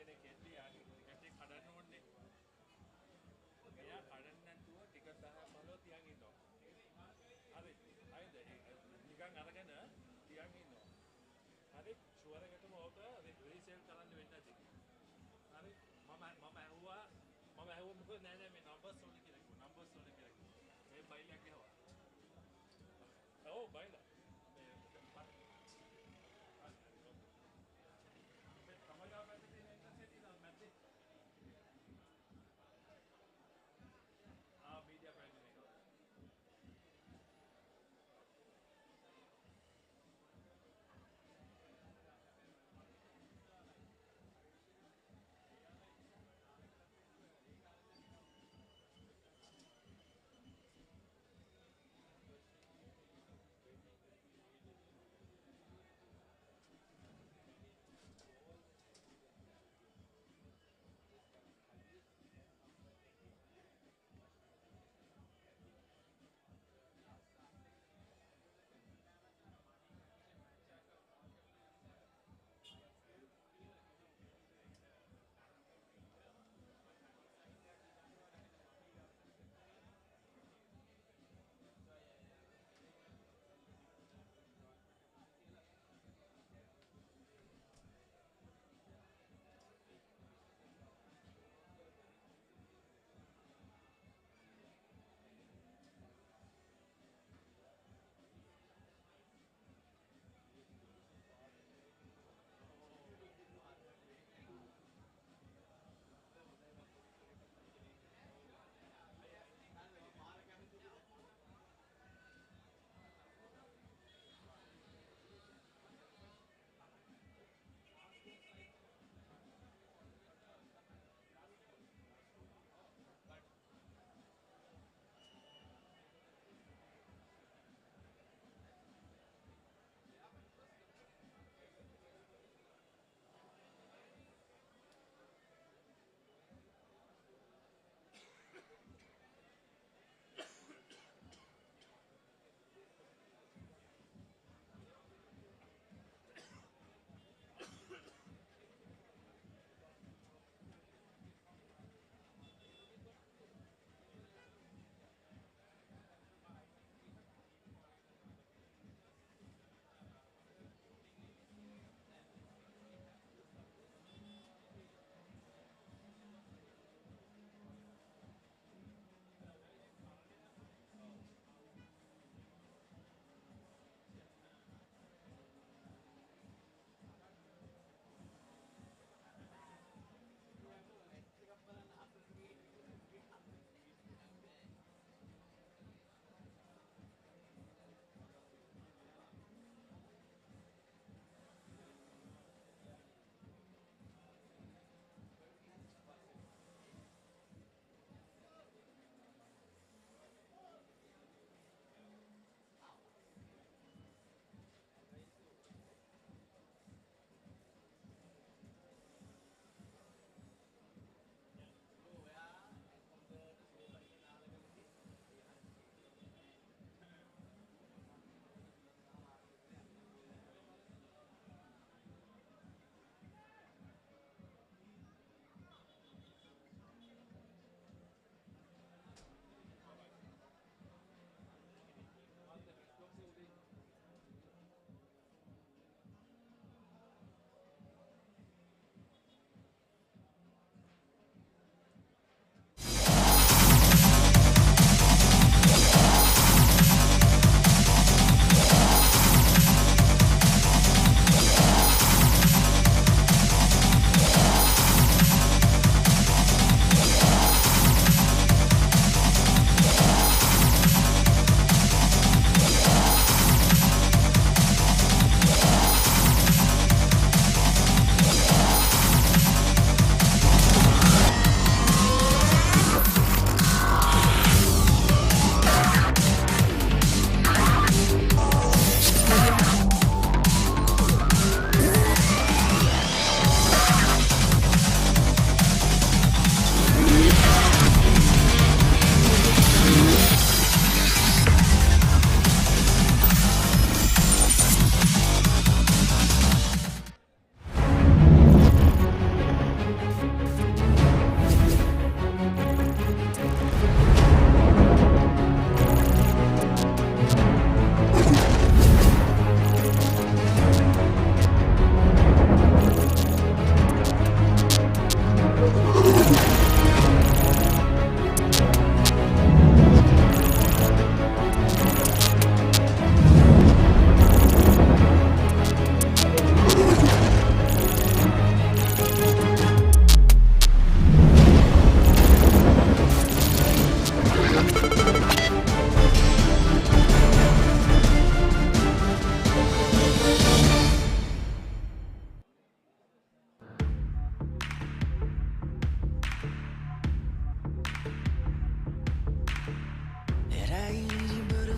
කෙනෙක් එද්දී ආගේ ටිකට් එක කඩන්න ඕනේ. මෙයා කඩන්න නැතුව ටිකට් 10 15 තියන් ඉන්නවා. හරි. හරිද? නිකන් අරගෙන තියන් ඉන්නවා. හරි. ෂුවර් එකටම ඕක රීසේල් කරන්න වෙන්නේ නැති. හරි. මම ඇහුවා මොකද නෑ මේ නම්බර්ස් වල කියලා කිව්වා. නම්බර්ස් වල කියලා කිව්වා. මේ ෆයිල් එක ගහුවා. ඔව් බයිලා. මේ කමගා පැත්තේ තියෙන ඉන්ටර්සෙට් එක මැද්දේ. මීඩියා ප්‍රයිස් එක.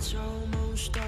it's almost over.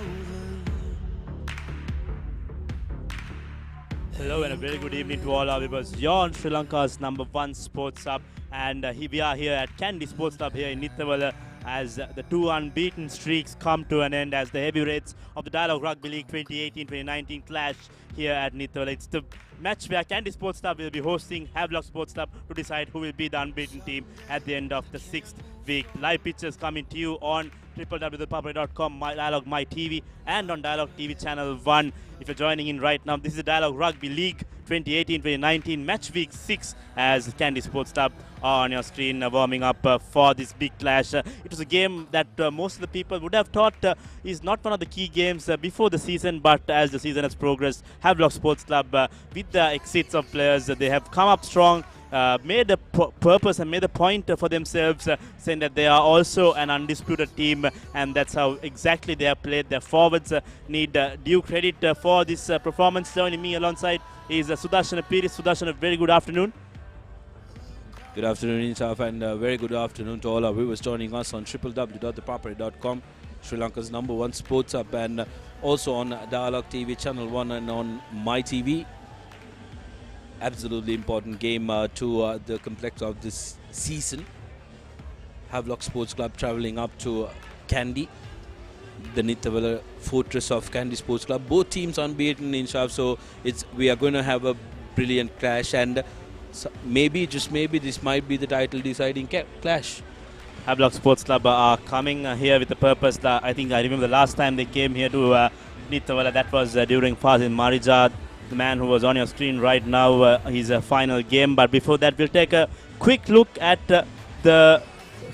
Hello and a very good evening to all our viewers. You're on Sri Lanka's #1 sports hub, and we are here at Kandy Sports Club here in Nithavala as the two unbeaten streaks come to an end as the heavyweights of the Dialogue Rugby League 2018-2019 clash here at Nithavala. It's the match where Kandy Sports Club will be hosting Havelock Sports Club to decide who will be the unbeaten team at the end of the 6th week. Live pictures coming to you on www.ThePapare.com, My Dialogue My TV, and on Dialogue TV Channel 1. If you're joining in right now, this is the Dialogue Rugby League 2018-2019 match week 6 as Kandy Sports Club on your screen warming up for this big clash. It was a game that most of the people would have thought is not one of the key games before the season, but as the season has progressed, Havelock Sports Club with the exits of players, they have come up strong. Made a purpose and made a point for themselves, saying that they are also an undisputed team, and that's how exactly they have played. Their forwards need due credit for this performance. Joining me alongside is Sudarshana Piris. Sudarshana, very good afternoon. Good afternoon, Insaf, and very good afternoon to all our viewers joining us on www.thepapare.com, Sri Lanka's #1 sports hub, and also on Dialogue TV Channel 1 and on My TV. Absolutely important game to the complex of this season. Havelock Sports Club travelling up to Kandy, the Nithavala fortress of Kandy Sports Club. Both teams unbeaten in Shav, so we are going to have a brilliant clash, and maybe, just maybe, this might be the title deciding clash. Havelock Sports Club are coming here with a purpose. I think I remember the last time they came here to Nithavala, that was during Fazil Marija, the man who was on your screen right now, his final game. But before that, we'll take a quick look at the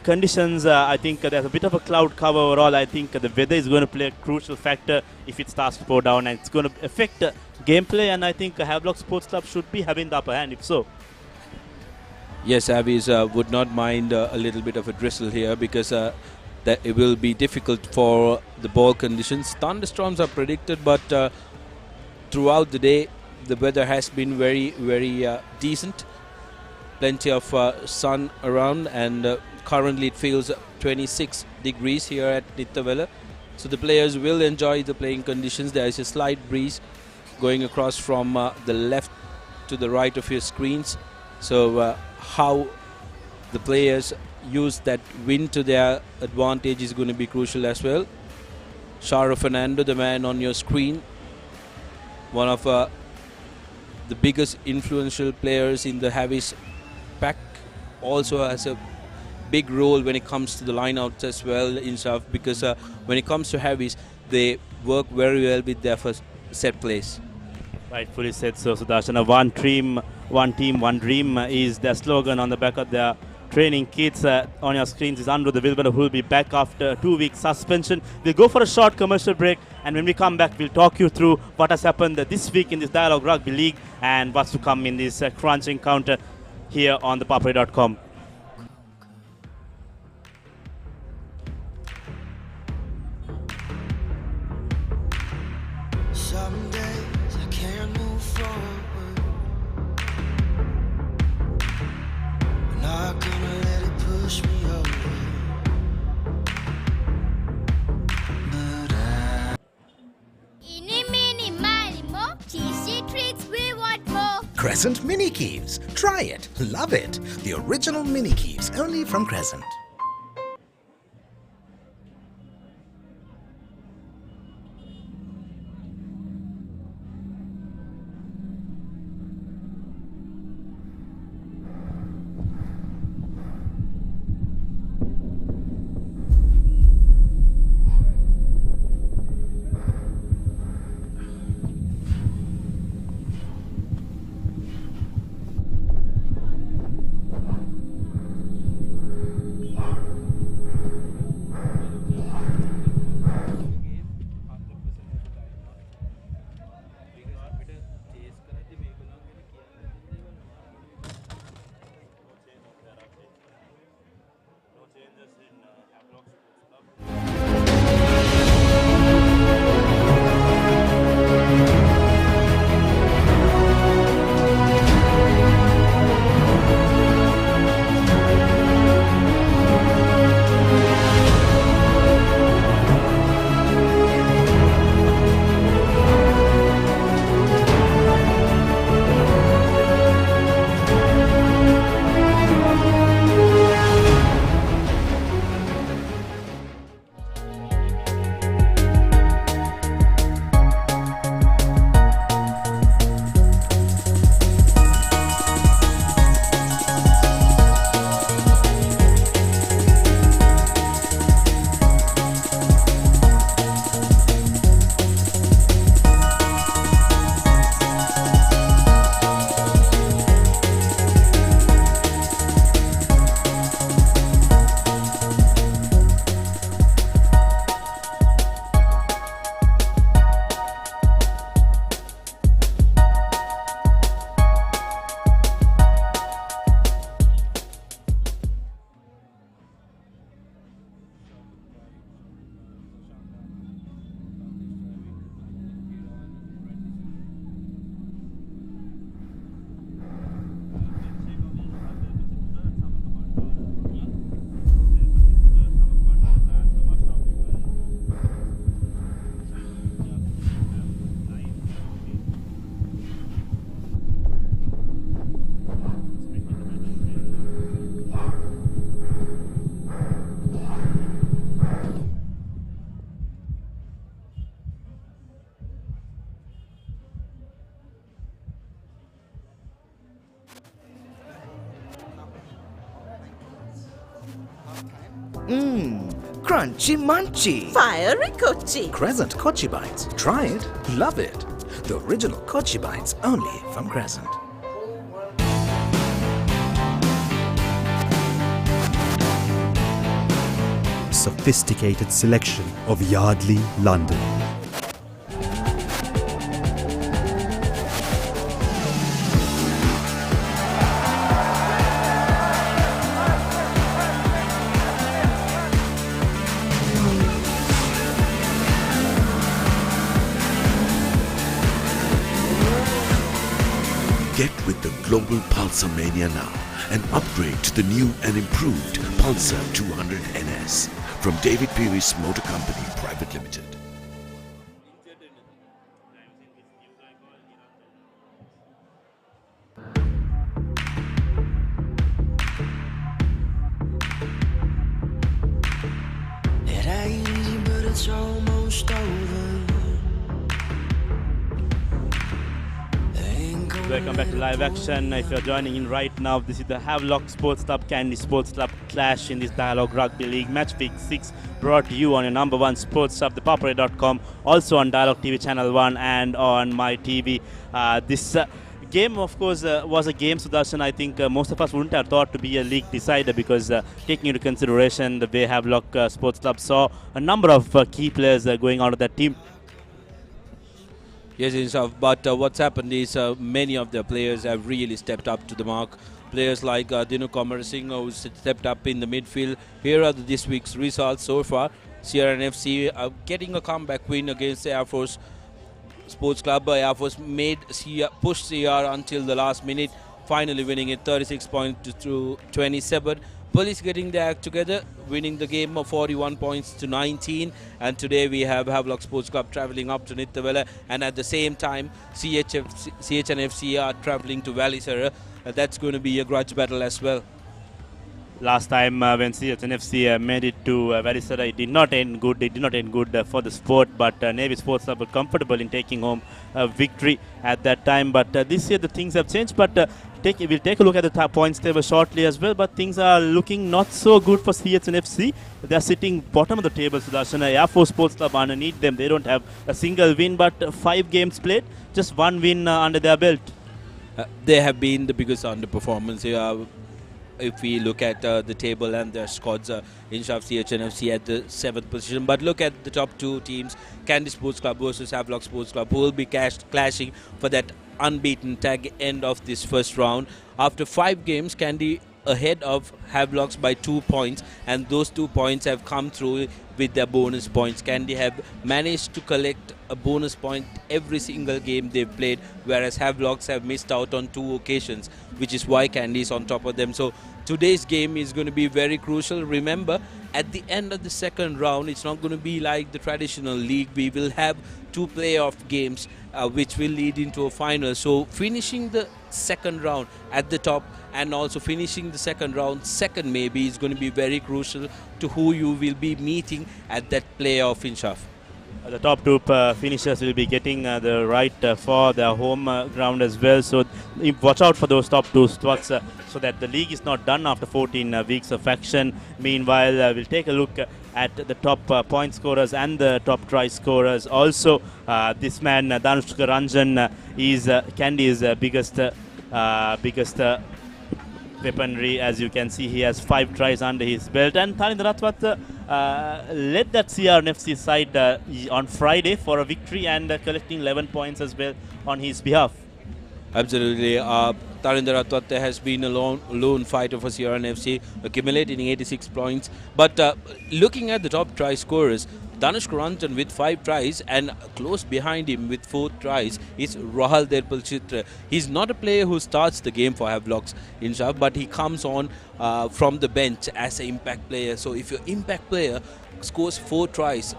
conditions. I think there's a bit of a cloud cover overall. I think the weather is going to play a crucial factor if it starts to pour down, and it's going to affect gameplay, and I think Havelock Sports Club should be having the upper hand if so. Yes, Avies would not mind a little bit of a drizzle here, because that it will be difficult for the ball conditions. Thunderstorms are predicted, but throughout the day the weather has been very, very decent. Plenty of sun around, and currently it feels 26 degrees here at Nithavala. So the players will enjoy the playing conditions. There is a slight breeze going across from the left to the right of your screens. So how the players use that wind to their advantage is going to be crucial as well. Shara Fernando, the man on your screen, one of the biggest influential players in the Havis pack, also has a big role when it comes to the lineouts as well in South, because when it comes to Havis, they work very well with their first set plays. Rightfully said so, Sudarshana. One team, one dream is their slogan on the back of their training kits. On your screens is Andrew the Wilbur, who will be back after a 2-week suspension. We'll go for a short commercial break, and when we come back, we'll talk you through what has happened this week in this Dialogue Rugby League and what's to come in this crunch encounter here on thepapare.com. Some days I can't move forward. I'm not gonna let it push me over. But Eeny, meeny, miny, mo. Cheesy treats, we want more. Crescent Mini Keeves. Try it. Love it. The original Mini Keeves, only from Crescent. Crunchy munchy. Fiery Kochi. Crescent Kochi Bites. Try it. Love it. The original Kochi Bites only from Crescent. Sophisticated selection of Yardley, London. Get with the global Pulsar Mania now and upgrade to the new and improved Pulsar 200 NS from David Peary's Motor Company Private Limited. It ain't easy, but it's almost over. Welcome back to live action. If you're joining in right now, this is the Havelock Sports Club Kandy Sports Club clash in this Dialogue Rugby League Match Week 6, brought to you on your number one sports hub, ThePapare.com, also on Dialogue TV Channel 1 and on my TV. This game, of course, was a game, Sudarshan, I think most of us wouldn't have thought to be a league decider, because taking into consideration the way Havelock Sports Club saw a number of key players going out of that team. Yes, Insaf, but what's happened is many of the players have really stepped up to the mark. Players like Dinu Komarasinghe, who stepped up in the midfield. Here are this week's results so far. CRNFC getting a comeback win against Air Force Sports Club. Air Force pushed CR until the last minute, finally winning it 36 points to 27. Police getting their act together, winning the game of 41 points to 19. And today we have Havelock Sports Club travelling up to Nithawala, and at the same time CHNFC are travelling to Valisara. That's going to be a grudge battle as well. Last time when CHNFC made it to Valisara, it did not end good. It did not end good for the sport, but Navy Sports Club were comfortable in taking home a victory at that time. But this year the things have changed. But we'll take a look at the points table shortly as well. But things are looking not so good for CHNFC. They're sitting bottom of the table, Sudarshan. Air Force Sports Club underneath them. They don't have a single win, but 5 games played, just 1 win under their belt. They have been the biggest underperformance here. If we look at the table and their squads, Inshaf CHNFC at the 7th position. But look at the top 2 teams, Kandy Sports Club versus Havelock Sports Club, who will be clashing for that unbeaten tag end of this first round. After 5 games, Kandy ahead of Havelocks by 2 points, and those 2 points have come through with their bonus points. Kandy have managed to collect a bonus point every single game they've played, whereas Havelocks have missed out on 2 occasions, which is why Kandy is on top of them. So today's game is going to be very crucial. Remember, at the end of the second round, it's not going to be like the traditional league. We will have 2 playoff games which will lead into a final. So finishing the second round at the top and also finishing the second round second maybe is going to be very crucial to who you will be meeting at that playoff, Inshaf. The top 2 finishers will be getting the right for their home ground as well. So watch out for those top 2 spots so that the league is not done after 14 weeks of action. Meanwhile, we'll take a look at the top point scorers and the top try scorers. Also, this man, Dhanushka Ranjan, is Kandy's biggest weaponry. As you can see, he has 5 tries under his belt. And Thalendra Ratwat led that CRNFC side on Friday for a victory and collecting 11 points as well on his behalf. Absolutely. Thalendra Ratwat has been a lone fighter for CRNFC, accumulating 86 points. But looking at the top try scorers, Dhanush Ranjan with 5 tries, and close behind him with 4 tries is Rahul Derpal. He's not a player who starts the game for Havelocks, Inshaf, but he comes on from the bench as an impact player. So if your impact player scores 4 tries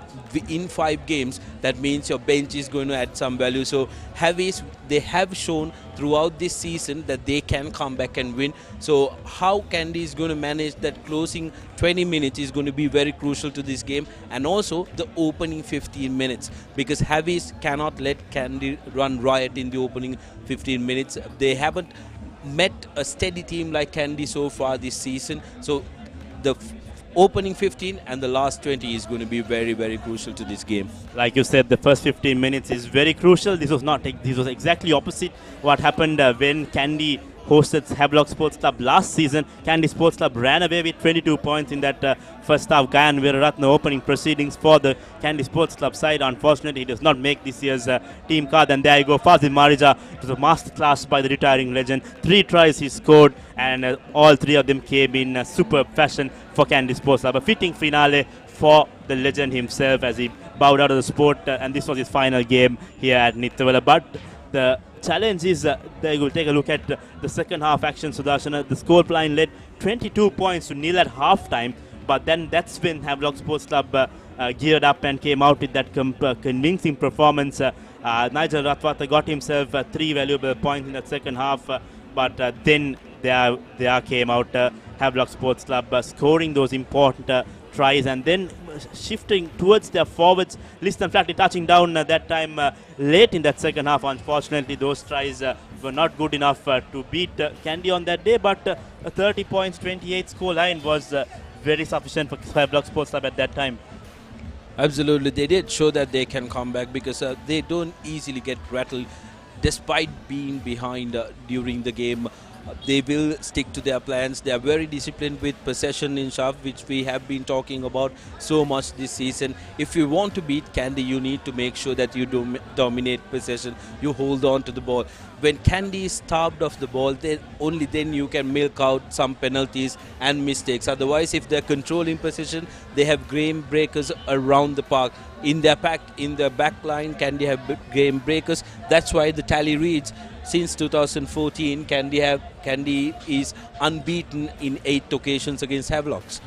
in 5 games, that means your bench is going to add some value. So Havies, they have shown throughout this season that they can come back and win. So how Kandy is going to manage that closing 20 minutes is going to be very crucial to this game, and also the opening 15 minutes, because Havies cannot let Kandy run riot in the opening 15 minutes. They haven't met a steady team like Kandy so far this season. So the opening 15 and the last 20 is going to be very, very crucial to this game. Like you said, the first 15 minutes is very crucial. This was not. This was exactly opposite what happened when Kandy hosted Havelock Sports Club last season. Kandy Sports Club ran away with 22 points in that first half. Gayan Veeraratne opening proceedings for the Kandy Sports Club side. Unfortunately, he does not make this year's team card. And there you go, Fazil Marija. It was a masterclass by the retiring legend. 3 tries he scored, and all 3 of them came in superb fashion for Kandy Sports Club. A fitting finale for the legend himself as he bowed out of the sport, and this was his final game here at Nithavala. But the challenge is, they will take a look at the second half action, Sudarshana. The score line led 22 points to nil at half time, but then that's when Havelock Sports Club geared up and came out with that convincing performance. Nigel Ratwata got himself 3 valuable points in that second half, but then there came out Havelock Sports Club scoring those important tries and then shifting towards their forwards. Liston Flatley touching down that time late in that second half. Unfortunately, those tries were not good enough to beat Kandy on that day, but 30 points, 28 score line was very sufficient for Havelock Sports Club at that time. Absolutely, they did show that they can come back because they don't easily get rattled despite being behind during the game. They will stick to their plans. They are very disciplined with possession in shaft, which we have been talking about so much this season. If you want to beat Kandy, you need to make sure that you dominate possession. You hold on to the ball. When Kandy is starved of the ball, then only then you can milk out some penalties and mistakes. Otherwise, if they're controlling possession, they have game breakers around the park. In their back line, Kandy have game breakers. That's why the tally reads, since 2014, Kandy is unbeaten in 8 occasions against Havelocks.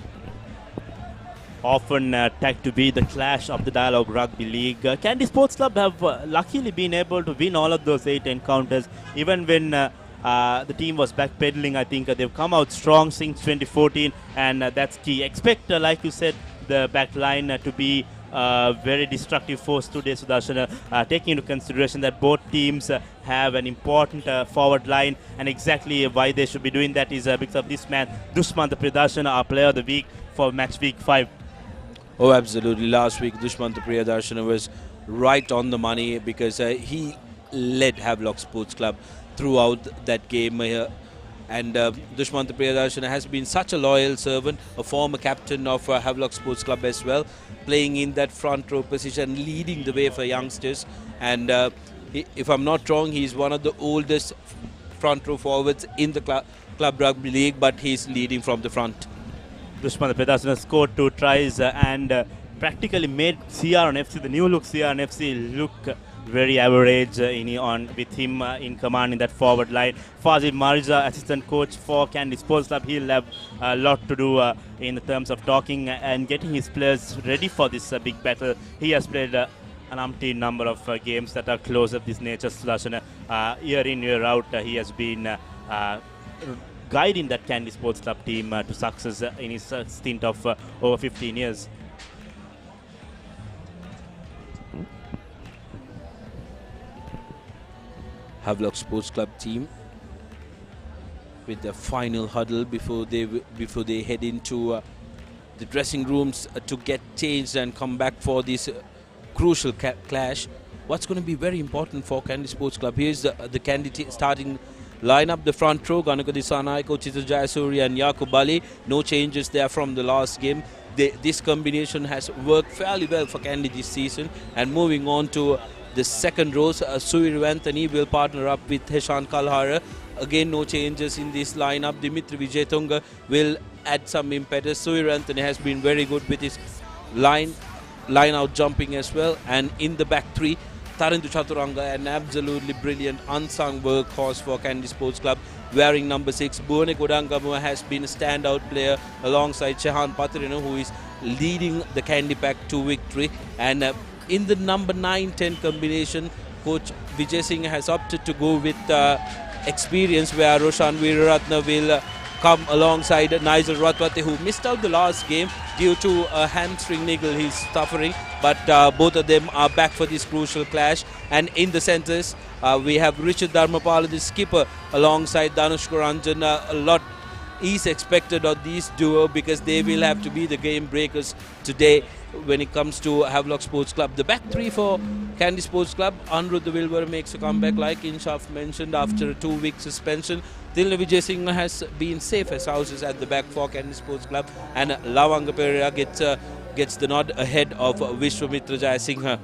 Often tagged to be the clash of the Dialogue Rugby League. Kandy Sports Club have luckily been able to win all of those 8 encounters. Even when the team was backpedaling, I think they've come out strong since 2014, and that's key. Expect, like you said, the back line to be very destructive force today, Sudarshana, taking into consideration that both teams have an important forward line, and exactly why they should be doing that is because of this man, Dushmant Priyadarshana, our player of the week for match week 5. Oh, absolutely. Last week, Dushmant Priyadarshana was right on the money because he led Havelock Sports Club throughout that game. And Dushmant Priyadarshana has been such a loyal servant, a former captain of Havelock Sports Club as well, playing in that front row position, leading the way for youngsters. And if I'm not wrong, he's one of the oldest front row forwards in the club rugby league, but he's leading from the front. Dushmant Priyadarshana scored 2 tries and practically made CRN FC, the new look CRN FC, look very average with him in command in that forward line. Fazil Marija, assistant coach for Kandy Sports Club, he'll have a lot to do in terms of talking and getting his players ready for this big battle. He has played an umpteen number of games that are close of this nature. Year in, year out, he has been guiding that Kandy Sports Club team to success in his stint of over 15 years. Havelock Sports Club team with the final huddle before they head into the dressing rooms to get changed and come back for this crucial clash. What's going to be very important for Kandy Sports Club? Here's the Kandy starting lineup. The front row, Ganaka Disanaiko, Chitra Jayasuri and Yakub Ali. No changes there from the last game. This combination has worked fairly well for Kandy this season. And moving on to the second row, Suir Anthony will partner up with Heshan Kalhara. Again, no changes in this lineup. Dimitri Vijayatunga will add some impetus. Suir Anthony has been very good with his line out jumping as well. And in the back 3, Tarindu Chaturanga, an absolutely brilliant unsung workhorse for Kandy Sports Club, wearing number 6. Bhuwane Kodangama has been a standout player alongside Shehan Patrino, who is leading the Kandy pack to victory. And in the number 9-10 combination, Coach Vijay Singh has opted to go with experience, where Roshan Veeraratne will come alongside Nigel Ratwate, who missed out the last game due to a hamstring niggle he's suffering. But both of them are back for this crucial clash. And in the centres, we have Richard Dharmapala, the skipper, alongside Danush Ranjan. A lot is expected of these duo, because they will have to be the game breakers today when it comes to Havelock Sports Club. The back three for Kandy Sports Club, Aniruddha Wilbur makes a comeback like Inshaf mentioned after a 2-week suspension. Dilna Vijay Singh has been safe as houses at the back for Kandy Sports Club, and Lavanga Pereira gets the nod ahead of Vishwamitra Jayasinghe.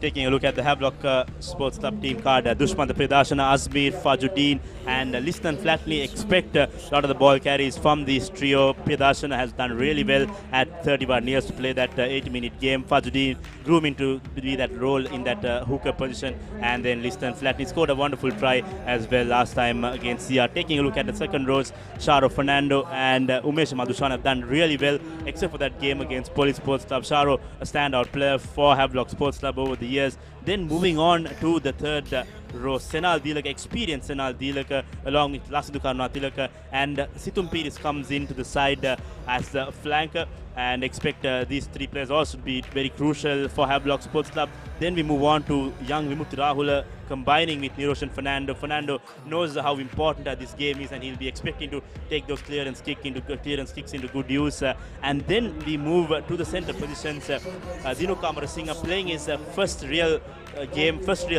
Taking a look at the Havelock Sports Club team card, Dushmant Pradashana, Azmir, Fajuddin and Liston Flatley expect a lot of the ball carries from this trio. Pradashana has done really well at 31 years to play that 80-minute game. Fajuddin grooming to be that role in that hooker position, and then Liston Flatley scored a wonderful try as well last time against CR. Taking a look at the second rows, Sharo Fernando and Umesh Madhushan have done really well, except for that game against Police Sports Club. Sharo, a standout player for Havelock Sports Club over the years. Then moving on to the third row, Senal Dilaka, experienced Senal Dilaka, along with Lasidukarna Tilaka, and Situm Piris comes into the side as the flanker, and expect these three players also to be very crucial for Havelock Sports Club. Then we move on to young Vimukti Rahula combining with Niroshan Fernando. Fernando knows how important this game is, and he'll be expecting to take those clearance kicks into good use. And then we move to the center positions. Dino Kamarasinghe playing his first real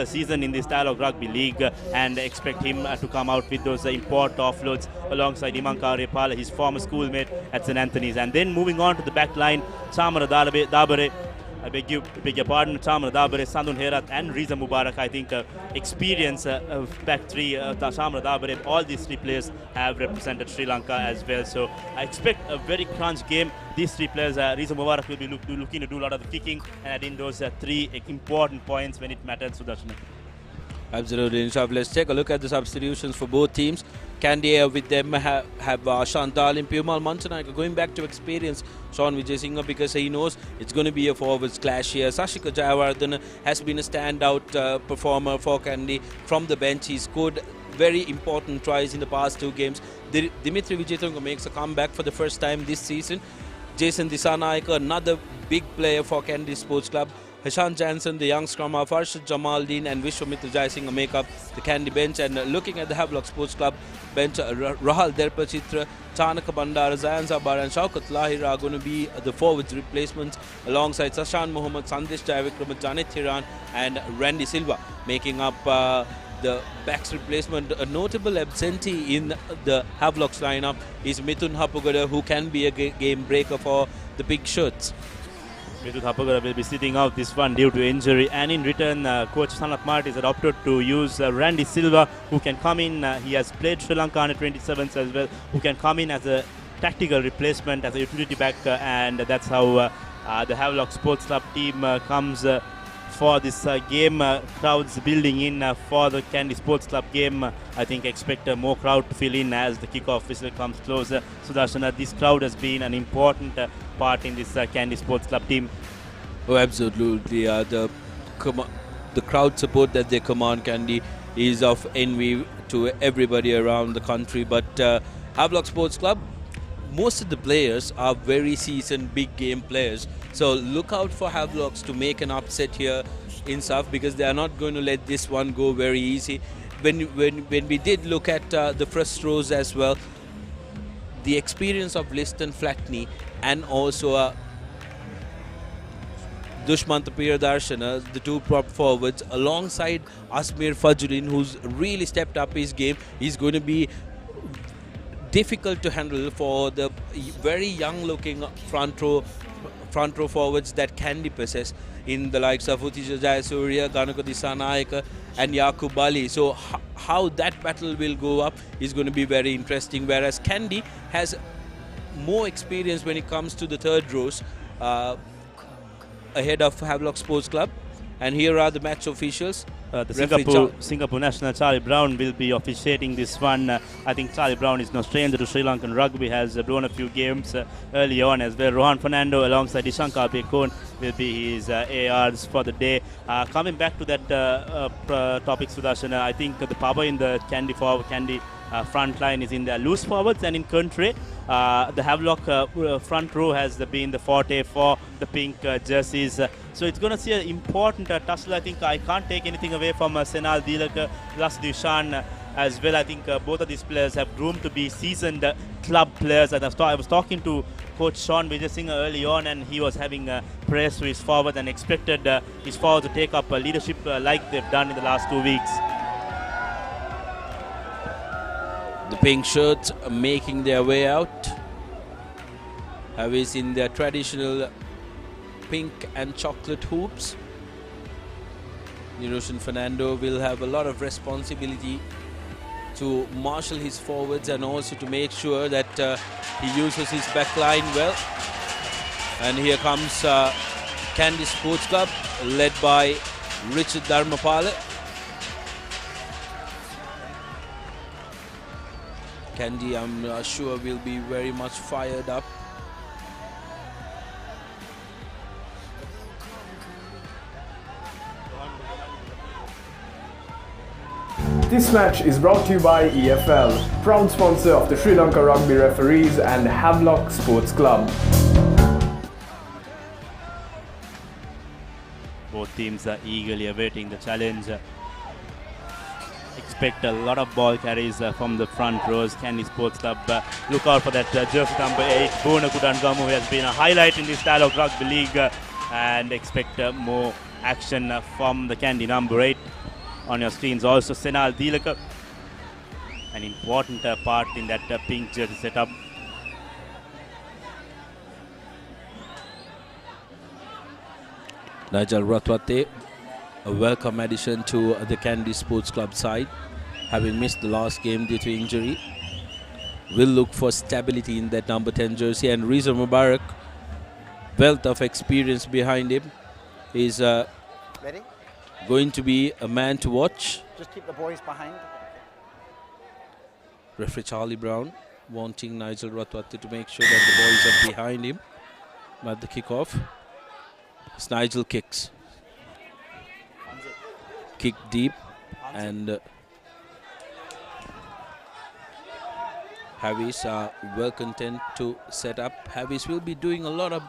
season in this Dialogue Rugby League, and expect him to come out with those import offloads alongside Imanka Arepala, his former schoolmate at St. Anthony's. And then moving on to the back line, Chamara Dabare, I beg your pardon, Chamara Dabare, Sandun Herat and Riza Mubarak. I think experience of back three, Chamara Dabare, all these three players have represented Sri Lanka as well. So I expect a very crunch game. These three players, Riza Mubarak will be looking to do a lot of the kicking and add in those three important points when it matters. Sudarshan. Absolutely, Inshaf. Let's take a look at the substitutions for both teams. Kandy with them have Shantal and Piumal Manchanaika going back to experience Sean Vijay Singh, because he knows it's going to be a forwards clash here. Sashika Jayawardena has been a standout performer for Kandy from the bench. He scored very important tries in the past 2 games. Dimitri Vijayatunga makes a comeback for the first time this season. Jason Disanaika, another big player for Kandy Sports Club. Hashan Jansen, the young scrum half, Arshad Jamaldeen and Vishwamitra Jayasinghe make up the Kandy bench. And looking at the Havelock Sports Club bench, Rahal Derpachitra, Chanaka Bandara, Zayan Zabar and Shaukat Lahir are going to be the forwards replacements, alongside Sashan Mohammed, Sandesh Jaivikram, Janet Thiran and Randy Silva making up the backs replacement. A notable absentee in the Havelock's lineup is Mithun Hapugada, who can be a game breaker for the big shirts. Mithun Hapugada will be sitting out this one due to injury, and in return coach Sanath Marty has adopted to use Randy Silva, who can come in. He has played Sri Lanka under 27s as well, who can come in as a tactical replacement, as a utility back, and that's how the Havelock Sports Club team comes for this game. Crowds building in for the Kandy Sports Club game. I think expect more crowd to fill in as the kickoff whistle comes closer. Sudarshana, this crowd has been an important part in this Kandy Sports Club team. Oh, absolutely. The crowd support that they command, Kandy, is of envy to everybody around the country. But Havelock Sports Club, most of the players are very seasoned big game players. So look out for Havelocks to make an upset here in South, because they are not going to let this one go very easy. When we did look at the first rows as well, the experience of Liston Flatney and also Dushmant Darshana, the 2 prop forwards, alongside Asmir Fajuddin, who's really stepped up his game, is going to be difficult to handle for the very young looking front row forwards that Kandy possess, in the likes of Utija Jayasuriya, Ganaka Disanaika and Yakub Ali. So how that battle will go up is going to be very interesting, whereas Kandy has more experience when it comes to the third rows ahead of Havelock Sports Club. And here are the match officials. The Singapore national Charlie Brown will be officiating this one. I think Charlie Brown is no stranger to Sri Lankan rugby, has blown a few games early on as well. Rohan Fernando alongside Ishankar Bekon will be his ARs for the day. Coming back to that topic, Sudarshana, I think the power in the Kandy front line is in the loose forwards, and in country the Havelock front row has been the forte for the pink jerseys. So it's going to see an important tussle. I think I can't take anything away from Senal Dilaka plus Dishan as well. I think both of these players have groomed to be seasoned club players. And I was talking to Coach Sean Vijay Singh early on, and he was having praise to his forward and expected his forward to take up leadership like they've done in the last 2 weeks. The pink shirts are making their way out. Havis in their traditional pink and chocolate hoops. Niroshan Fernando will have a lot of responsibility to marshal his forwards and also to make sure that he uses his back line well. And here comes Kandy Sports Club, led by Richard Dharmapala. Kandy, I'm sure, will be very much fired up. This match is brought to you by EFL, proud sponsor of the Sri Lanka Rugby Referees and Havelock Sports Club. Both teams are eagerly awaiting the challenge. Expect a lot of ball carries from the front rows. Kandy Sports Club, look out for that jersey number 8, Buna Kudangamu, who has been a highlight in this Dialogue Rugby League, and expect more action from the Kandy number 8. On your screens also Senal Dilaka, an important part in that pink jersey setup. Nigel Ratwate, a welcome addition to the Kandy Sports Club side, having missed the last game due to injury. Will look for stability in that number 10 jersey, and Reza Mubarak, wealth of experience behind him, is Ready? Going to be a man to watch. Just keep the boys behind. Referee Charlie Brown wanting Nigel Ratwate to make sure that the boys are behind him at the kickoff. As Nigel kicks. Kick deep, and Havis are well content to set up. Havis will be doing a lot of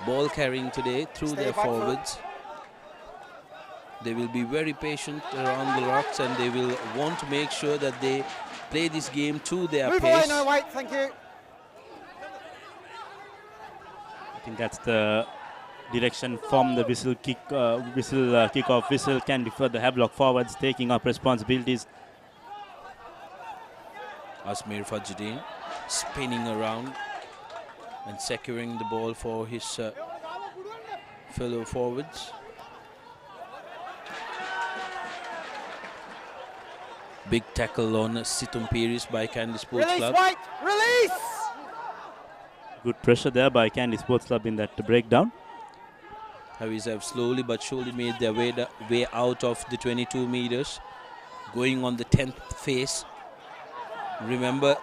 ball carrying today through their forwards. They will be very patient around the rocks, and they will want to make sure that they play this game to their Move pace. away, no wait, thank you. I think that's the direction from the whistle kickoff whistle. Kandy for the Havelock forwards taking up responsibilities. Asmir Fajruddin spinning around and securing the ball for his fellow forwards. Big tackle on Situm Piris by Kandy Sports Club. Release, White! Release! Good pressure there by Kandy Sports Club in that breakdown. Havis have slowly but surely made their way out of the 22 meters, going on the 10th phase. Remember,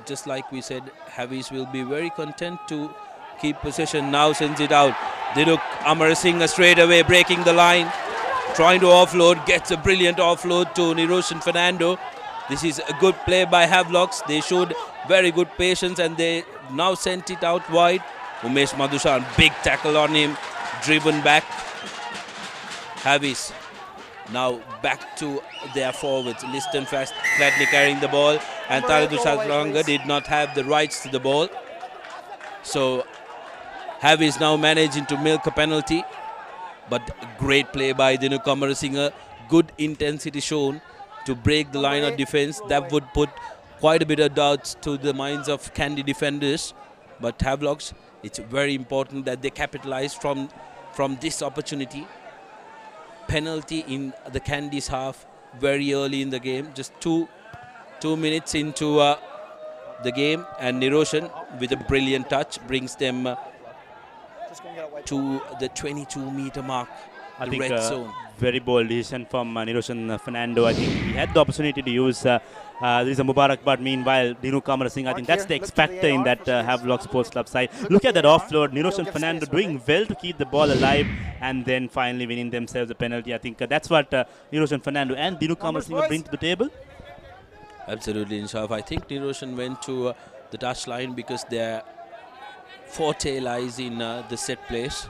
just like we said, Havis will be very content to keep possession. Now sends it out. Dinuk Amarasinghe straight away breaking the line, trying to offload, gets a brilliant offload to Niroshan Fernando. This is a good play by Havelocks. They showed very good patience, and they now sent it out wide. Umesh Madhushan, big tackle on him, driven back. Havis now back to their forwards. Liston Flatney carrying the ball, and Taridu Shatranga did not have the rights to the ball. So Havis now managing to milk a penalty. But great play by Dinuk Amarasinghe. Good intensity shown to break the line of defense. That would put quite a bit of doubts to the minds of Kandy defenders. But Havelocks, it's very important that they capitalize from this opportunity. Penalty in the Kandy's half very early in the game. Just two minutes into the game. And Niroshan, with a brilliant touch, brings them to the 22-meter mark, I the think red zone. Very bold decision from Niroshan Fernando. I think he had the opportunity to use Reza Mubarak, but meanwhile Dinuk Amarasinghe, I think that's the X factor in that Havelock Sports Club side. Look at that offload. Niroshan Fernando doing well to keep the ball alive, and then finally winning themselves a penalty. I think that's what Niroshan Fernando and Dinuk Amarasinghe bring to the table. Absolutely, Inshaf. I think Niroshan went to the touchline because their forte lies in the set place.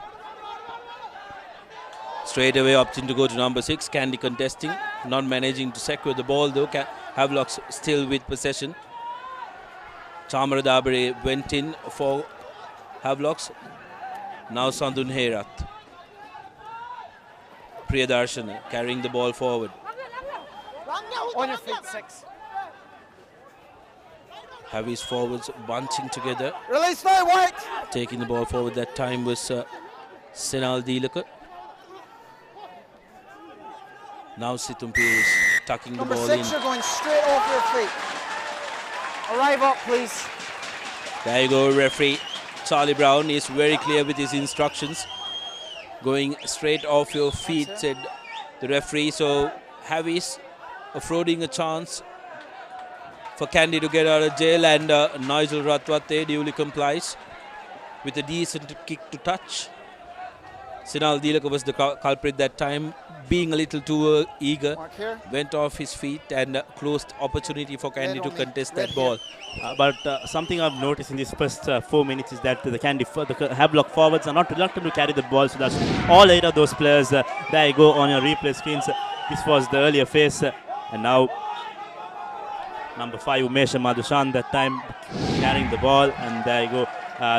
Straight away opting to go to number 6. Kandy contesting. not managing to secure the ball though. Havelock's still with possession. Chamara Dabare went in for Havelocks. Now Sandun Herat. Priyadarshana carrying the ball forward. On your feet, 6. Havi's forwards bunching together. Release now, White. Taking the ball forward that time was Senal Dilaka. Now Situmpir is tucking Number the ball 6, in. you're going straight off your feet. Arrive up, please. There you go, referee. Charlie Brown is very clear with his instructions. Going straight off your feet, said the referee. So Havi's affording a chance for Kandy to get out of jail, and Nigel Ratwate duly complies with a decent kick to touch. Sinal Dilaka was the culprit that time, being a little too eager, went off his feet, and closed opportunity for Kandy to contest that ball. But something I've noticed in these first 4 minutes is that the Havelock forwards are not reluctant to carry the ball. So that's all 8 of those players. There you go on your replay screens. This was the earlier phase, and now number 5 Umesh Madhushan that time carrying the ball, and there you go.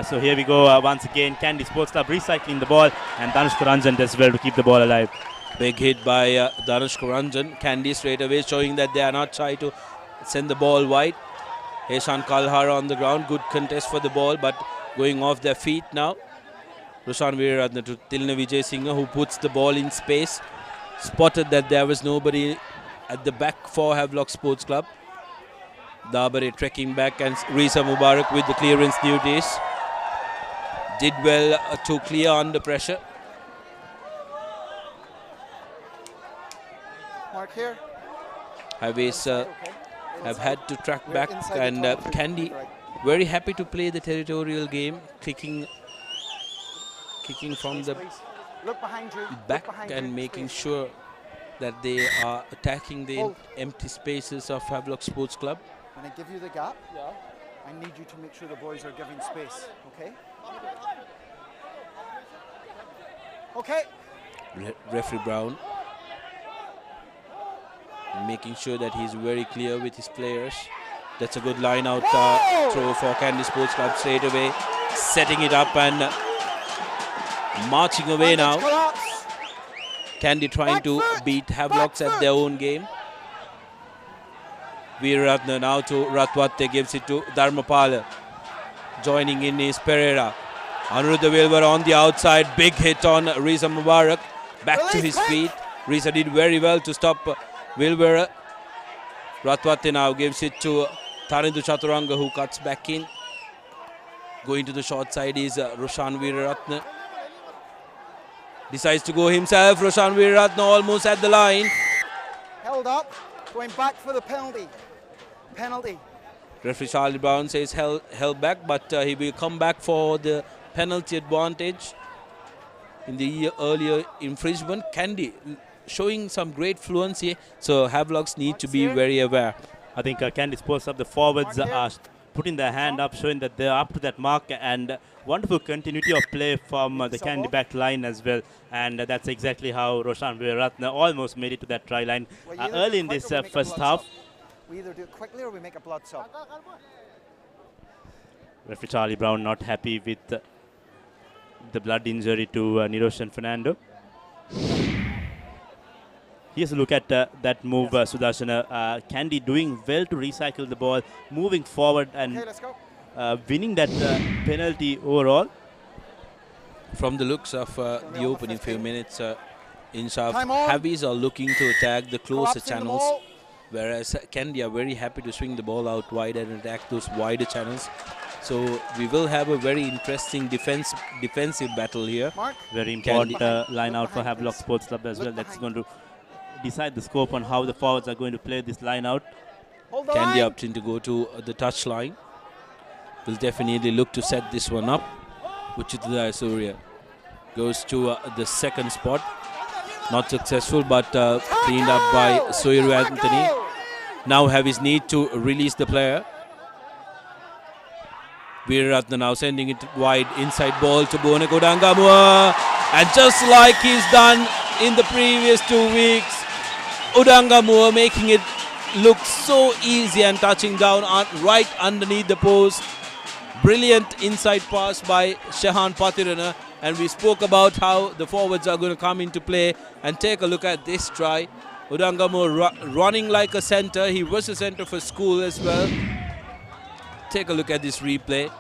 So here we go once again. Kandy Sports Club recycling the ball, and Danushka Ranjan does well to keep the ball alive. Big hit by Danushka Ranjan. Kandy straight away showing that they are not shy to send the ball wide. Heshan Kalhara on the ground. Good contest for the ball, but going off their feet now. Roshan Veeraratne to Tilna Vijay Singh, who puts the ball in space. Spotted that there was nobody at the back for Havelock Sports Club. Dabare trekking back, and Risa Mubarak with the clearance duties. Did well to clear under pressure. Mark here. Havis have had to track back, and Kandy very happy to play the territorial game, kicking from the back and making sure that they are attacking the empty spaces of Havelock Sports Club. When I give you the gap, I need you to make sure the boys are giving space, okay? Okay. Referee Brown making sure that he's very clear with his players. That's a good line out throw for Kandy Sports Club straight away. Setting it up and marching away now. Kandy trying to beat Havelocks at their own game. Veeraratne now to Ratwate, gives it to Dharmapala. Joining in is Pereira. Anuruddha Wilbur on the outside. Big hit on Risa Mubarak. Back to his feet. Risa did very well to stop Wilbur. Ratwate now gives it to Tharindu Chaturanga, who cuts back in. Going to the short side is Roshan Veeraratne. Decides to go himself. Roshan Veeraratne almost at the line. Held up. Going back for the penalty. Penalty. Referee Charlie Brown says held back, but he will come back for the penalty advantage in the earlier infringement. Kandy showing some great fluency, so Havelocks need to be very aware. I think Kandy Sports Club, the forwards are putting their hand up, showing that they're up to that mark, and wonderful continuity of play from the Kandy back line as well. And that's exactly how Roshan Veeraratne almost made it to that try line early in this first half. We either do it quickly or we make a blood sub. Referee Charlie Brown not happy with the blood injury to Niroshan Fernando. Here's a look at that move, Sudarshana. Kandy doing well to recycle the ball, moving forward and winning that penalty overall. From the looks of the opening few minutes, Insaf, Havis are looking to attack the closer channels, whereas Kandy are very happy to swing the ball out wide and attack those wider channels. So we will have a very interesting defensive battle here. Very important line out for Havelock Sports Club as well. That's going to decide the scope on how the forwards are going to play this line out. Kandy opting to go to the touch line. Will definitely look to set this one up. Uchitha Surya goes to the second spot. Not successful, but cleaned up by Soiru Anthony. Now have his need to release the player. Veeraratne now sending it wide, inside ball to Bone Kodangamua. And just like he's done in the previous 2 weeks, Udangamur making it look so easy and touching down right underneath the post. Brilliant inside pass by Shehan Patirana, and we spoke about how the forwards are going to come into play. And take a look at this try. Udangamur running like a centre. He was a centre for school as well. Take a look at this replay.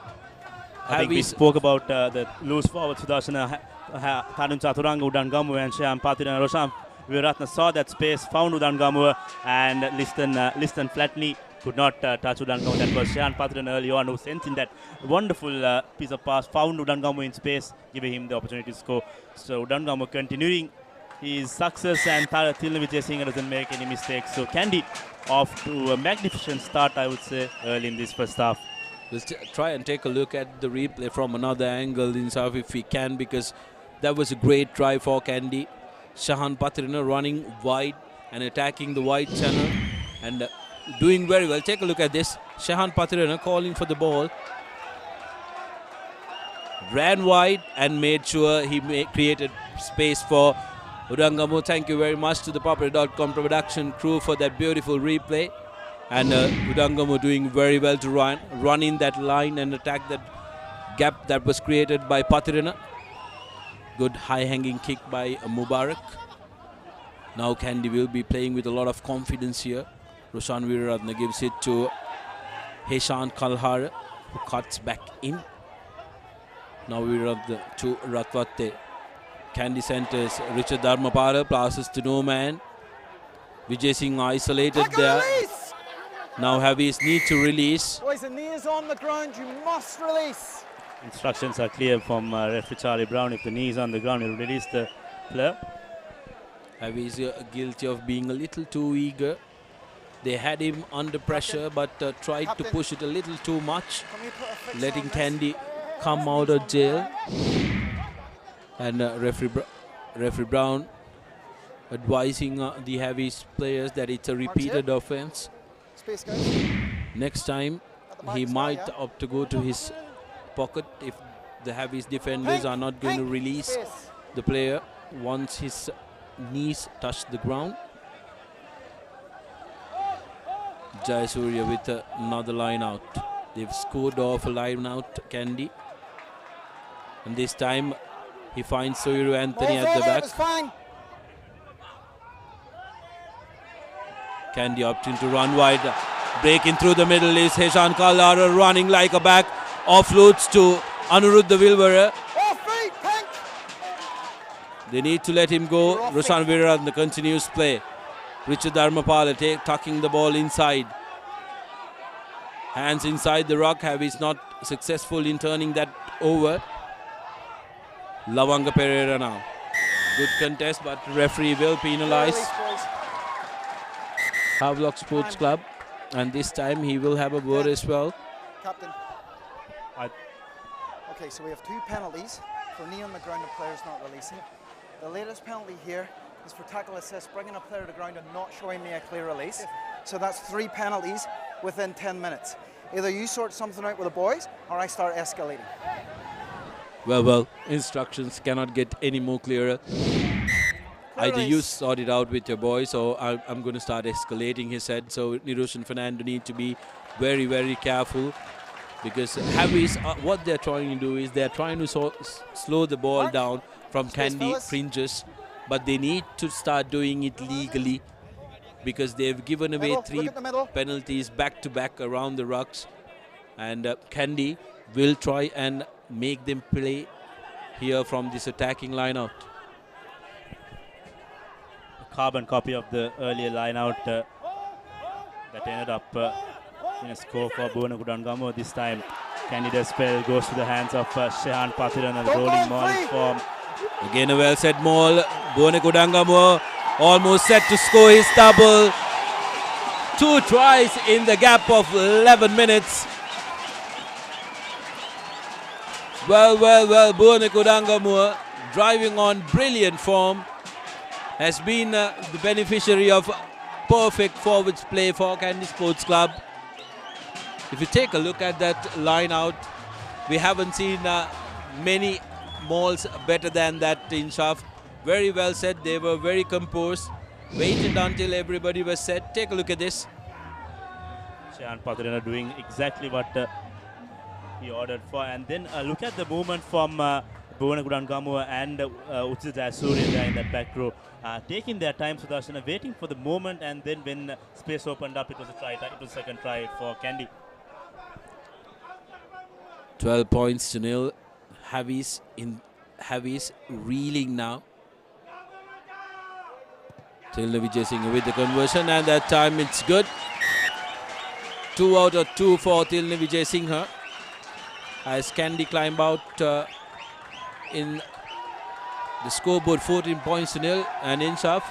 I think we spoke about the loose forward Sudarshana Tadun Chaturanga Udangamur and Shehan Patirana. Roshan Viratna saw that space, found Udangamur, and Liston Flatney could not touch Udangamur. That was Shehan Patirana early on, who sent in that wonderful piece of pass, found Udangamur in space, giving him the opportunity to score. So Udangamur continuing his success, and Tilna Vijay Singh doesn't make any mistakes. So Kandy off to a magnificent start, I would say, early in this first half. We'll try and take a look at the replay from another angle in South if we can, because that was a great try for Kandy. Shehan Patirana running wide and attacking the wide channel and doing very well. Take a look at this. Shehan Patirana calling for the ball. Ran wide and made sure he created space for Udangamur. Thank you very much to the ThePapare.com production crew for that beautiful replay. And Udangamur doing very well to run in that line and attack that gap that was created by Patirana. Good high-hanging kick by Mubarak. Now Kandy will be playing with a lot of confidence here. Roshan Weeraratne gives it to Heshan Kalhara, who cuts back in. Now Weeraratne to Ratwatte. Kandy centers Richard Dharmapara, passes to no man. Vijay Singh isolated there. Now Havis need to release. Boys, the knee is on the ground, you must release. Instructions are clear from referee Charlie Brown. If the knee is on the ground, he'll release the player. Havis guilty of being a little too eager. They had him under pressure, but tried to push it a little too much, letting Kandy come out of jail. And referee Brown advising the Havis players that it's a repeated offense. Next time, he might opt to go to his pocket if the Havis defenders are not going to release the player once his knees touch the ground. Jayasuriya with another line out. They've scored off a line out, Kandy. And this time he finds Soiru Anthony at the back. Kandy opting to run wide. Breaking through the middle is Heshan Kalhara, running like a back. Offloads to Anuruddha Vilvara. They need to let him go. Roshan Weeraratne continues play. Richard Dharmapala tucking the ball inside. Hands inside the ruck. Havis not successful in turning that over. Lavanga Pereira now. Good contest, but referee will penalize Havelock Sports Club. And this time he will have a word as well. Captain. Okay, so we have 2 penalties for knee on the ground and players not releasing. The latest penalty here is for tackle assist, bringing a player to the ground and not showing me a clear release. So that's 3 penalties within 10 minutes. Either you sort something out with the boys or I start escalating. Well, instructions cannot get any more clearer. Either you sort it out with your boys or I'm going to start escalating, he said. So Nirosh and Fernando need to be very, very careful, because Havis, what they're trying to do is they're trying to slow the ball down from Kandy fringes, but they need to start doing it legally, because they've given away 3 penalties back to back around the rucks, and Kandy will try and make them play here from this attacking line out. Carbon copy of the earlier line out that ended up in a score for Bhuvanak Udangamur. This time Kandy's spell goes to the hands of Shehan Patirana, the rolling maul form. Again a well set maul. Bhuvanak Udangamur almost set to score his double. 2 tries in the gap of 11 minutes. Well, Bhuvanak Udangamur driving on brilliant form, has been the beneficiary of perfect forwards play for Kandy Sports Club. If you take a look at that line out, we haven't seen many mauls better than that in Shaf. Very well said, they were very composed. Waited until everybody was set. Take a look at this. Shahan Patirana doing exactly what he ordered for. And then look at the movement from Bhuwana Gudangamu and Uchit Asuri in that back row. Taking their time, Sudarshan, waiting for the moment, and then when space opened up, it was a try. It was second try for Kandy. 12 points to nil. Havi's reeling now. Tilna Vijay Singh with the conversion, and that time it's good. 2 out of 2 for Tilna Vijay Singh. As Kandy climb out in the scoreboard, 14 points to nil. And Inshaf,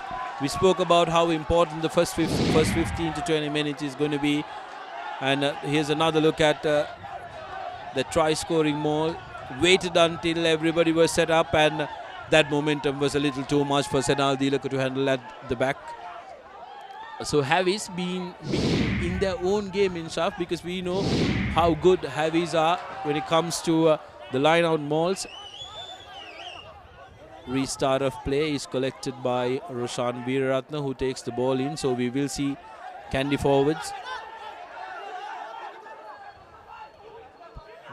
we spoke about how important the first 15 to 20 minutes is going to be. And here's another look at the try-scoring maul. Waited until everybody was set up, and that momentum was a little too much for Senal Dilaka to handle at the back. So Havis being in their own game in Shaf, because we know how good Havis are when it comes to the line-out mauls. Restart of play is collected by Roshan Veeraratna, who takes the ball in. So we will see Kandy forwards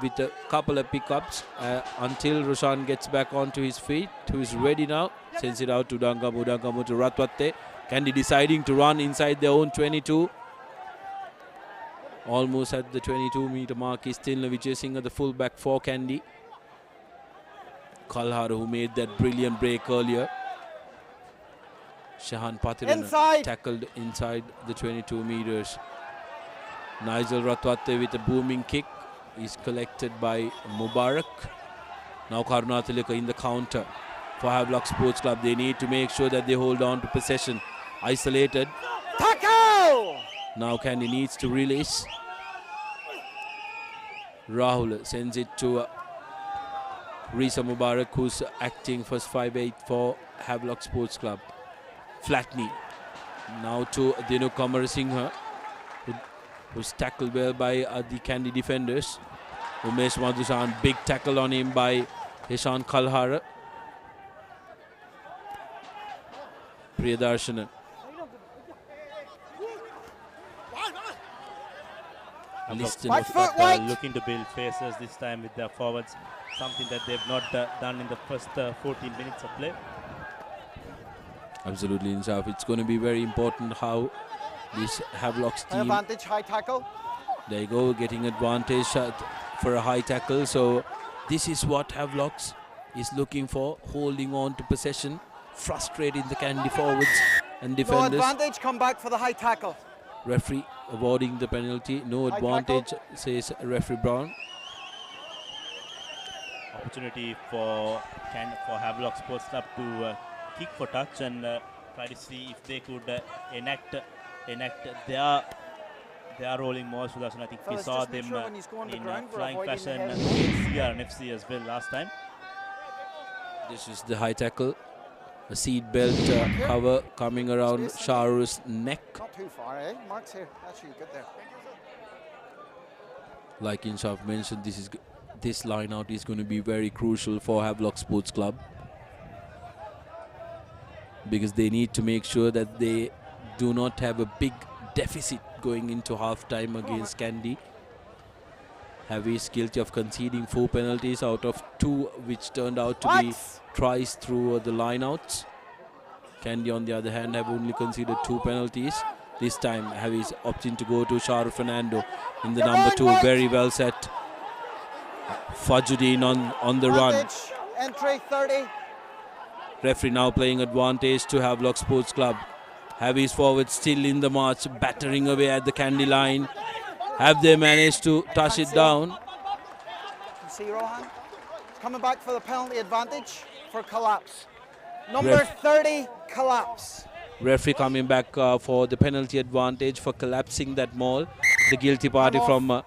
with a couple of pickups until Roshan gets back onto his feet, who is ready now. Sends it out to Dangamu to Ratwatte. Kandy deciding to run inside their own 22. Almost at the 22-meter mark is Tilna Vijay Singh, the fullback for Kandy. Kalhara, who made that brilliant break earlier. Shahan Patirana tackled inside the 22 meters. Nigel Ratwatte with a booming kick is collected by Mubarak. Now Karunatilaka in the counter for Havelock Sports Club. They need to make sure that they hold on to possession. Isolated. Tackle! Now Kandy needs to release. Rahul sends it to Risa Mubarak, who's acting first 5'8" for Havelock Sports Club. Flat knee. Now to Dinu Kamarasinghe, who's tackled well by the Kandy defenders. Umesh Madhusan, big tackle on him by Hishan Kalhara. Priyadarshana. Looking to build faces this time with their forwards, something that they've not done in the first 14 minutes of play. Absolutely, Insaf. It's going to be very important how this Havelock's team. Advantage, high tackle. There you go, getting advantage for a high tackle. So this is what Havelock's is looking for, holding on to possession, frustrating the Kandy forwards and defenders. No advantage, come back for the high tackle. Referee avoiding the penalty. No advantage, says referee Brown. Opportunity for Havelock Sports Club to kick for touch and try to see if they could enact their rolling mauls. I think we saw them in flying fashion against CR and FC as well last time. This is the high tackle. A seat belt cover coming around Sharu's neck. Not too far, eh? Mark's here. Actually, good there. Like Inshaf mentioned, this line out is going to be very crucial for Havelock Sports Club, because they need to make sure that they do not have a big deficit going into half-time against Kandy. Havi is guilty of conceding 4 penalties out of 2, which turned out to be tries through the line-outs. Kandy, on the other hand, have only conceded 2 penalties. This time, Havi is opting to go to Sharu Fernando in the number 2. Very well set. Fajuddin on the run. Entry 30. Referee now playing advantage to Havelock Sports Club. Havi's forward still in the march, battering away at the Kandy line. Have they managed to touch it down? You see Rohan? He's coming back for the penalty advantage for collapse. Number 30, collapse. Referee coming back for the penalty advantage for collapsing that maul. The guilty party from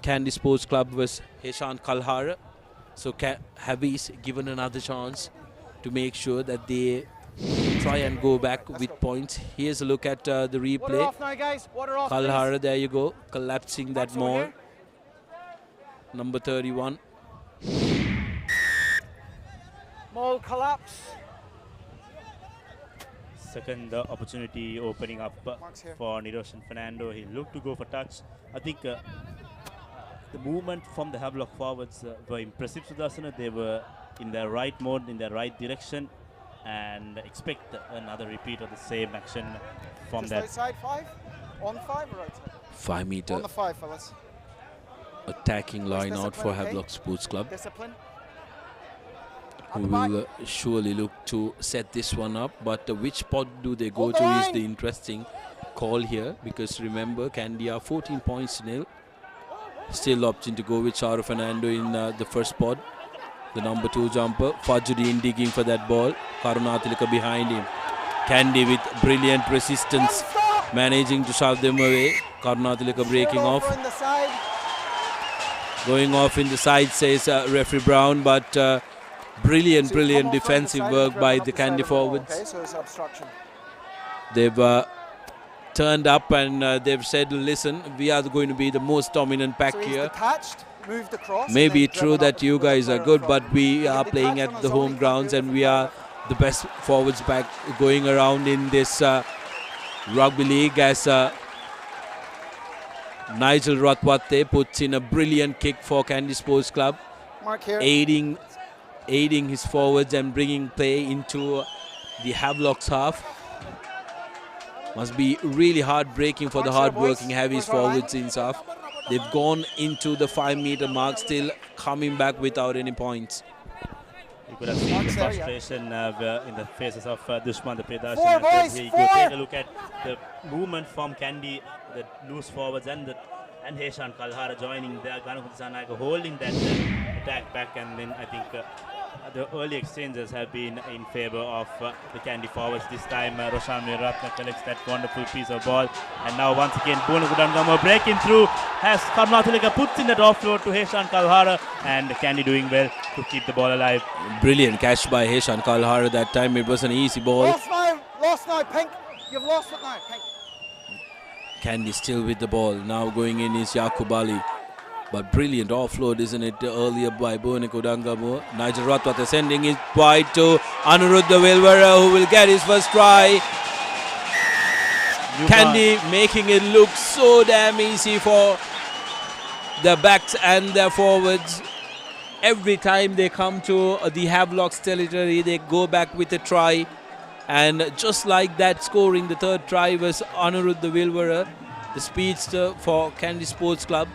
Kandy Sports Club was Hishan Kalhara. So Havi's given another chance to make sure that they try and go back with points. Here's a look at the replay. Water off now, guys. Water off, Kalhara, there you go, collapsing that maul. Number 31. Maul collapse. second opportunity opening up for Niroshan Fernando. He looked to go for touch. I think the movement from the Havelock forwards were impressive, Sudarsana. They were in their right mode, in their right direction, and expect another repeat of the same action from Just that. outside 5? On 5 or outside? 5 meter. On the 5, fellas. Attacking line out for Havelock Sports Club. Who will surely look to set this one up, but which spot do they go to is the interesting call here, because remember, Kandy are 14 points to nil. Still opting to go with Charo Fernando in the first spot. The number 2 jumper, Fajudeen digging for that ball. Karunathilaka behind him. Kandy with brilliant resistance, managing to shove them away. Karunathilaka breaking off. Going off in the side, says referee Brown, but brilliant defensive work by the Kandy forwards. Okay, so it's obstruction. They've turned up and they've said, listen, we are going to be the most dominant pack So he's here. detached, moved across. Maybe and then true driven that up you with a guys are player good, from- but we are detached playing on at his the own, home he grounds can do and we are the best forwards pack going around in this rugby league, as Nigel Ratwate puts in a brilliant kick for Kandy Sports Club, Mark here. aiding his forwards and bringing play into the Havelock's half. Must be really heartbreaking for the hard-working Havies forwards in half. They've gone into the 5 meter mark, still coming back without any points. You could have seen the frustration in the faces of Dushman, the Predarshan. Four, boys, Here you four. go, take a look at the movement from Kandy, the loose forwards, and Heshan Kalhara joining there. Ganakutisanaika holding that attack back, and then I think the early exchanges have been in favor of the Kandy forwards. This time Roshan Ratna collects that wonderful piece of ball, and now once again Bunagudangamo breaking through, has Karunathilaka puts in that offload to Heshan Kalhara, and Kandy doing well to keep the ball alive. Brilliant catch by Heshan Kalhara that time. It was an easy ball. Lost now, Pink. You've lost it now, Pink. Kandy still with the ball. Now going in is Yakub Ali. But brilliant offload, isn't it, earlier by Bunagudangamo. Nigel Ratwate sending it wide to Anuruddha Vilvara, who will get his first try. Kandy making it look so damn easy for the backs and the forwards. Every time they come to the Havelock's territory, they go back with a try. And just like that, scoring the third try was Anuruddha Vilvara, the speedster for Kandy Sports Club,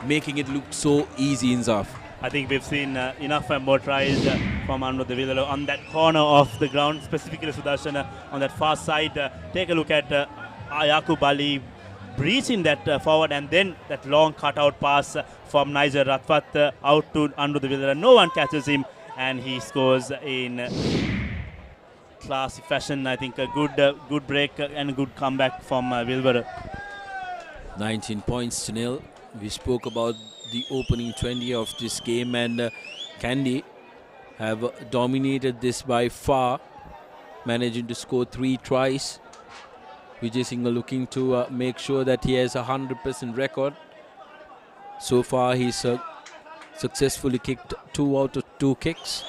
making it look so easy in Zaf. I think we've seen enough and more tries from Anuruddha Vilvara on that corner of the ground, specifically Sudarshan on that far side. Take a look at Yakub Ali breaching that forward, and then that long cutout pass from Nigel Ratwat out to Anuruddha Vilvara. No one catches him, and he scores in classy fashion. I think a good break and a good comeback from Vilvara. 19 points to nil. We spoke about the opening 20 of this game, and Kandy have dominated this by far, managing to score 3 tries. Vijay Singh looking to make sure that he has a 100% record. So far he's successfully kicked 2 out of 2 kicks,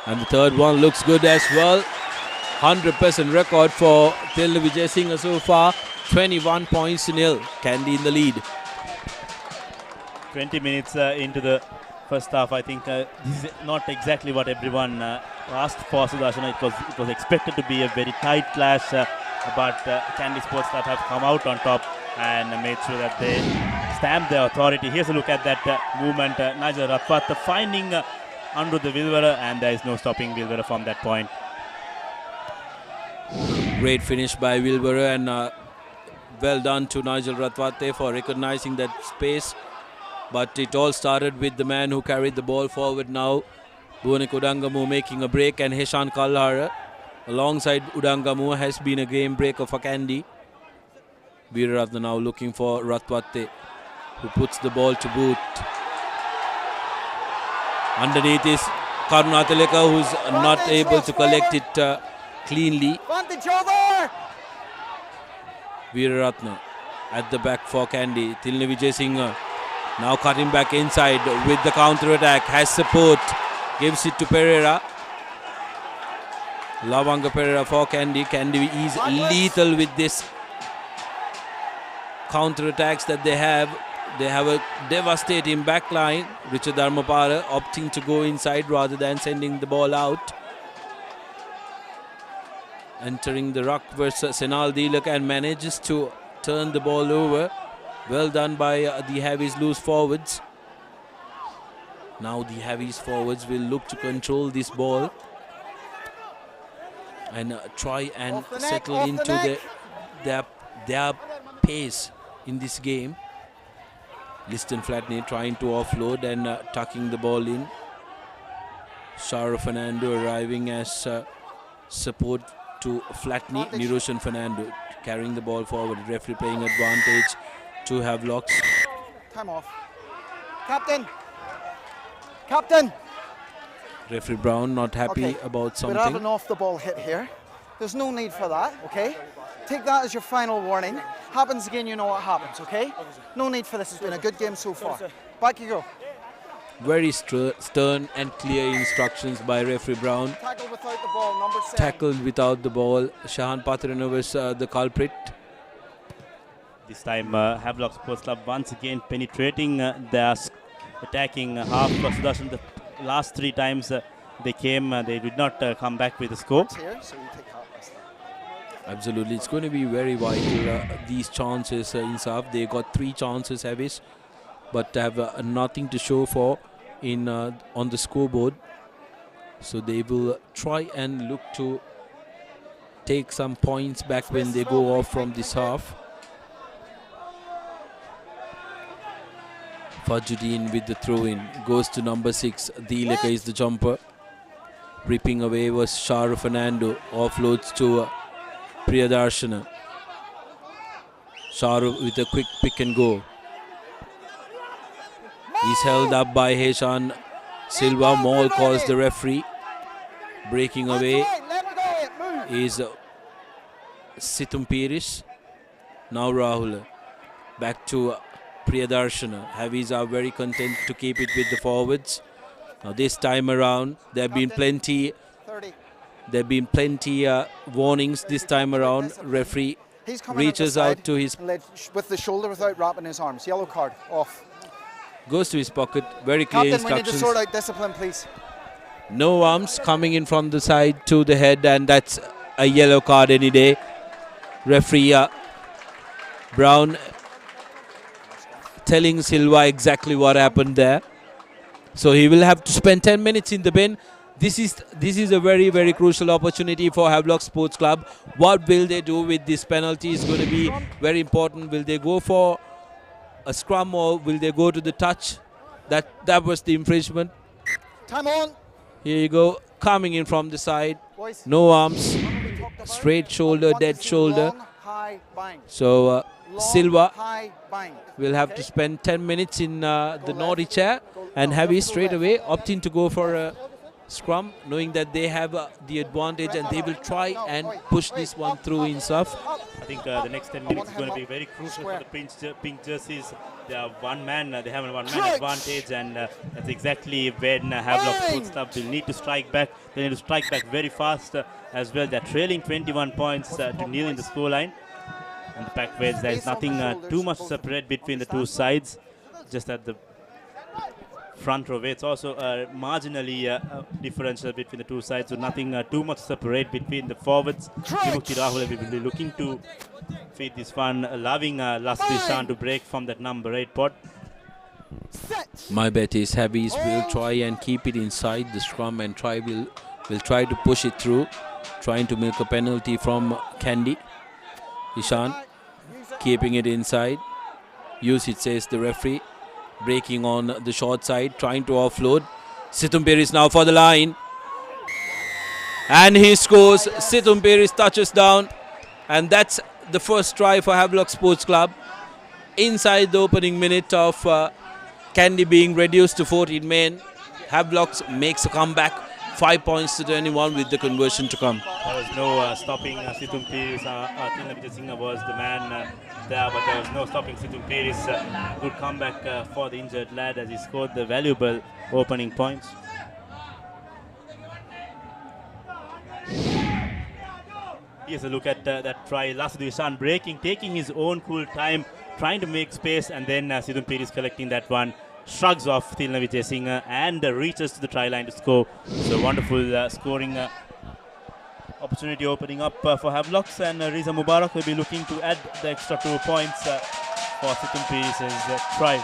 and the third one looks good as well. 100% record for Tilna Vijay Singh so far. 21 points to nil. Kandy in the lead. 20 minutes into the first half. I think this is not exactly what everyone asked for, Sudarshan. It was expected to be a very tight clash, but Kandy Sports Club have come out on top and made sure that they stamp their authority. Here's a look at that movement. Nigel Ratwat finding Anuruddha Vilvara, and there is no stopping Vilvara from that point. Great finish by Vilvara, and well done to Nigel Ratwate for recognizing that space. But it all started with the man who carried the ball forward now. Bunagudangamo making a break, and Heshan Kalhara alongside Udangamu has been a game breaker for Kandy. Veeraratna now looking for Ratwate, who puts the ball to boot. Underneath is Karunathilaka, who's not able to collect it cleanly. Advantage over! Veeraratna at the back for Kandy. Tilna Vijay Singh now cutting back inside with the counter attack, has support, gives it to Pereira. Lavanga Pereira for Kandy. Kandy is lethal with this counter-attacks that they have. They have a devastating back line. Richard Dharmapara opting to go inside rather than sending the ball out. Entering the ruck versus Senal Dilak and manages to turn the ball over. Well done by the Havies loose forwards. Now the Havies forwards will look to control this ball and try and settle into their pace in this game. Liston Flatney trying to offload and tucking the ball in. Shara Fernando arriving as support to Flatney. Niroshan Fernando carrying the ball forward. Referee playing advantage to Havelocks. Time off. Captain! Captain! Referee Brown not happy about something. We have an off the ball hit here. There's no need for that, okay? Take that as your final warning. Happens again, you know what happens, okay? No need for this. It's been a good game so far. Back you go. Very stern and clear instructions by referee Brown. Tackle without the ball, number 7. Tackled without the ball. Shahan Patrano was the culprit. This time Havelock Sports Club once again penetrating their attacking half. Sudarshan, the last 3 times they came, they did not come back with a score. Absolutely, it's going to be very vital. These chances, Insaf, they got 3 chances, Havis, but have nothing to show for in on the scoreboard. So they will try and look to take some points back when they go off from this half. Fajudeen with the throw-in goes to number 6. Dileka is the jumper. Ripping away was Shara Fernando. Offloads to Priyadarshana. Sharu with a quick pick and go. He's held up by Heshan Silva. Maul calls the referee. Breaking away is Situm Piris. Now Rahul. Back to Priyadarshana. Havies are very content to keep it with the forwards. Now this time around, there have been plenty. There have been plenty warnings this time around. Referee reaches out to his with the shoulder without wrapping his arms. Yellow card off. Goes to his pocket. Very clear Captain, instructions. We need to sort out discipline, please. No arms coming in from the side to the head, and that's a yellow card any day. Referee Brown telling Silva exactly what happened there. So he will have to spend 10 minutes in the bin. This is a very, very crucial opportunity for Havelock Sports Club. What will they do with this penalty is going to be very important. Will they go for a scrum or will they go to the touch? That was the infringement. Time on. Here you go. Coming in from the side. No arms. Straight shoulder, dead shoulder. So Silva will have to spend 10 minutes in the naughty chair, and Havi straight away opting to go for a scrum, knowing that they have the advantage and they will try and push this one through in Saf. I think the next 10 minutes is going to be very crucial for the pink jerseys. They are they have a one-man advantage, and that's exactly when Havelock Sports Club will need to strike back. They need to strike back very fast as well. They're trailing 21 points to nil in the scoreline. And the pack waves, there is nothing too much separate between the two sides, just at the front row. It's also marginally differential between the two sides, so nothing too much separate between the forwards. Vimukti Rahul will be looking to feed this one, allowing Las Bishan to break from that number 8 pot. My bet is Havies will try and keep it inside the scrum and will try to push it through, trying to milk a penalty from Kandy. Ishan keeping it inside. Use it, says the referee. Breaking on the short side, trying to offload. Situmpir is now for the line. And he scores. Situmpir touches down. And that's the first try for Havelock Sports Club. Inside the opening minute of Kandy being reduced to 14 men. Havelock makes a comeback. 5 points to 21 with the conversion to come. There was no stopping Situmpir. Tilnavijay Singh was the man there, but there was no stopping Situmpir. Good comeback for the injured lad as he scored the valuable opening points. Here's a look at that try. Lasudusan breaking, taking his own cool time, trying to make space, and then Sidhum Piris collecting that one. Shrugs off Thilna Vijay Singh and reaches to the try line to score. So wonderful scoring opportunity opening up for Havelocks, and Riza Mubarak will be looking to add the extra 2 points for Sidhum Piris' try.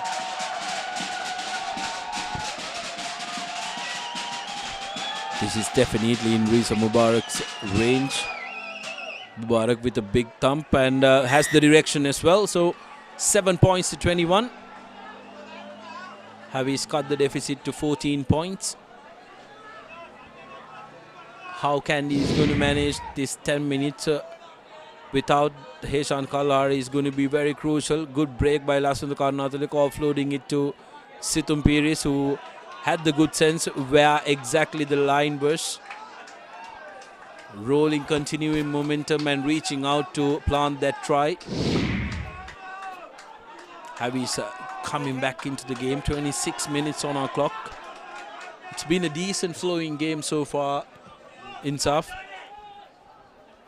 This is definitely in Riza Mubarak's range. Mubarak with a big thump and has the direction as well. So 7 points to 21. Havi's cut the deficit to 14 points. How Kandy is going to manage this 10 minutes without Heshan Kalari is going to be very crucial. Good break by Lasundu Karnatalik, offloading it to Sidhum Piris, who had the good sense where exactly the line was. Rolling, continuing momentum and reaching out to plant that try. Havi's coming back into the game. 26 minutes on our clock. It's been a decent flowing game so far, Insaf.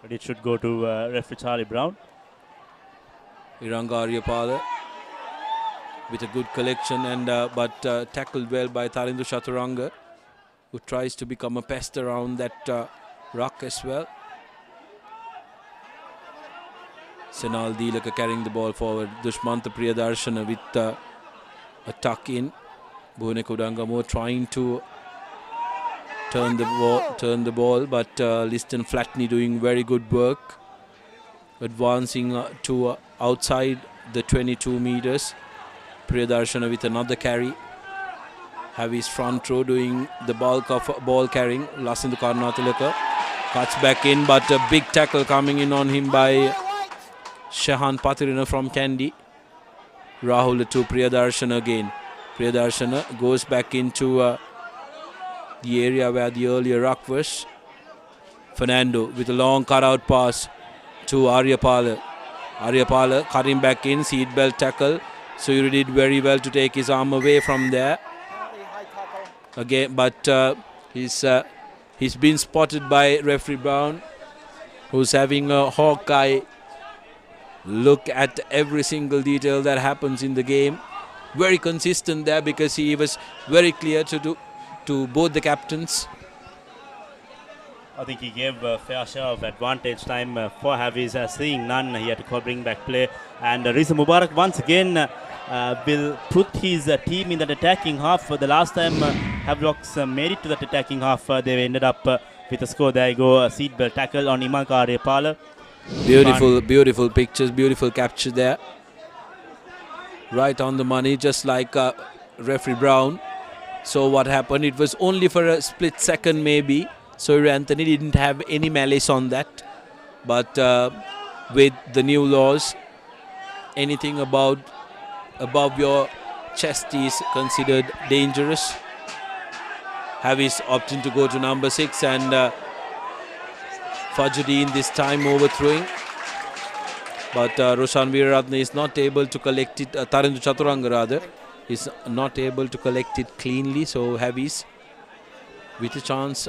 But it should go to referee Charlie Brown. Iranga Aryapala with a good collection and but tackled well by Tarindu Chaturanga, who tries to become a pest around that ruck as well. Senal Dilaka carrying the ball forward. Dushmanta Priyadarshana with a tuck in. Bhune Kodangamo trying to turn the ball, but Liston Flatney doing very good work, advancing to outside the 22 meters. Priyadarshana with another carry. Havi's front row doing the bulk of ball carrying. Lasindu Karnatilaka cuts back in, but a big tackle coming in on him by Shahan Patirina from Kandy. Rahul to Priyadarshana again. Priyadarshana goes back into the area where the earlier ruck was. Fernando with a long cut-out pass to Aryapala. Aryapala cutting back in, seat belt tackle. Suyuri did very well to take his arm away from there. Again, but he's been spotted by referee Brown, who's having a hawk-eye look at every single detail that happens in the game. Very consistent there because he was very clear to both the captains. I think he gave a fair share of advantage time for Havi's. Seeing none, he had to bring back play. And Riza Mubarak once again will put his team in that attacking half. The last time Havelocks made it to that attacking half, they ended up with a score. There you go, a seatbelt tackle on Imanka Aryapala. Beautiful pictures, beautiful capture there. Right on the money, just like referee Brown. So what happened, it was only for a split second maybe. So Anthony didn't have any malice on that. But with the new laws, anything above your chest is considered dangerous. Havi's opting to go to number 6 and Fajudeen this time overthrowing. But Roshan Veeraratne is not able to collect it, Tarindu Chaturanga rather, is not able to collect it cleanly. So Havi's with a chance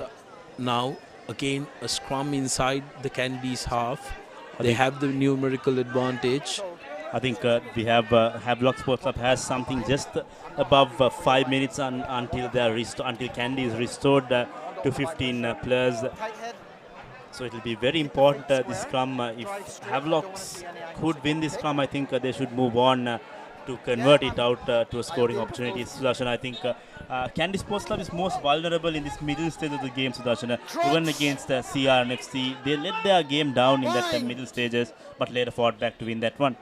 now, again a scrum inside the Kandy's half. They have the numerical advantage. I think we have Havelock Sports Club has something just above 5 minutes until Kandy is restored to 15 players. So it will be very important this scrum. If Havelocks could win this scrum, I think they should move on to convert it out to a scoring opportunity. Sudarshan, I think Kandy Sports Club is most vulnerable in this middle stage of the game, Sudarshan. Even against CR and FC, they let their game down in that middle stages, but later fought back to win that one.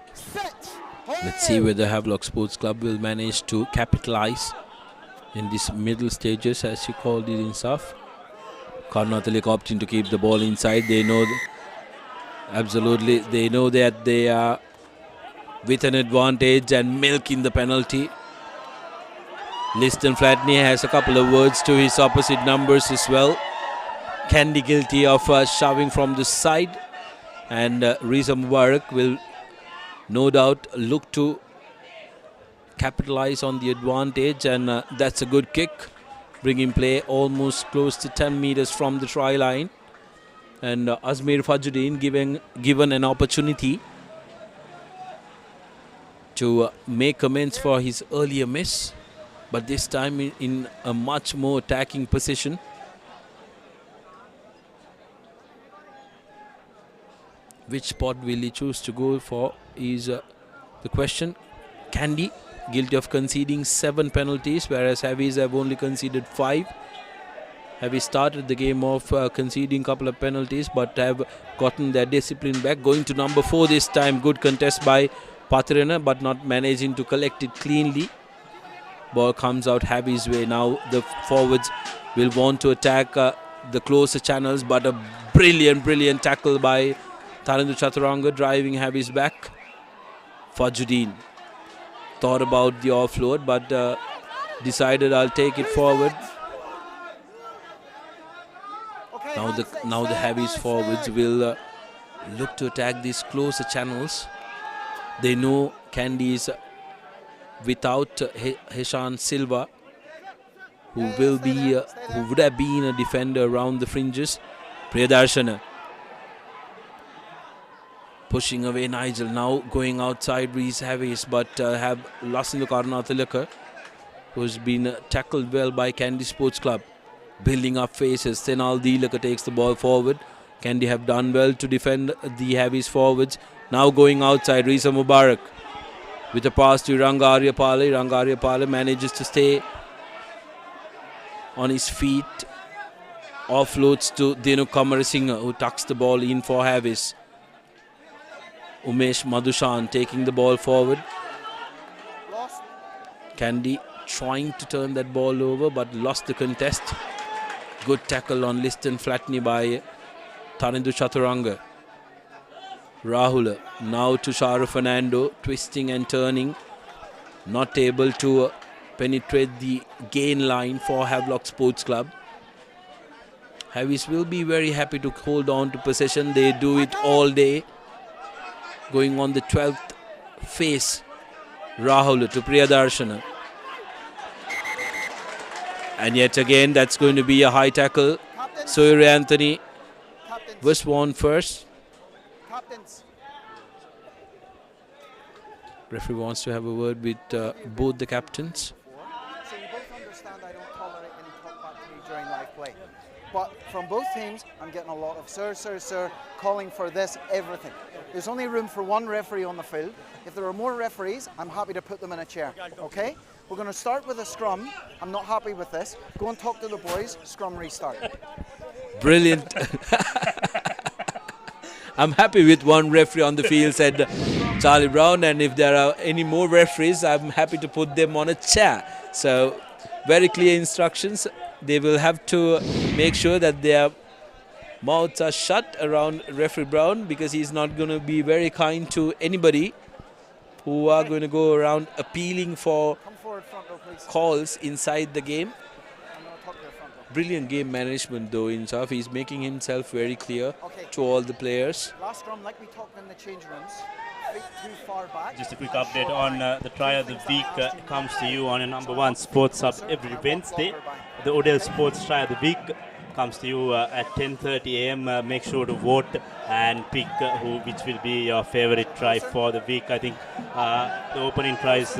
Let's see whether Havelock Sports Club will manage to capitalize in these middle stages, as you called it in Saf. Karnatalik opting to keep the ball inside. They know absolutely, they know that they are with an advantage and milking the penalty. Liston Flatney has a couple of words to his opposite numbers as well. Kandy guilty of shoving from the side, and Riza Mubarak will no doubt look to capitalize on the advantage, and that's a good kick, bringing play almost close to 10 meters from the try line. And Azmir Fajruddin given an opportunity to make amends for his earlier miss, but this time in a much more attacking position. Which spot will he choose to go for is the question. Kandy, guilty of conceding 7 penalties, whereas Havies have only conceded 5. Havies started the game off conceding a couple of penalties, but have gotten their discipline back. Going to number 4 this time. Good contest by Patrena, but not managing to collect it cleanly. Ball comes out Havies' way. Now the forwards will want to attack the closer channels, but a brilliant tackle by Tarandu Chaturanga, driving Havies back. Fajruddin thought about the offload, but decided I'll take it forward. Now the Havies forwards will look to attack these closer channels. They know Kandy is without Heshan Silva, who would have been a defender around the fringes. Priyadarshana pushing away Nigel, now going outside Reese Havies, but have lost in the Karnatilaka, who's been tackled well by Kandy Sports Club. Building up faces, Senal Dilaka takes the ball forward. Kandy have done well to defend the Havies forwards. Now going outside, Risa Mubarak with a pass to Rangaria Pale. Rangaria Pale manages to stay on his feet. Offloads to Dinu Kamarasinghe, who tucks the ball in for Havies. Umesh Madhushan taking the ball forward. Kandy trying to turn that ball over, but lost the contest. Good tackle on Liston Flatney by Tarandu Chaturanga. Rahul now to Sharu Fernando, twisting and turning. Not able to penetrate the gain line for Havelock Sports Club. Havies will be very happy to hold on to possession. They do it all day. Going on the 12th face. Rahul to Priyadarshana. And yet again, that's going to be a high tackle. Soyer Anthony was won first. Referee wants to have a word with both the captains. So you both understand I don't tolerate any talk back to me during live play. But from both teams, I'm getting a lot of sir, calling for this, everything. There's only room for one referee on the field. If there are more referees, I'm happy to put them in a chair, okay? We're going to start with a scrum. I'm not happy with this. Go and talk to the boys. Scrum restart. Brilliant. I'm happy with one referee on the field, said Charlie Brown. And if there are any more referees, I'm happy to put them on a chair. So, very clear instructions. They will have to make sure that their mouths are shut around referee Brown, because he's not going to be very kind to anybody who are going to go around appealing for calls inside the game. Brilliant game management though, Insaf. He's making himself very clear to all the players. Last scrum, like we talked in the change rooms, feet too far back. Just a quick update on the try of the week comes to you on your number 1 sports hub every Wednesday. The Odell Sports try of the week comes to you at 10:30 a.m. Make sure to vote and pick which will be your favorite try for the week. I think the opening prize,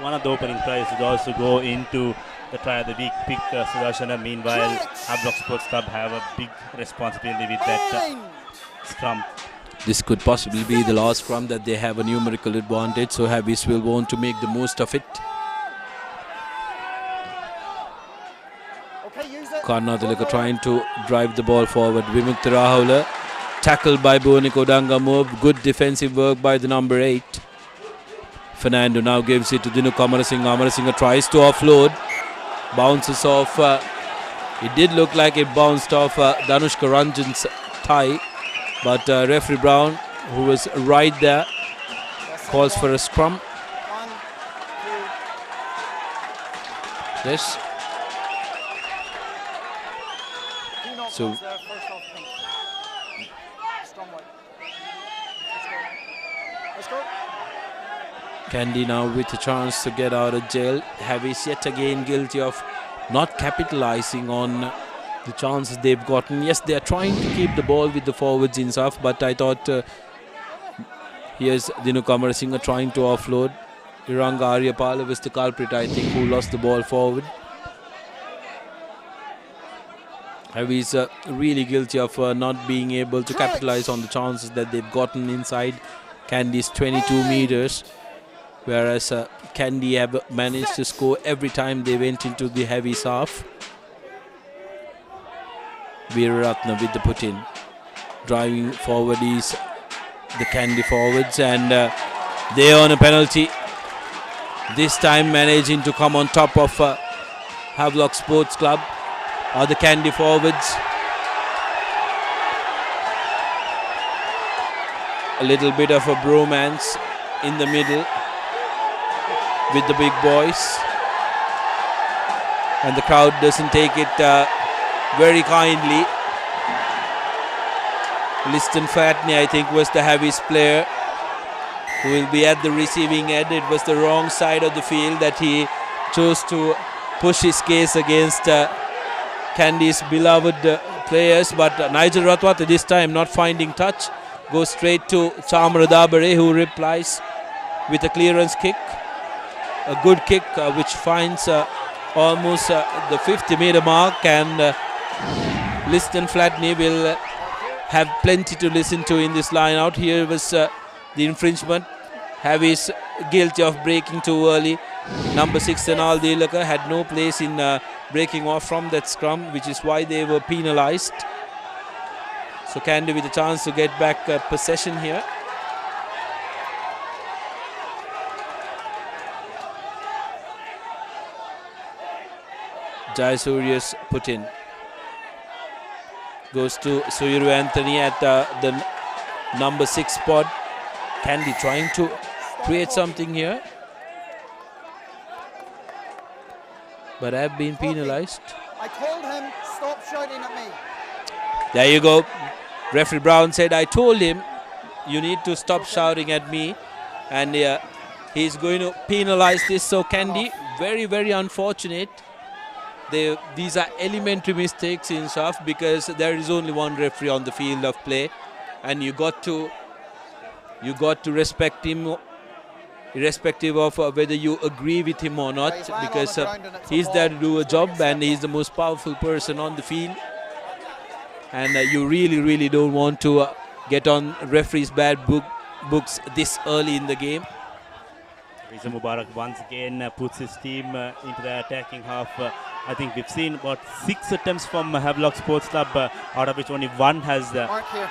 one of the opening prizes will also go into the try of the week pick. Sudarshana. Meanwhile, Havelock Sports Club have a big responsibility with that scrum. This could possibly be the last scrum that they have a numerical advantage, so Havies will want to make the most of it. Karnatilaka trying to drive the ball forward. Vimukta Rahula tackled by Boniko Dangamov. Good defensive work by the number 8. Fernando now gives it to Dinu Kamarasinghe. Amarasinghe tries to offload. Bounces off. It did look like it bounced off Danushka Ranjan's thigh. But referee Brown, who was right there, calls for a scrum. Yes. So Kandy now with a chance to get out of jail. Havies yet again guilty of not capitalizing on the chances they've gotten. Yes, they are trying to keep the ball with the forwards in South, but I thought here's Dinu Kamarasinghe trying to offload. Iranga Aryapala was the culprit, I think, who lost the ball forward. He's really guilty of not being able to capitalize on the chances that they've gotten inside Kandy's 22 meters, whereas Kandy have managed to score every time they went into the heavy half. Veeraratne with the put-in. Driving forward is the Kandy forwards, and they earn a penalty. This time managing to come on top of Havelock Sports Club are the Kandy forwards. A little bit of a bromance in the middle with the big boys, and the crowd doesn't take it very kindly. Liston Fatney, I think, was the heaviest player who will be at the receiving end. It was the wrong side of the field that he chose to push his case against Kandy's beloved players, but Nigel Ratwat this time not finding touch, goes straight to Chamra Dabare, who replies with a clearance kick, a good kick which finds almost the 50-meter mark, and Liston Flatney will have plenty to listen to in this line out. Here was the infringement. Havis guilty of breaking too early. Number 6 Senal Delaka had no place in breaking off from that scrum, which is why they were penalised. So Kandy with a chance to get back possession here. Jayasuriya's put in. Goes to Suyuru Anthony at the number 6 spot. Kandy trying to create something here, but have been penalised. I told him, stop shouting at me. There you go. Referee Brown said, I told him, you need to stop shouting at me. And he's going to penalise this. So Kandy, very, very unfortunate. These are elementary mistakes in SAF, because there is only one referee on the field of play, and you got to respect him, irrespective of whether you agree with him or not, because he's there to do a job, and he's the most powerful person on the field, and you really, really don't want to get on referees' bad books this early in the game. Riza Mubarak once again puts his team into the attacking half. I think we've seen about 6 attempts from Havelock Sports Club, out of which only one has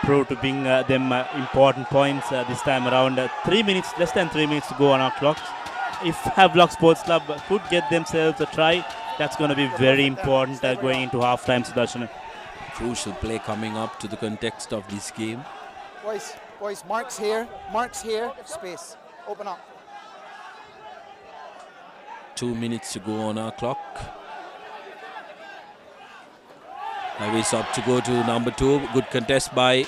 proved to bring them important points this time around. 3 minutes, less than 3 minutes to go on our clocks. If Havelock Sports Club could get themselves a try, that's going to be very important going into half-time, Sudarshan. Crucial play coming up to the context of this game. Boys, Mark's here, space, open up. 2 minutes to go on our clock. Now it's up to go to number 2. Good contest by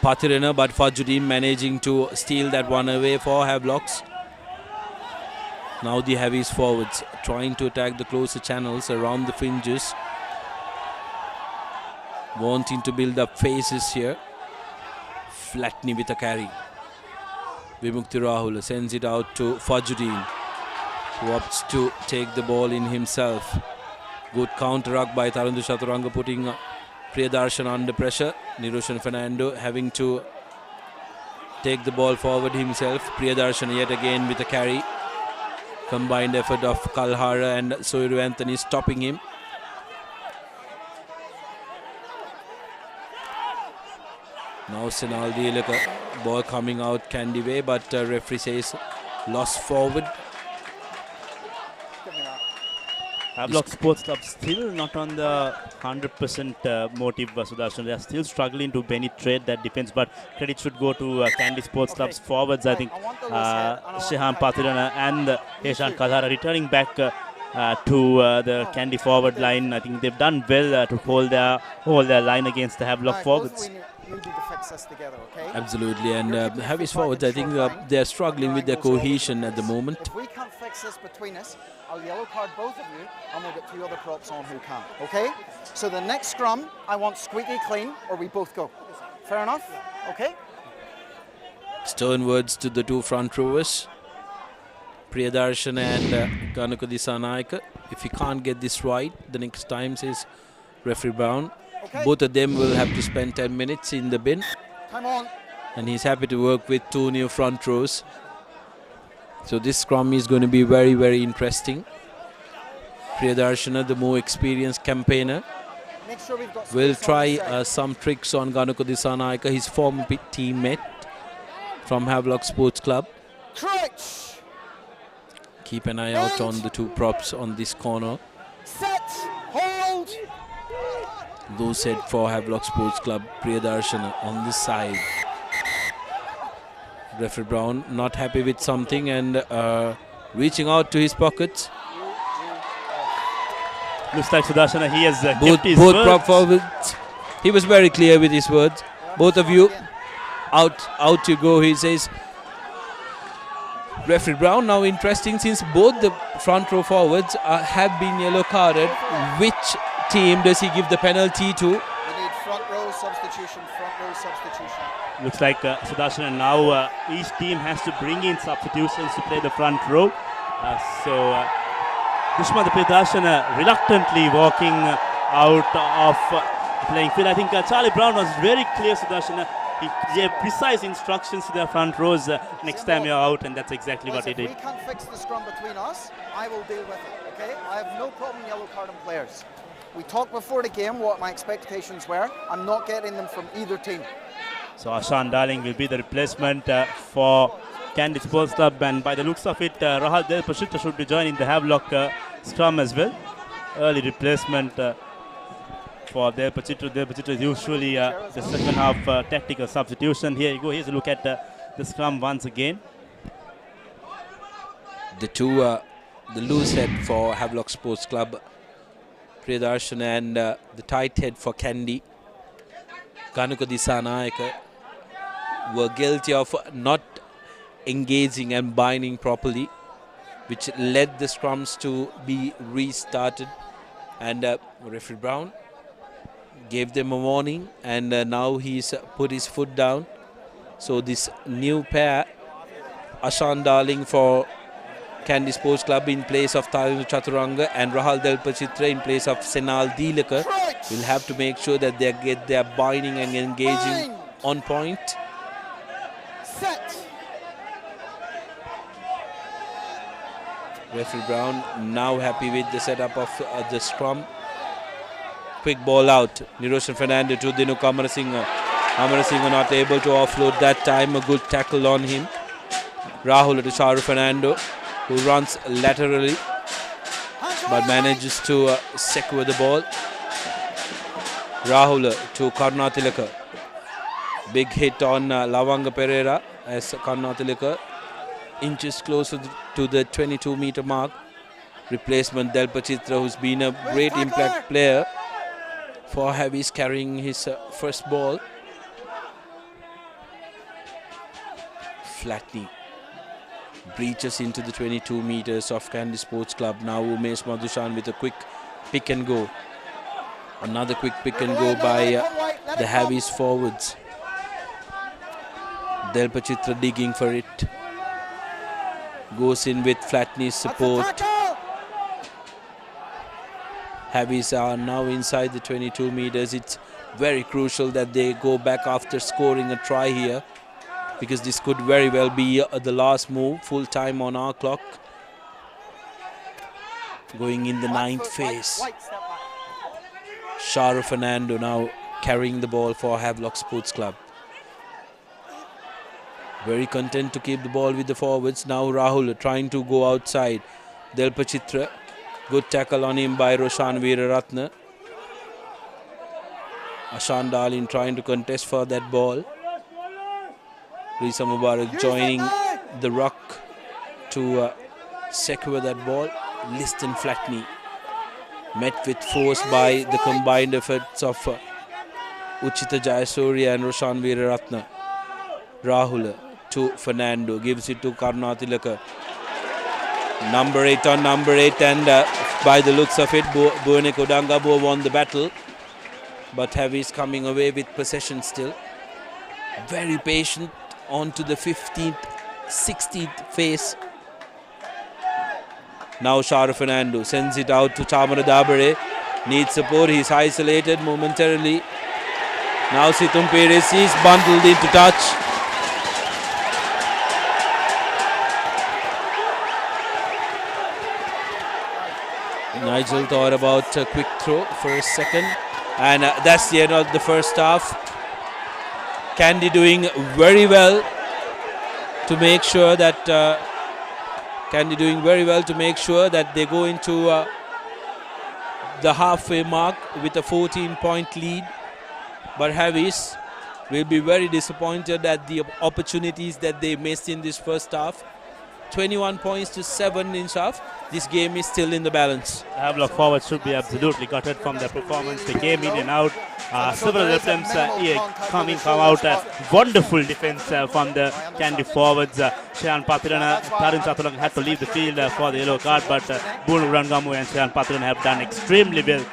Pathirana, but Fajudin managing to steal that one away for Havelocks. Now the heavies forwards trying to attack the closer channels around the fringes, wanting to build up phases here. Flatney with a carry. Vimukti Rahul sends it out to Fajudin, who opts to take the ball in himself. Good counter-ruck by Tarandu Chaturanga, putting Priyadarshan under pressure. Niroshan Fernando having to take the ball forward himself. Priyadarshan yet again with a carry. Combined effort of Kalhara and Soiru Anthony stopping him. Now Senaldi, look, a ball coming out Kandy way, but referee says lost forward. Havelock Sports Club still not on the 100% motive, Sudarshan. They are still struggling to penetrate that defense, but credit should go to Kandy Sports Club's forwards. I think Shehan Pathirana and Heshan Kalhara returning back to the Kandy forward line. I think they've done well to hold their line against the Havelock forwards. We need to fix this together, okay? Absolutely, and Havis forwards, I think they are struggling with their cohesion at the moment. If we can't fix fix this between us. I'll yellow card both of you, and we'll get 2 other props on who can. Okay? So the next scrum, I want squeaky clean, or we both go. Fair enough? Okay? Stern words to the 2 front rowers, Priyadarshan and Ganaka Disanaika. If you can't get this right, the next time, says referee Brown. Okay. Both of them will have to spend 10 minutes in the bin. Time on. And he's happy to work with 2 new front rows. So this scrum is going to be very, very interesting. Priyadarshana, the more experienced campaigner, Make sure we've got will space on the try set. some tricks on Ganaka Disanaika, his former teammate from Havelock Sports Club. Crutch. Keep an eye out on the 2 props on this corner. Set. Hold. Loose head for Havelock Sports Club, Priyadarshana on this side. Referee Brown not happy with something and reaching out to his pockets. Looks like Sudarshana, he has Both prop forwards. He was very clear with his words. Both of you, out you go, he says. Referee Brown, now interesting, since both the front row forwards have been yellow carded, which team does he give the penalty to? We need front row substitution, front row substitution. Looks like Sudarshana now each team has to bring in substitutions to play the front row. Dushman Priyadarshana reluctantly walking out of playing field. I think Charlie Brown was very clear, Sudarshana. He gave precise instructions to the front rows. Next time you're out, and that's exactly what he did. If we can't fix the scrum between us, I will deal with it, okay? I have no problem yellow carding players. We talked before the game what my expectations were. I'm not getting them from either team. So Ashan Darling will be the replacement for Kandy Sports Club, and by the looks of it, Rahul Delpachitra should be joining the Havelock scrum as well. Early replacement for Delpachitra. Delpachitra is usually the second half tactical substitution. Here you go. Here's a look at the scrum once again. The loose head for Havelock Sports Club, Priyadarshana, and the tight head for Kandy, Ganuka Disanaika, were guilty of not engaging and binding properly, which led the scrums to be restarted. And referee Brown gave them a warning, and now he's put his foot down. So this new pair, Ashan Darling for Kandy Sports Club in place of Tharinu Chaturanga and Rahul Delpachitra in place of Senal Dilaka, will have to make sure that they get their binding and engaging on point. Set. Referee Brown now happy with the setup of the scrum. Quick ball out. Niroshan Fernando to Dinu Amarasinghe. Amarasinghe not able to offload that time. A good tackle on him. Rahul to Charu Fernando, who runs laterally but manages to secure the ball. Rahul to Karnatilaka. Big hit on Lavanga Pereira as Karnatilaka inches closer to the 22-meter mark. Replacement Delpachitra, who's been a great impact player for Havis, carrying his first ball. Flatney breaches into the 22 meters of Kandy Sports Club. Now Umesh Madhushan with a quick pick and go. Another quick pick and go by the Havis forwards. Delpachitra digging for it. Goes in with Flatney's support. Havis are now inside the 22 meters. It's very crucial that they go back after scoring a try here, because this could very well be the last move. Full time on our clock. Going in the ninth phase. Charu Fernando now carrying the ball for Havelock Sports Club. Very content to keep the ball with the forwards. Now Rahul trying to go outside. Delpachitra. Good tackle on him by Roshan Veeraratne. Ashan Darling trying to contest for that ball. Risa Mubarak joining the ruck to secure that ball. Liston Flatney met with force by the combined efforts of Uchita Jayasuriya and Roshan Veeraratne. Rahul to Fernando, gives it to Karnatilaka. Number 8 on number 8, and by the looks of it, Buone Kodangabo won the battle. But Havis coming away with possession still. Very patient on to the 15th, 16th phase. Now Shara Fernando sends it out to Chamara Dabare. Needs support, he's isolated momentarily. Now Situm Perez is bundled into touch. Nigel thought about a quick throw for a second. And that's the end of the first half. Kandy doing very well to make sure that they go into the halfway mark with a 14-point lead. But Havis will be very disappointed at the opportunities that they missed in this first half. 21 points to 7 in half. This game is still in the balance. The Havelock forwards should be absolutely gutted from their performance. They came in and out. Several attempts come out. Wonderful defense from the Kandy forwards. Shayan Patirana, Tarin Satulang had to leave the field for the yellow card, but Buone Kodangabo and Shayan Patirana have done extremely well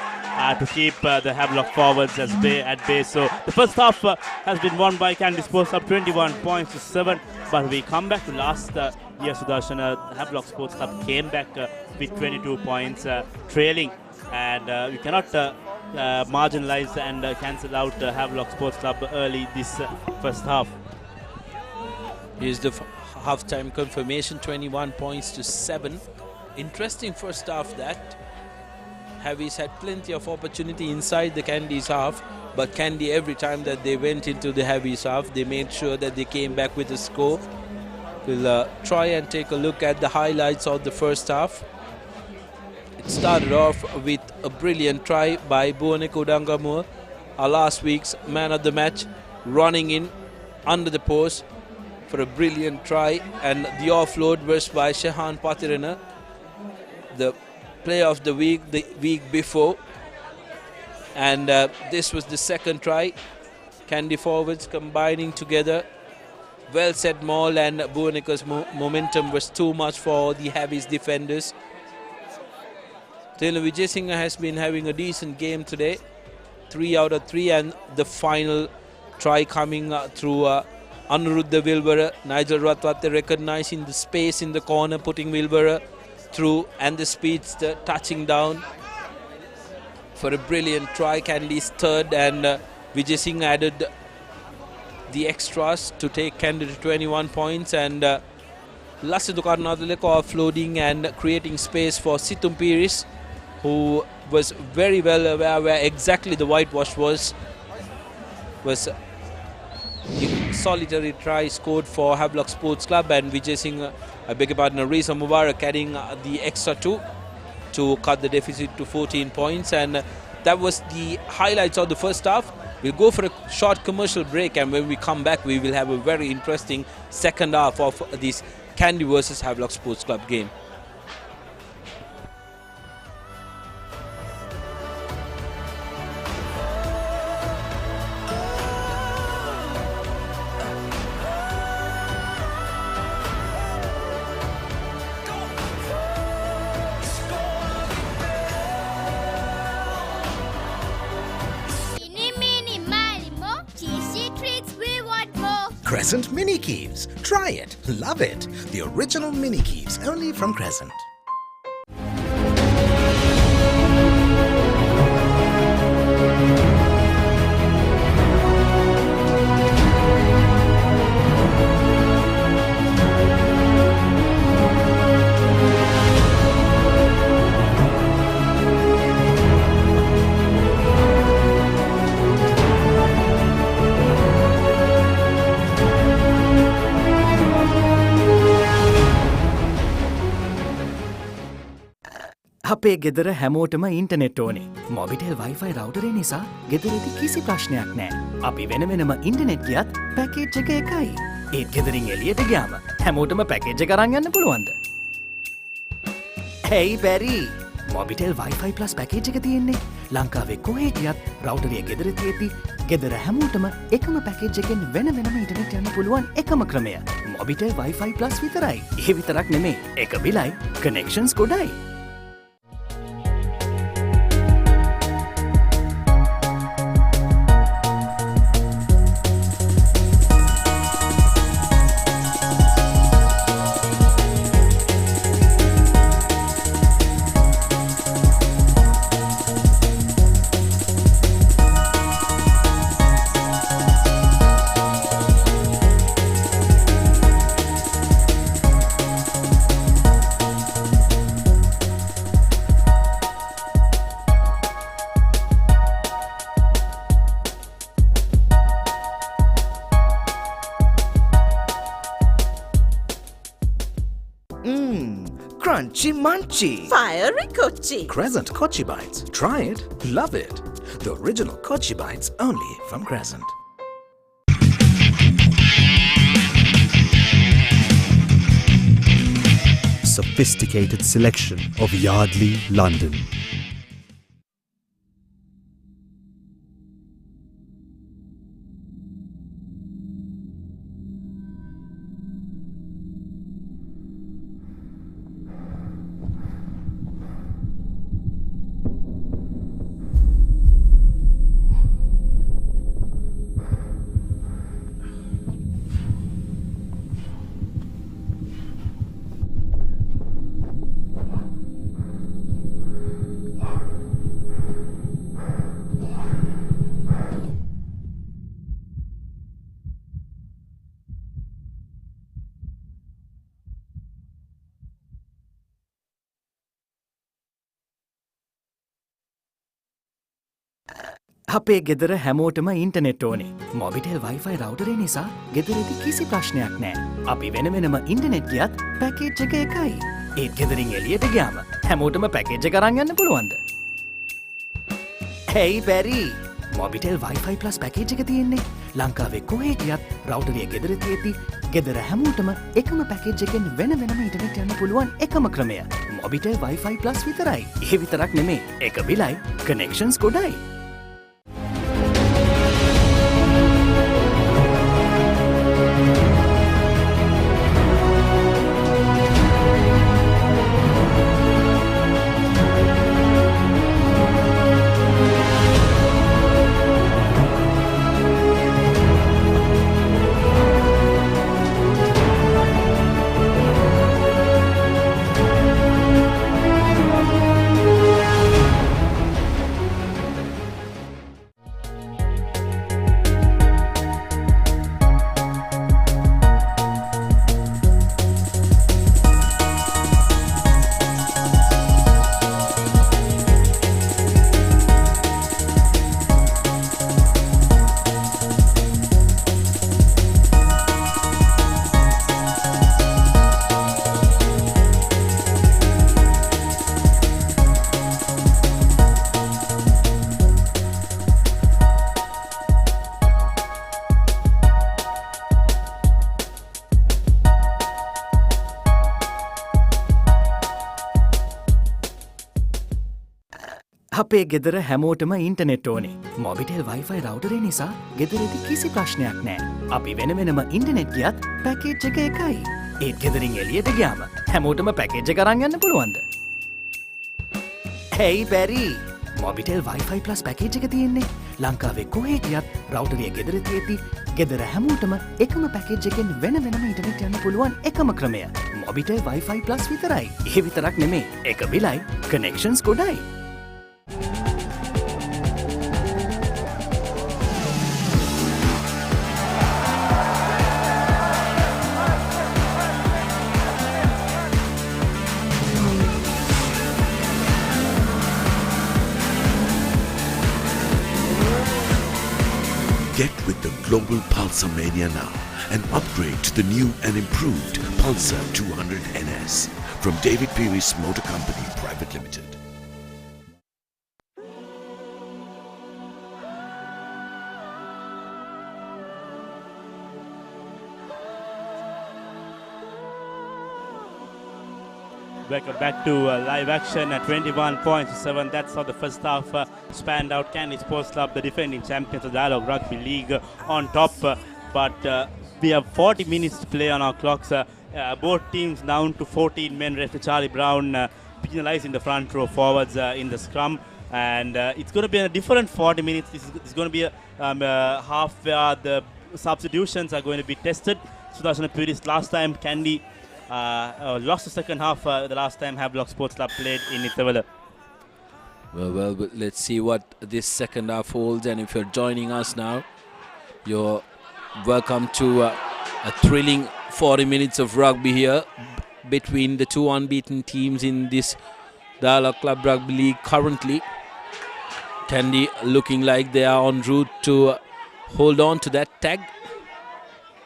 to keep the Havelock forwards at bay. So the first half has been won by Kandy Sports Club, 21 points to 7. But we come back to last year, Sudarshan, Havelock Sports Club came back with 22 points trailing, and we cannot marginalize and cancel out Havelock Sports Club early this first half. Here's the half-time confirmation, 21 points to 7. Interesting first half that. Havis had plenty of opportunity inside the Kandy's half, but Kandy, every time that they went into the Havis half, they made sure that they came back with a score. We'll try and take a look at the highlights of the first half. It started off with a brilliant try by Buone Kodangabo, our last week's man of the match, running in under the post for a brilliant try, and the offload was by Shayan Patirana, the player of the week before. And this was the second try. Kandy forwards combining together. Well set maul, and Buone's momentum was too much for the Havis defenders. Taylor Vijay Singh has been having a decent game today. 3 out of 3, and the final try coming through Anuruddha Wilbara. Nigel Ratwatte recognizing the space in the corner, putting Wilbara through, and the speedster touching down for a brilliant try. Kandy's third, and Vijay Singh added the extras to take Kandy to 21 points. And Lassidu Karnathaleko offloading and creating space for Situm Perez, who was very well aware where exactly the whitewash was the solitary try scored for Havelock Sports Club, and Vijay Singh, I beg your pardon, Reza Mubarak adding the extra 2 to cut the deficit to 14 points. And that was the highlights of the first half. We'll go for a short commercial break, and when we come back, we will have a very interesting second half of this Kandy versus Havelock Sports Club game. Crescent Mini Keeves. Try it. Love it. The original Mini Keeves, only from Crescent. අපේ ගෙදර හැමෝටම internet ඕනේ. Mobitel Wi-Fi රවුටරේ නිසා ගෙදරදී කිසි ප්‍රශ්නයක් නෑ. අපි වෙන වෙනම ඉන්ටනෙට් ගියත් පැකේජ් එක එකයි. ඒත් ගෙදරින් එළියට ගියාම හැමෝටම පැකේජ් එක අරන් යන්න පුළුවන්ද? Hey Barry, Mobitel Wi-Fi plus package එක තියෙන්නේ ලංකාවේ කොහේ ගියත් රවුටරය ගෙදර තියෙද්දි ගෙදර හැමෝටම එකම පැකේජ් එකෙන් වෙන වෙනම ඉන්ටර්නෙට් යන්න පුළුවන් එකම ක්‍රමය මොබිටෙල් Wi-Fi Plus විතරයි. ඒ විතරක් නෙමේ එක බිලයි connections ගොඩයි. Crunchy munchy. Fiery Kochi. Crescent Kochi Bites. Try it. Love it. The original Kochi Bites only from Crescent. Sophisticated selection of Yardley, London. අපේ ගෙදර හැමෝටම ඉන්ටනෙට් ඕනේ. මොබිටෙල් Wi-Fi රවුටරේ නිසා ගෙදරදි කිසි ප්‍රශ්නයක් නෑ. අපි වෙන වෙනම ඉන්ටනෙට් ගියත් පැකේජ් එක එකයි. ඒත් ගෙදරින් එළියට ගියාම හැමෝටම පැකේජ් එක අරන් යන්න පුළුවන්ද? Hey බැරි. මොබිටෙල් Wi-Fi Plus පැකේජ් එක තියෙන්නේ ලංකාවේ කොහේ ගියත් රවුටරේ ගෙදර තියෙද්දි ගෙදර හැමෝටම එකම පැකේජ් එකෙන් වෙන වෙනම ඉන්ටර්නෙට් යන්න පුළුවන් එකම ක්‍රමය මොබිටෙල් Wi-Fi Plus විතරයි. ඒ විතරක් නෙමේ එක බිලයි කනෙක්ෂන්ස් ගොඩයි. අපේ ගෙදර හැමෝටම ඉන්ටනෙට් ඕනේ. මොබිටෙල් Wi-Fi රවුටරේ නිසා ගෙදරදි කිසි ප්‍රශ්නයක් නෑ. අපි වෙන වෙනම ඉන්ටනෙට් ගියත් පැකේජ් එක එකයි. ඒත් ගෙදරින් එළියට ගියාම හැමෝටම පැකේජ් එක අරන් යන්න පුළුවන්ද? Hey බැරි. මොබිටෙල් Wi-Fi Plus පැකේජ් එක තියෙන්නේ ලංකාවේ කොහේ ගියත් රවුටරය ගෙදර තියෙද්දි ගෙදර හැමෝටම එකම පැකේජ් එකෙන් වෙන වෙනම ඉන්ටර්නෙට් යන්න පුළුවන් එකම ක්‍රමය මොබිටෙල් Wi-Fi Plus විතරයි. ඒ විතරක් නෙමේ එක බිලයි connections ගොඩයි. Get with the global Pulsar mania now and upgrade to the new and improved Pulsar 200 NS from David Peary's Motor Company Private Limited. Welcome back to live action at 21 points to 7. That's how the first half spanned out. Kandy Sports Club, the defending champions of the Havelock Rugby League, on top. But we have 40 minutes to play on our clocks. Both teams down to 14 men. Referee Charlie Brown penalizing the front row forwards in the scrum. And it's going to be a different 40 minutes. This is going to be a half where the substitutions are going to be tested. Sudarshan Puris last time Kandy lost the second half the last time Havelock Sports Club played in Nithavala. Well, but let's see what this second half holds. And if you're joining us now, you're welcome to a thrilling 40 minutes of rugby here between the two unbeaten teams in this Havelock Club Rugby League currently. Kandy looking like they are en route to hold on to that tag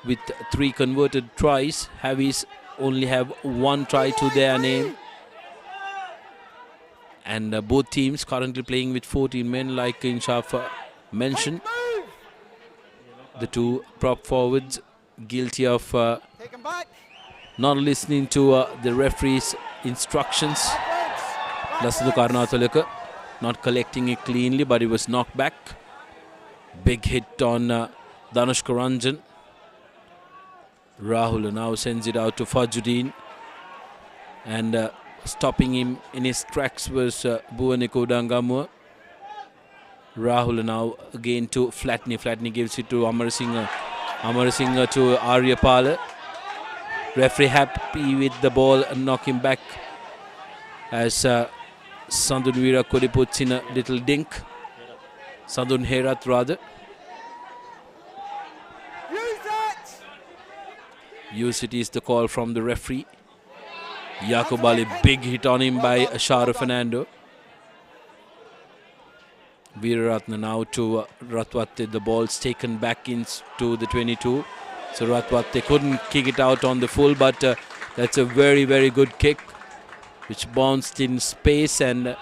with 3 converted tries. Havies only have 1 try to their name. And both teams currently playing with 14 men, like Inshaf mentioned. The 2 prop forwards guilty of not listening to the referee's instructions. Lasandu Karnathalaka not collecting it cleanly, but it was knocked back. Big hit on Danushka Ranjan. Rahul now sends it out to Fajuddin, and stopping him in his tracks was Bhuvaniko Dangamua. Rahul now again to Flatney. Flatney gives it to Amarasinghe. Amarasinghe to Aryapala. Referee happy with the ball and knock him back as Sandun Veera Kodi puts in a little dink. Sandun Herat rather. Use it is the call from the referee. Yaqub Ali, big hit on him by Shara Fernando. Veeraratna now to Ratwatte. The ball's taken back into the 22. So Ratwatte couldn't kick it out on the full, but that's a very, very good kick, which bounced in space and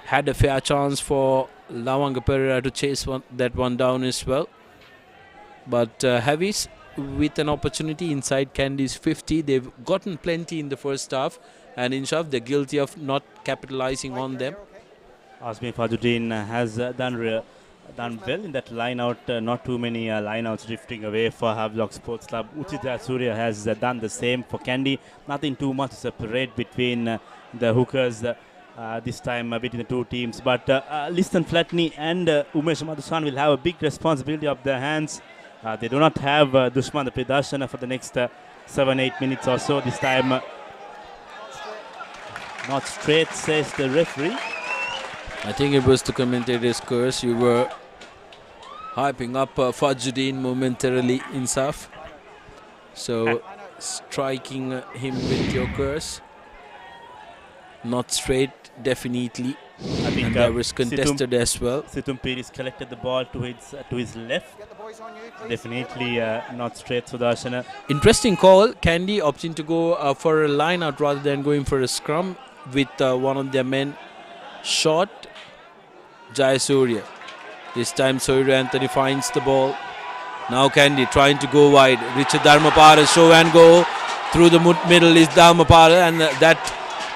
had a fair chance for Lavanga Pereira to chase that one down as well. But Havies with an opportunity inside Kandy's 50. They've gotten plenty in the first half, and Inshaf, they're guilty of not capitalizing on them. Asmi Fajuddin has done well in that line out. Not too many line outs drifting away for Havelock Sports Club. Uchitra Surya has done the same for Kandy. Nothing too much to separate between the hookers this time between the two teams. But Liston Flatney and Umesh Madhusan will have a big responsibility of their hands. They do not have Dushman the Pridarshana for the next 7-8 minutes or so. This time not straight, says the referee. I think it was the commentator's curse. You were hyping up Fajuddin momentarily, Insaf. So striking him with your curse. Not straight, definitely. I think and that was contested as well. Situm Piris collected the ball to his left. Definitely not straight, Sudarshana. Interesting call. Kandy opting to go for a line out rather than going for a scrum with one of their men short. Jayasurya. This time Soiru Anthony finds the ball. Now Kandy trying to go wide. Richard Dharmapara show and go. Through the middle is Dharmapara, and that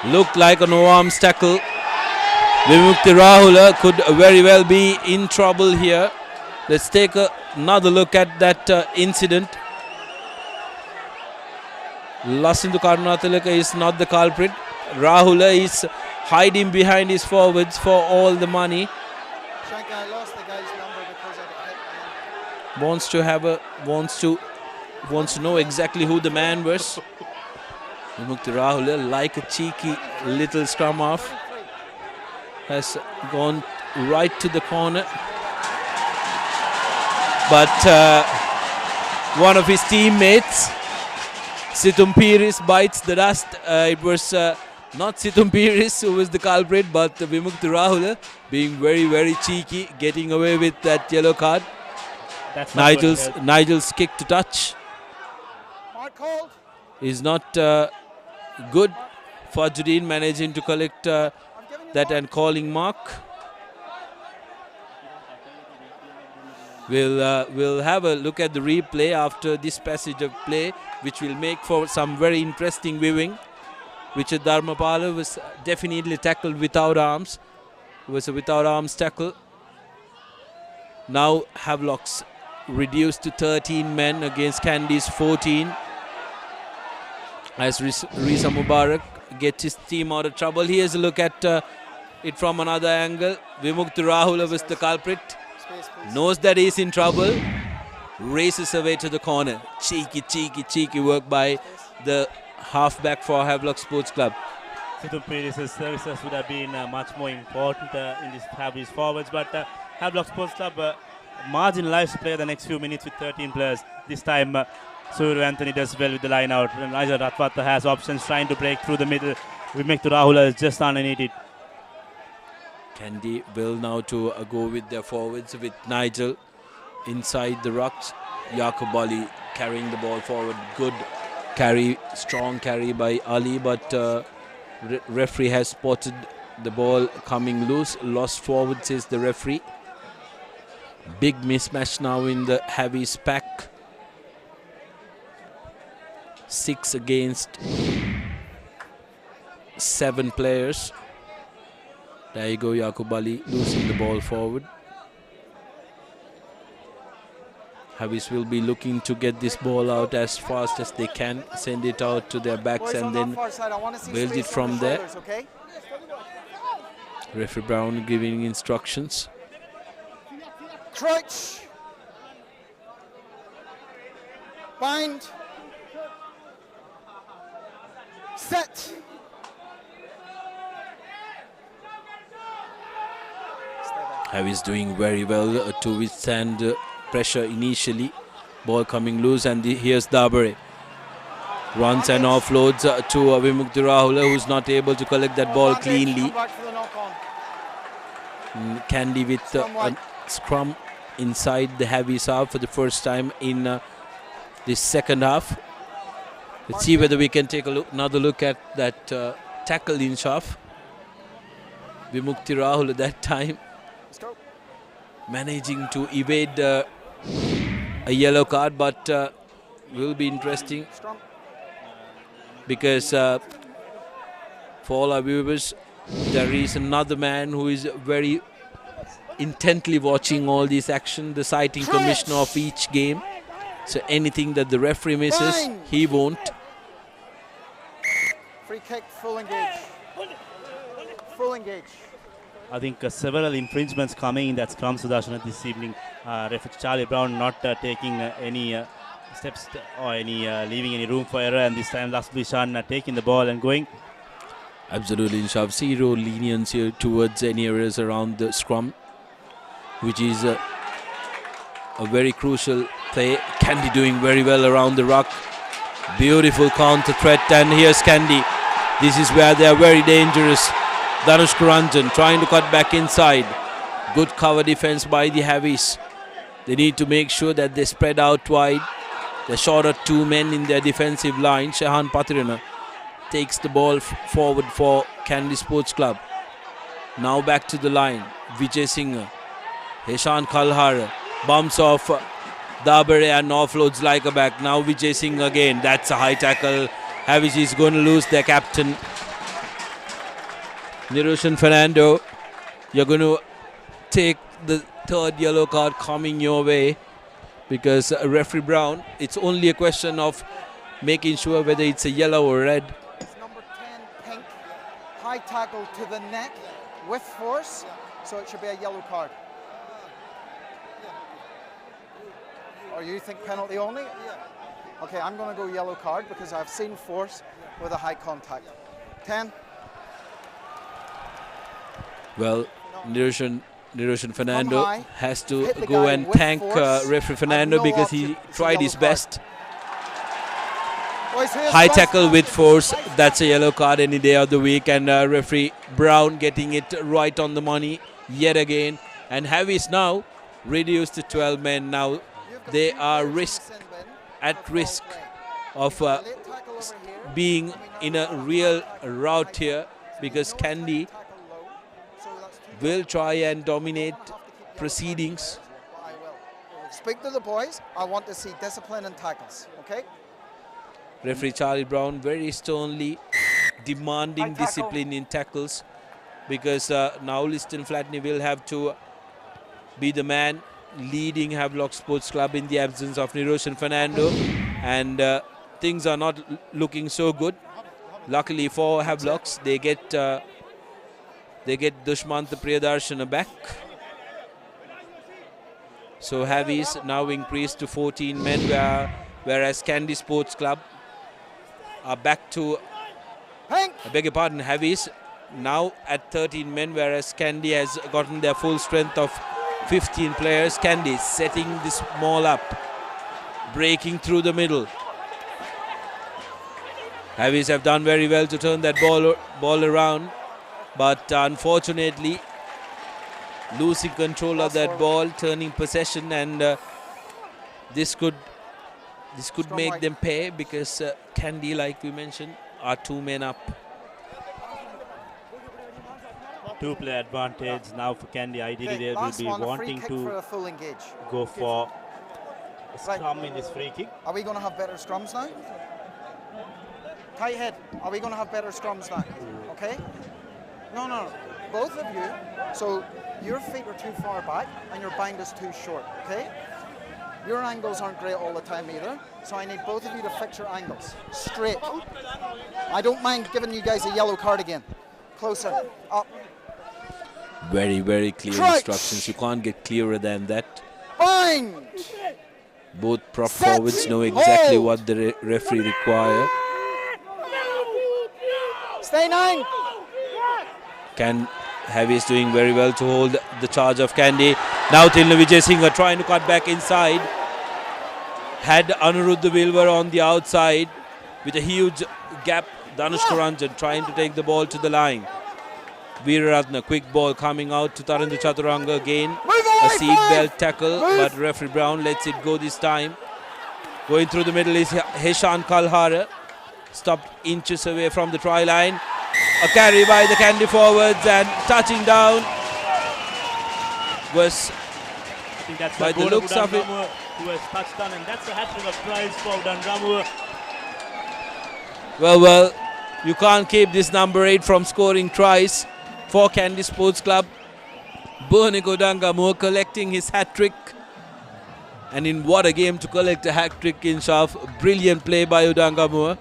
looked like a no-arms tackle. Vimukti Rahula could very well be in trouble here. Let's take another look at that incident. Lasindu Karunathalaka is not the culprit. Rahula is hiding behind his forwards for all the money. Shankar lost the guy's number because of Wants to know exactly who the man was. Vimukti Rahula, like a cheeky little scrum half, has gone right to the corner. But one of his teammates, Situm Piris, bites the dust. It was not Situm Piris who was the culprit, but Vimukti Rahula being very, very cheeky, getting away with that yellow card. That's Nigel's kick to touch is not good. Fajuddin managing to collect that and calling mark. We'll have a look at the replay after this passage of play, which will make for some very interesting viewing. Richard Dharmapala was definitely tackled without arms. It was a without arms tackle. Now Havelock's reduced to 13 men against Kandy's 14. As Risa Mubarak gets his team out of trouble. Here's a look at it from another angle. Vimukta Rahula was the culprit. Knows that he's in trouble. Races away to the corner. Cheeky work by the halfback for Havelock Sports Club. Situm Pires' services would have been much more important in this Havelock forwards, but Havelock Sports Club marginalized to play the next few minutes with 13 players. This time Suru Anthony does well with the line out. Nigel Ratwata has options trying to break through the middle. Vimukta Rahula is just underneath it. Kandy will now to go with their forwards with Nigel inside the rucks. Yaqub Ali carrying the ball forward. Good carry, strong carry by Ali, but referee has spotted the ball coming loose. Lost forward, says the referee. Big mismatch now in the Havies pack. 6 against 7 players. There you go, Yaqub Ali losing the ball forward. Havies will be looking to get this ball out as fast as they can, send it out to their backs and then build it from there. Okay? Referee Brown giving instructions. Crouch. Bind. Set. Havies doing very well to withstand pressure initially. Ball coming loose and here's Dabare. Runs and offloads to Vimukta Rahula, who's not able to collect that ball cleanly. Kandy with a scrum inside the Havies half for the first time in this second half. Let's see whether we can take another look at that tackle in Shaf. Vimukta Rahula that time managing to evade a yellow card, but will be interesting because for all our viewers, there is another man who is very intently watching all this action, the sighting commissioner of each game. So anything that the referee misses, he won't. Free kick, full engage. Full engage. I think several infringements coming in that scrum, Sudarshana, this evening. Referee Charlie Brown not taking any steps or any leaving any room for error, and this time Lasli Shan taking the ball and going. Absolutely, Inshav. Zero lenience here towards any errors around the scrum, which is a very crucial play. Kandy doing very well around the ruck. Beautiful counter threat, and here's Kandy. This is where they are very dangerous. Dhanush Karanjan trying to cut back inside. Good cover defense by the Havies. They need to make sure that they spread out wide. They're short of 2 men in their defensive line. Shahan Patirana takes the ball forward for Kandy Sports Club. Now back to the line. Vijay Singh, Heshan Kalhar bumps off Dabare and offloads like a back. Now Vijay Singh again. That's a high tackle. Havies is going to lose their captain. Niroshan Fernando, you're going to take the 3rd yellow card coming your way because referee Brown, it's only a question of making sure whether it's a yellow or red. It's number 10, pink, high tackle to the neck with force, so it should be a yellow card. Or you think penalty only? Okay, I'm going to go yellow card because I've seen force with a high contact. 10. Well, Niroshan Fernando has to go and thank referee Fernando because he tried his best. High tackle with force, that's a yellow card any day of the week, and referee Brown getting it right on the money yet again. And Havies now reduced to 12 men. Now they are at risk of being in a real rout here because Kandy will try and dominate proceedings. I will. Speak to the boys. I want to see discipline and tackles, okay? Referee Charlie Brown very sternly demanding discipline in tackles, because now Liston Flatney will have to be the man leading Havelock Sports Club in the absence of Niroshan Fernando, and things are not looking so good. Luckily for Havelocks, they get Dushmanta Priyadarshana back. So Havies now increased to 14 men, whereas Kandy Sports Club are back to, I beg your pardon, Havies now at 13 men, whereas Kandy has gotten their full strength of 15 players. Kandy setting this ball up, breaking through the middle. Havies have done very well to turn that ball around, but unfortunately losing control of that ball, turning possession, and this could make them pay, because Kandy, like we mentioned, are 2 men up. 2-player advantage now for Kandy. Ideally, they will be wanting to go for a scrum in this free kick. Are we going to have better scrums now? Tight head. Are we going to have better scrums now? Okay? No. Both of you. So your feet are too far back and your bind is too short. Okay? Your angles aren't great all the time either. So I need both of you to fix your angles. Straight. I don't mind giving you guys a yellow card again. Closer. Up. Very, very clear instructions. You can't get clearer than that. Bind. Both prop forwards know exactly what the referee requires. Stay 9. Havies doing very well to hold the charge of Kandy. Now Tilna Vijay Singh trying to cut back inside. Had Anuruddha Wilwar on the outside with a huge gap. Dhanush Karanjan trying to take the ball to the line. Veeraratna, quick ball coming out to Tarandu Chaturanga again. A seat belt tackle, but referee Brown lets it go this time. Going through the middle is Heshan Kalhara. Stopped inches away from the try line. A carry by the Kandy forwards, and touching down was, I think that's by the looks of it, who has touched down, and that's a hat-trick of tries for Udangamur. Well, you can't keep this number 8 from scoring tries for Kandy Sports Club. Burnik Udangamur collecting his hat-trick. And in what a game to collect a hat-trick in Shaf. Brilliant play by Udangamur.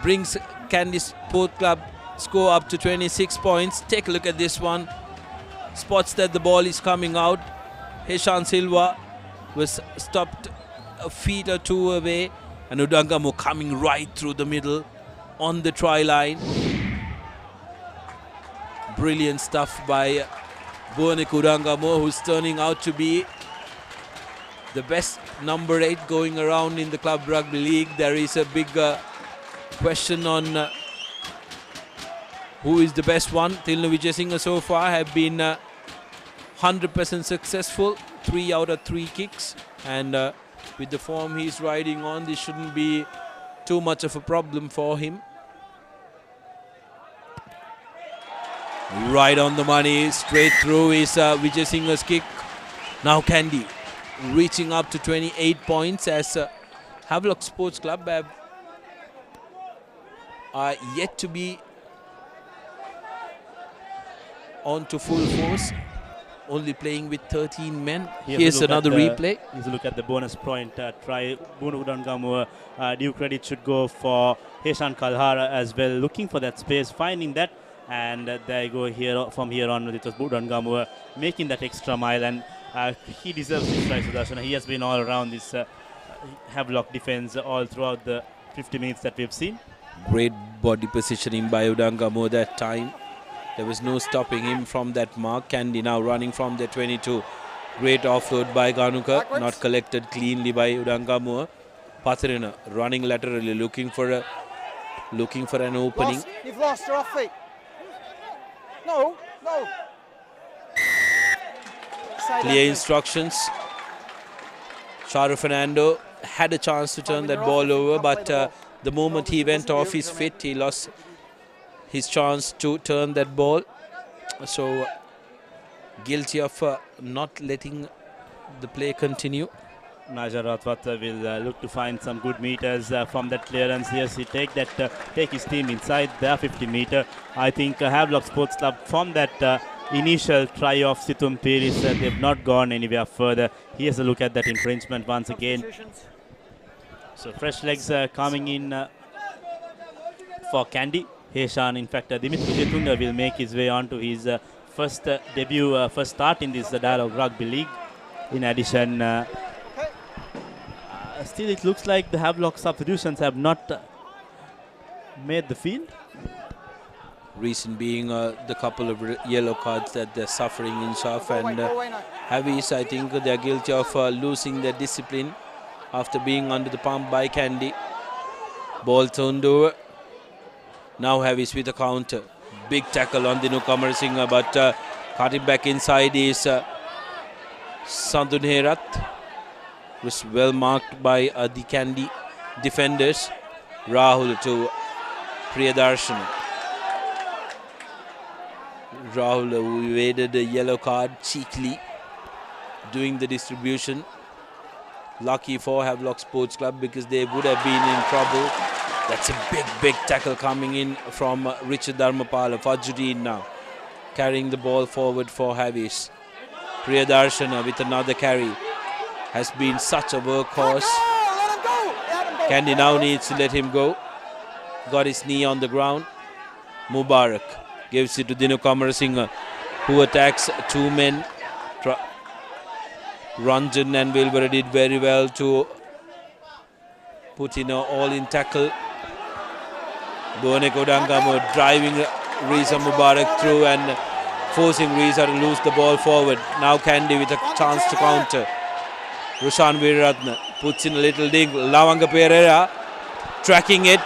Brings Kandy Sports Club score up to 26 points. Take a look at this one. Spots that the ball is coming out. Heshan Silva was stopped a feet or two away. And Udangamur coming right through the middle on the try line. Brilliant stuff by Burnik Udangamur, who's turning out to be the best number 8 going around in the Club Rugby League. There is a big question on who is the best one. Tilna Vijay Singh so far have been 100% successful, 3 out of 3 kicks, and with the form he's riding on, this shouldn't be too much of a problem for him. Right on the money, straight through is Vijay Singh's kick. Now Kandy reaching up to 28 points as Havelock Sports Club are yet to be on to full force, only playing with 13 men. Here's another replay. Here's a look at the bonus point try. Burnik Udangamur, due credit should go for Heshan Kalhara as well, looking for that space, finding that, and there you go. Here from here on, it was Udangamur making that extra mile, and he deserves this try, Sudarshan. He has been all around this Havelock defense all throughout the 50 minutes that we've seen. Great body positioning by Udangamur that time. There was no stopping him from that mark. Kandy now running from the 22. Great offload by Ganuka, not collected cleanly by Udangamur. Patharina running laterally, looking for an opening. You've lost your off feet. No. Clear instructions. Sharu Fernando had a chance to turn that ball over, but the moment he went off his feet, he lost his chance to turn that ball. So guilty of not letting the play continue. Naja Ratwata will look to find some good meters from that clearance. Yes, he take his team inside their 50-meter. I think Havelock Sports Club from that initial try of Situm Piris, they've not gone anywhere further. Here's a look at that infringement once again. So fresh legs coming in for Kandy. Heshan, in fact, Dimitri Jetunga will make his way on to his first debut, first start in this Dialogue Rugby League. In addition, still it looks like the Havelock substitutions have not made the field. Reason being the couple of yellow cards that they're suffering in Shaf, and Havis, I think they're guilty of losing their discipline after being under the pump by Kandy. Ball turned over. Now Havis with a counter. Big tackle on the newcomer Singh, but cutting back inside is Sandun Herat. Was well marked by the Kandy defenders. Rahul to Priyadarshan. Rahul who evaded a yellow card cheekily, doing the distribution. Lucky for Havelock Sports Club because they would have been in trouble. That's a big tackle coming in from Richard Dharmapala. Fajruddin now carrying the ball forward for Havis. Priyadarshana with another carry. Has been such a workhorse. Kandy now needs to let him go. Got his knee on the ground. Mubarak gives it to Dinu Kamarasinghe, who attacks two men. Ranjan and Wilbur did very well to put in an all-in tackle. Boneko Dangamo driving Reza Mubarak through and forcing Reza to lose the ball forward. Now Kandy with a chance to counter. Rushan Veeratna puts in a little ding. Lavanga Pereira tracking it.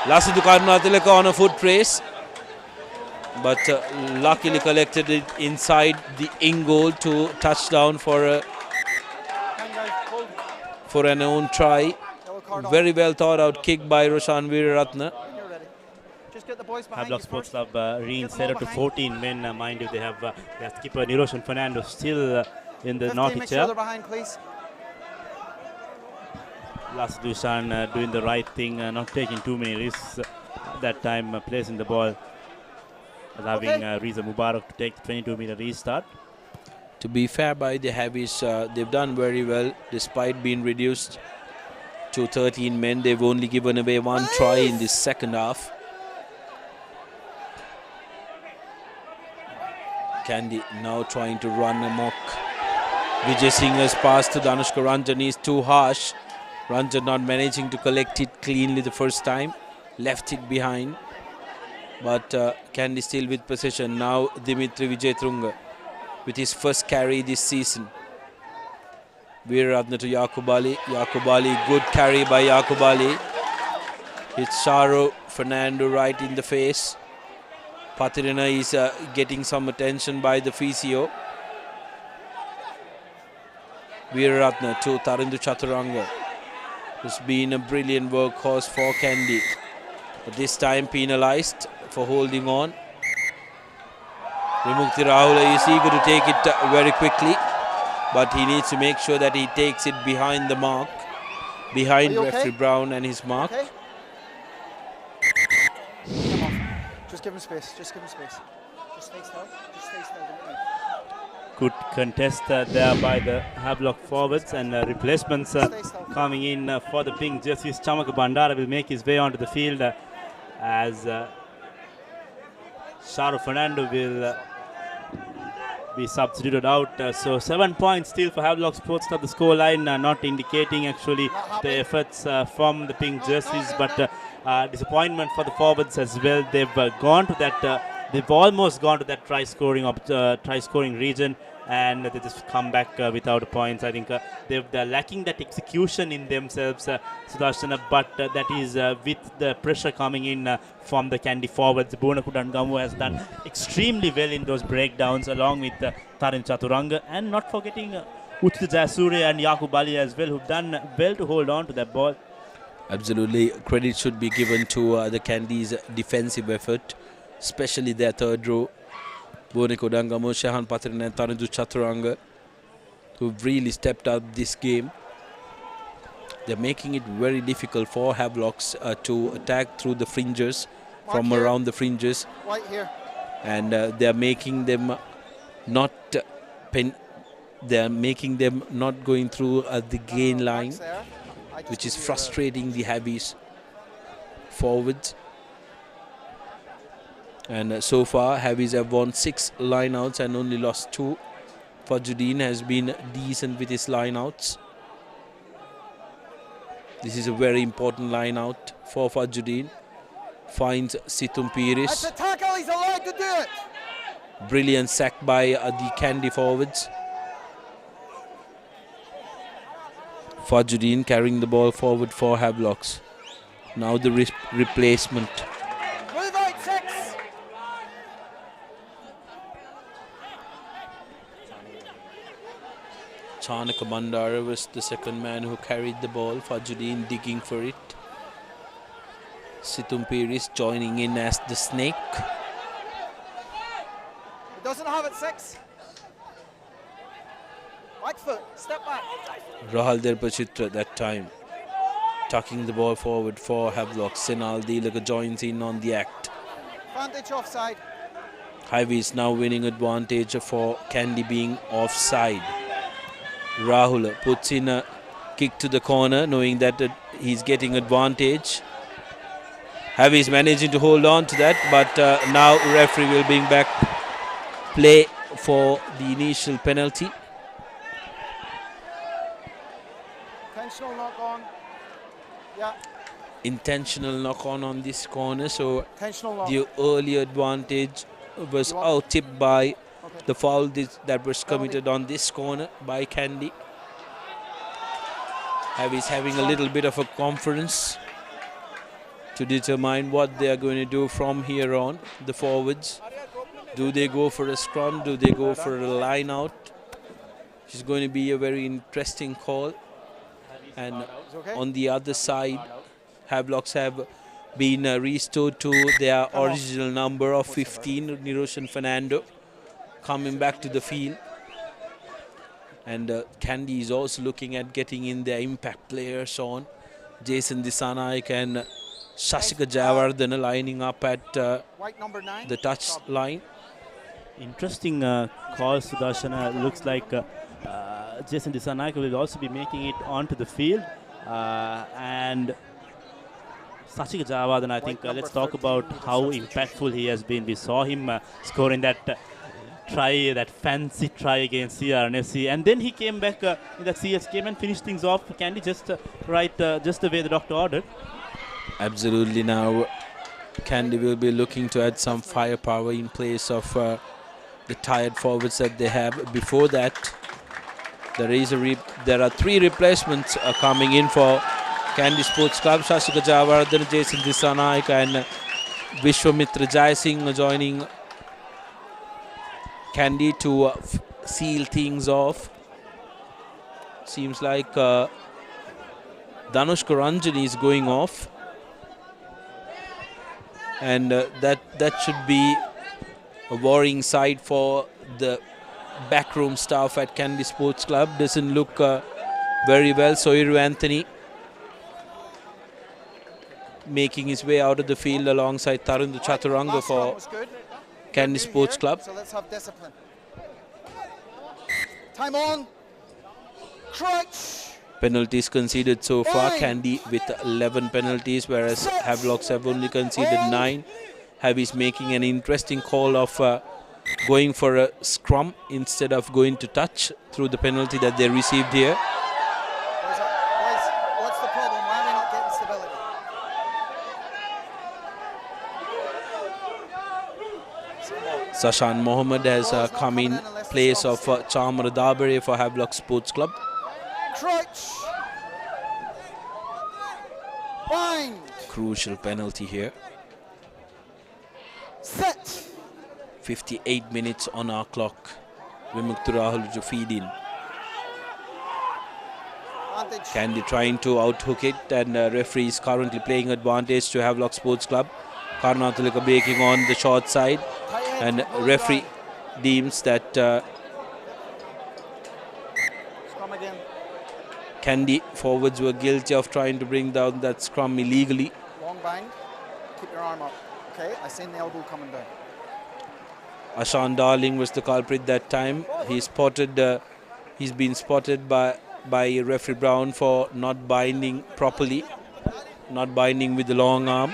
Lasidu Karunatilaka on a foot race, but luckily collected it inside the in goal to touchdown for an own try. Very well thought out kick by Roshan Veeratna. Havelock Sports Club reinstated to 14 men. Mind you, they have their skipper Niroshan Fernando still in the naughty chair. Last Dushan doing the right thing, not taking too many risks that time, placing the ball, allowing Reza Mubarak to take the 22-meter restart. To be fair by the Havis, they've done very well despite being reduced to 13 men. They've only given away one try in this second half. Kandy now trying to run amok. Vijay Singha's pass to Danushka Ranjan is too harsh. Ranjan not managing to collect it cleanly the first time. Left it behind. But Kandy still with possession. Now Dimitri Vijayatunga with his first carry this season. Veeratna to Yakubali. Yakubali, good carry by Yakubali. It's Sharo Fernando right in the face. Patirina is getting some attention by the physio. Veeratna to Tarindu Chaturanga. It's been a brilliant workhorse for Kandy. But this time penalized for holding on. Vimukti Rahula is eager to take it very quickly, but he needs to make sure that he takes it behind the mark, behind referee Brown and his mark. Okay? Come on. Just give him space. Just give him space. Just stay still. Just stay still. Don't move. Good contest there by the Havelock forwards, and replacements coming in for the pink jerseys. Chamaka Bandara will make his way onto the field as Sharo Fernando will be substituted out. So 7 points still for Havelock Sports Club. The scoreline not indicating actually the efforts from the pink jerseys, but disappointment for the forwards as well. They've gone to that. They've almost gone to that try scoring region, and they just come back without points. I think they're lacking that execution in themselves, Sudarshana, but that is with the pressure coming in from the Kandy forwards. Bonakudan Gamu has done extremely well in those breakdowns, along with Tarin Chaturanga, and not forgetting Uttu Jasure and Yakub Ali as well, who've done well to hold on to that ball. Absolutely, credit should be given to the Kandy's defensive effort, especially their third row. Boneko Dangamo, Shehan Patrin and Tarindu Chaturanga, who've really stepped up this game. They're making it very difficult for Havelocks to attack through the fringes, from around the fringes. White here. And they're making them not not going through the gain line, which is frustrating the Habbies forwards. And so far, Habbies have won 6 lineouts and only lost 2. Fajruddin has been decent with his lineouts. This is a very important lineout for Fajruddin. Finds Situm Piris. That's a tackle, he's allowed to do it. Brilliant sack by the Kandy forwards. Fajruddin carrying the ball forward for Havelocks. Now the replacement. Move out, 6. Chanaka Bandara was the second man who carried the ball. Fajruddin digging for it. Situm Piris joining in as the snake. He doesn't have it, 6. Right foot, step back. Rahal Derpachitra that time. Tucking the ball forward for Havelock. Senal Dilaga joins in on the act. Advantage offside. Hyvee is now winning advantage for Kandy being offside. Rahul puts in a kick to the corner, knowing that he's getting advantage. Hyvee is managing to hold on to that, but now referee will bring back play for the initial penalty. Intentional knock on. Yeah. Intentional knock on this corner, so Intentional the early advantage was out-tipped by the foul that was committed on this corner by Kandy. Hyvee is having a little bit of a conference to determine what they are going to do from here on, the forwards. Do they go for a scrum? Do they go for a line out? It's going to be a very interesting call. And on the other side, Havelocks have been restored to their original number of 15. Niroshan Fernando coming back to the field. And Kandy is also looking at getting in their impact players on. Jason Disanaik and Shashika Javardhana lining up at the touch line. Interesting call, Sudarshana. Looks like Jason Disanaik will also be making it onto the field. And Shashika Javardhana, I think let's talk about how impactful he has been. We saw him scoring that try, that fancy try against CRNFC, and then he came back in that CS game and finished things off. Kandy just just the way the doctor ordered. Absolutely. Now Kandy will be looking to add some firepower in place of the tired forwards that they have. Before that, there are 3 replacements coming in for Kandy Sports Club. Shashika Javardhan, Jason Disanaik and Vishwamitra Jaisingh joining Kandy to seal things off. Seems like Danushka Ranjani is going off. And that should be a worrying sight for the backroom staff at Kandy Sports Club. Doesn't look very well. Soiru Anthony making his way out of the field alongside Tarundu Chaturanga for Kandy Sports Club. So let's have discipline. Time on. Crutch. Penalties conceded so far. Kandy with 11 penalties, whereas Havelocks have only conceded 9. Havee's making an interesting call of going for a scrum instead of going to touch through the penalty that they received here. What's the problem? Why are we not getting stability? Sashan Mohammed has come in place of Chamra Dabare for Havelock Sports Club. Crutch. Bind. Crucial penalty here. Set. 58 minutes on our clock. Vimuktu Rahul to feed in. Kandy trying to outhook it, and referee is currently playing advantage to Havelock Sports Club. Karnathalika breaking on the short side, and referee deems that Kandy forwards were guilty of trying to bring down that scrum illegally. Long bind. Keep your arm up. Okay, I seen the elbow coming down. Ashan Darling was the culprit that time. He's been spotted by referee Brown for not binding properly, not binding with the long arm.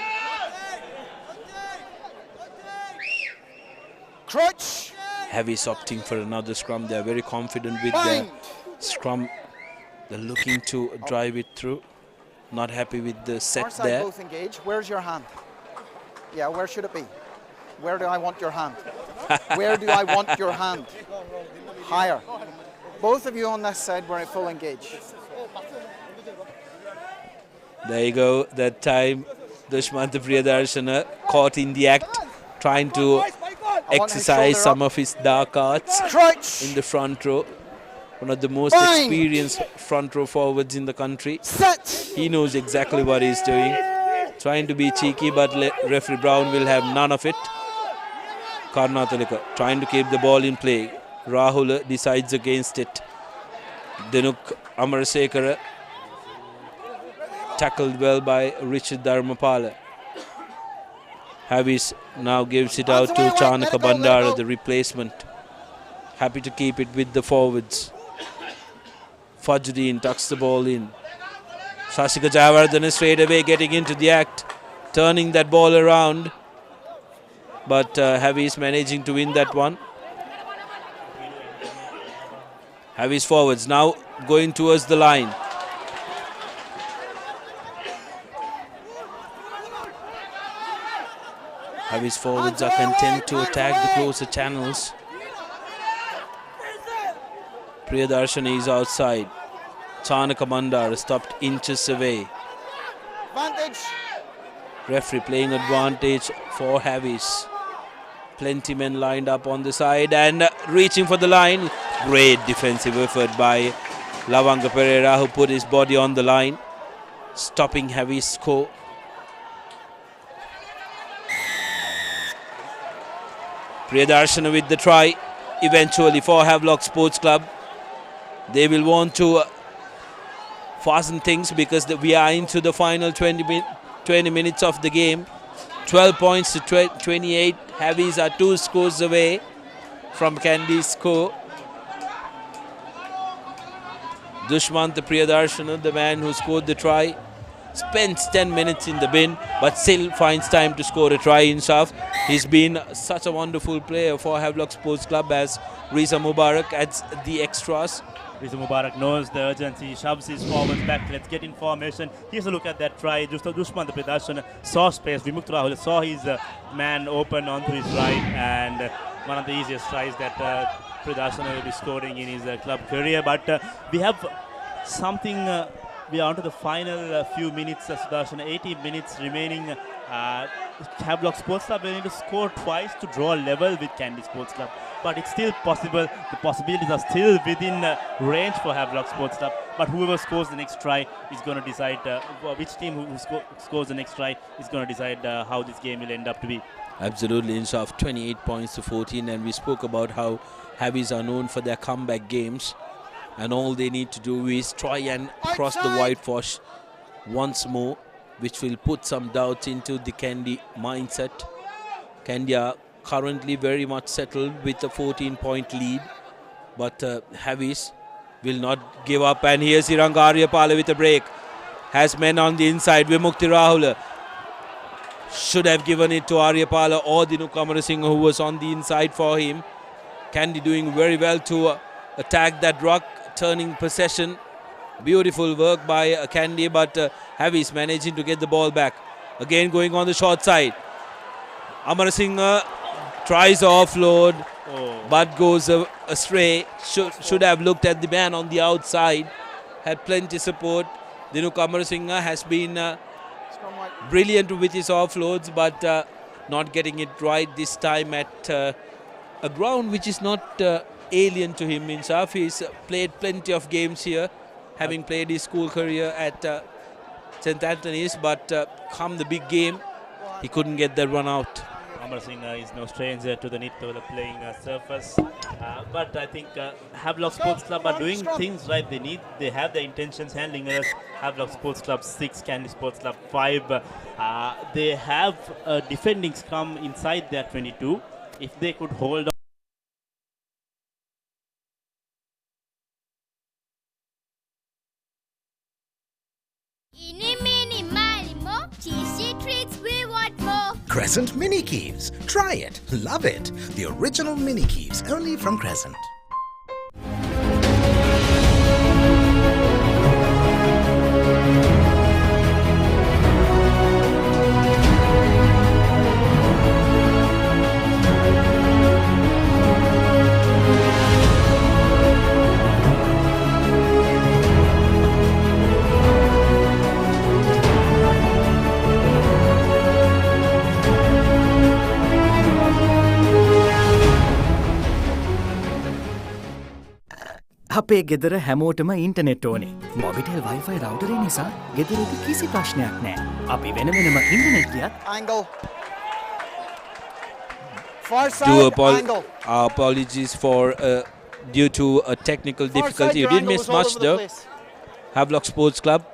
Crutch. Heavy's opting for another scrum. They're very confident with their scrum. They're looking to drive it through. Not happy with the set Our side there. both engage. Where's your hand? Yeah, where should it be? Where do I want your hand? Where do I want your hand? Higher. Both of you on this side were at full engage. There you go. That time, Dushmanta Priyadarshana caught in the act, trying to exercise some of his dark arts in the front row. One of the most experienced front row forwards in the country. He knows exactly what he's doing. Trying to be cheeky, but referee Brown will have none of it. Karnatalika trying to keep the ball in play. Rahul decides against it. Dinuk Amarasekara tackled well by Richard Dharmapala. Havis now gives it out to Chanaka Bandara, the replacement. Happy to keep it with the forwards. Fajruddin tucks the ball in. Sasika Jayawardene straight away getting into the act, turning that ball around. But Havis managing to win that one. Havis forwards now going towards the line. Havis forwards are content to attack the closer channels. Priyadarshani is outside. Chanaka Bandara stopped inches away. Advantage. Referee playing advantage for Havis. Plenty men lined up on the side and reaching for the line. Great defensive effort by Lavanga Pereira, who put his body on the line, stopping Havis' score. Priyadarshana with the try eventually for Havelock Sports Club. They will want to fasten things because we are into the final 20 minutes of the game. 12 points to 28. Havis are 2 scores away from Kandy's score. Dushmanta Priyadarshana, the man who scored the try, spends 10 minutes in the bin but still finds time to score a try himself. He's been such a wonderful player for Havelock Sports Club as Riza Mubarak adds the extras. Riza Mubarak knows the urgency, shoves his forwards back. Let's get in formation. Here's a look at that try. Dushmanta Priyadarshana saw space. Vimukta Rahul saw his man open onto his right, and one of the easiest tries that Priyadarshana will be scoring in his club career. But we have something. We are on to the final few minutes, Sudarshan. 18 minutes remaining. Havelock Sports Club will need to score twice to draw a level with Kandy Sports Club. But it's still possible. The possibilities are still within range for Havelock Sports Club. But whoever scores the next try is going to decide, which team who scores the next try is going to decide how this game will end up to be. Absolutely, Insaf, 28 points to 14. And we spoke about how Havis are known for their comeback games. And all they need to do is try and cross the whitewash once more, which will put some doubt into the Kandy mindset. Kandy are currently very much settled with a 14-point lead, but Havis will not give up. And here's Iranga Aryapala with a break. Has men on the inside. Vimukti Rahul should have given it to Aryapala or Dinuk Amarasinghe, who was on the inside for him. Kandy doing very well to attack that ruck, turning possession. Beautiful work by Kandy, but Havis managing to get the ball back. Again going on the short side. Amarasinghe tries to offload, but goes astray. Should have looked at the man on the outside. Had plenty support. Dinuk Amarasinghe has been brilliant with his offloads, but not getting it right this time at a ground which is not alien to him. Insaf, he's played plenty of games here, having played his school career at St. Anthony's, but come the big game, he couldn't get that one out. Amar Singh is no stranger to the Nittola playing surface. But I think Havelock Sports Club are doing things right. They have the intentions handling us. Havelock Sports Club 6, Kandy Sports Club 5. They have a defending scrum inside their 22. If they could hold on. Eeny, meeny, miny, mo. Cheesy treats, we want more. Crescent Mini Keeves. Try it. Love it. The original Mini Keeves, only from Crescent. අපේ ගෙදර හැමෝටම internet ඕනේ. Mobitel Wi-Fi රවුටරේ නිසා ගෙදරදි කිසි ප්‍රශ්නයක් නෑ. අපි වෙන වෙනම ඉන්ටනෙට් ගියත් Angle. Far side, angle. Apologies for due to a technical Far difficulty. side, You your didn't angle miss was all much over the though. place. Havelock Sports Club.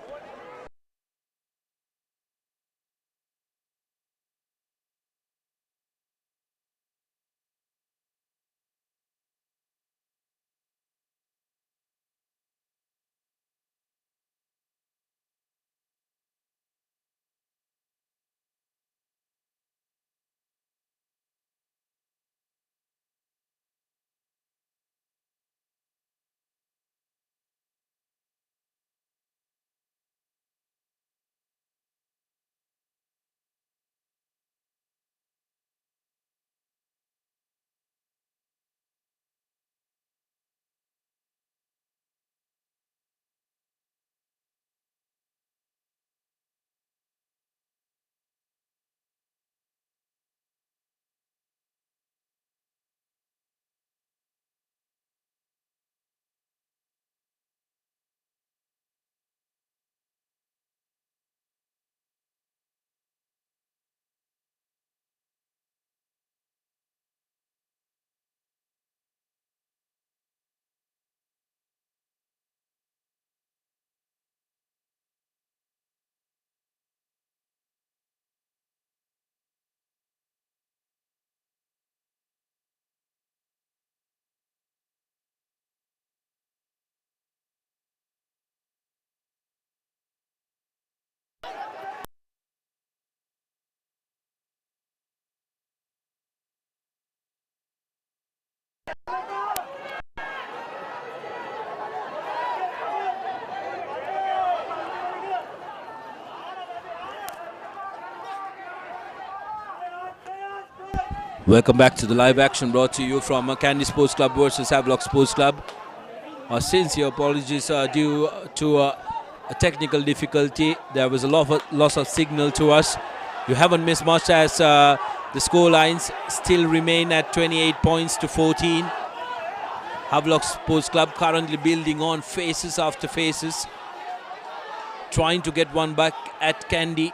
Welcome back to the live action brought to you from Kandy Sports Club versus Havelock Sports Club. Sincere apologies due to a technical difficulty. There was a loss of signal to us. You haven't missed much as the score lines still remain at 28 points to 14. Havelock Sports Club currently building on faces after faces, trying to get one back at Kandy.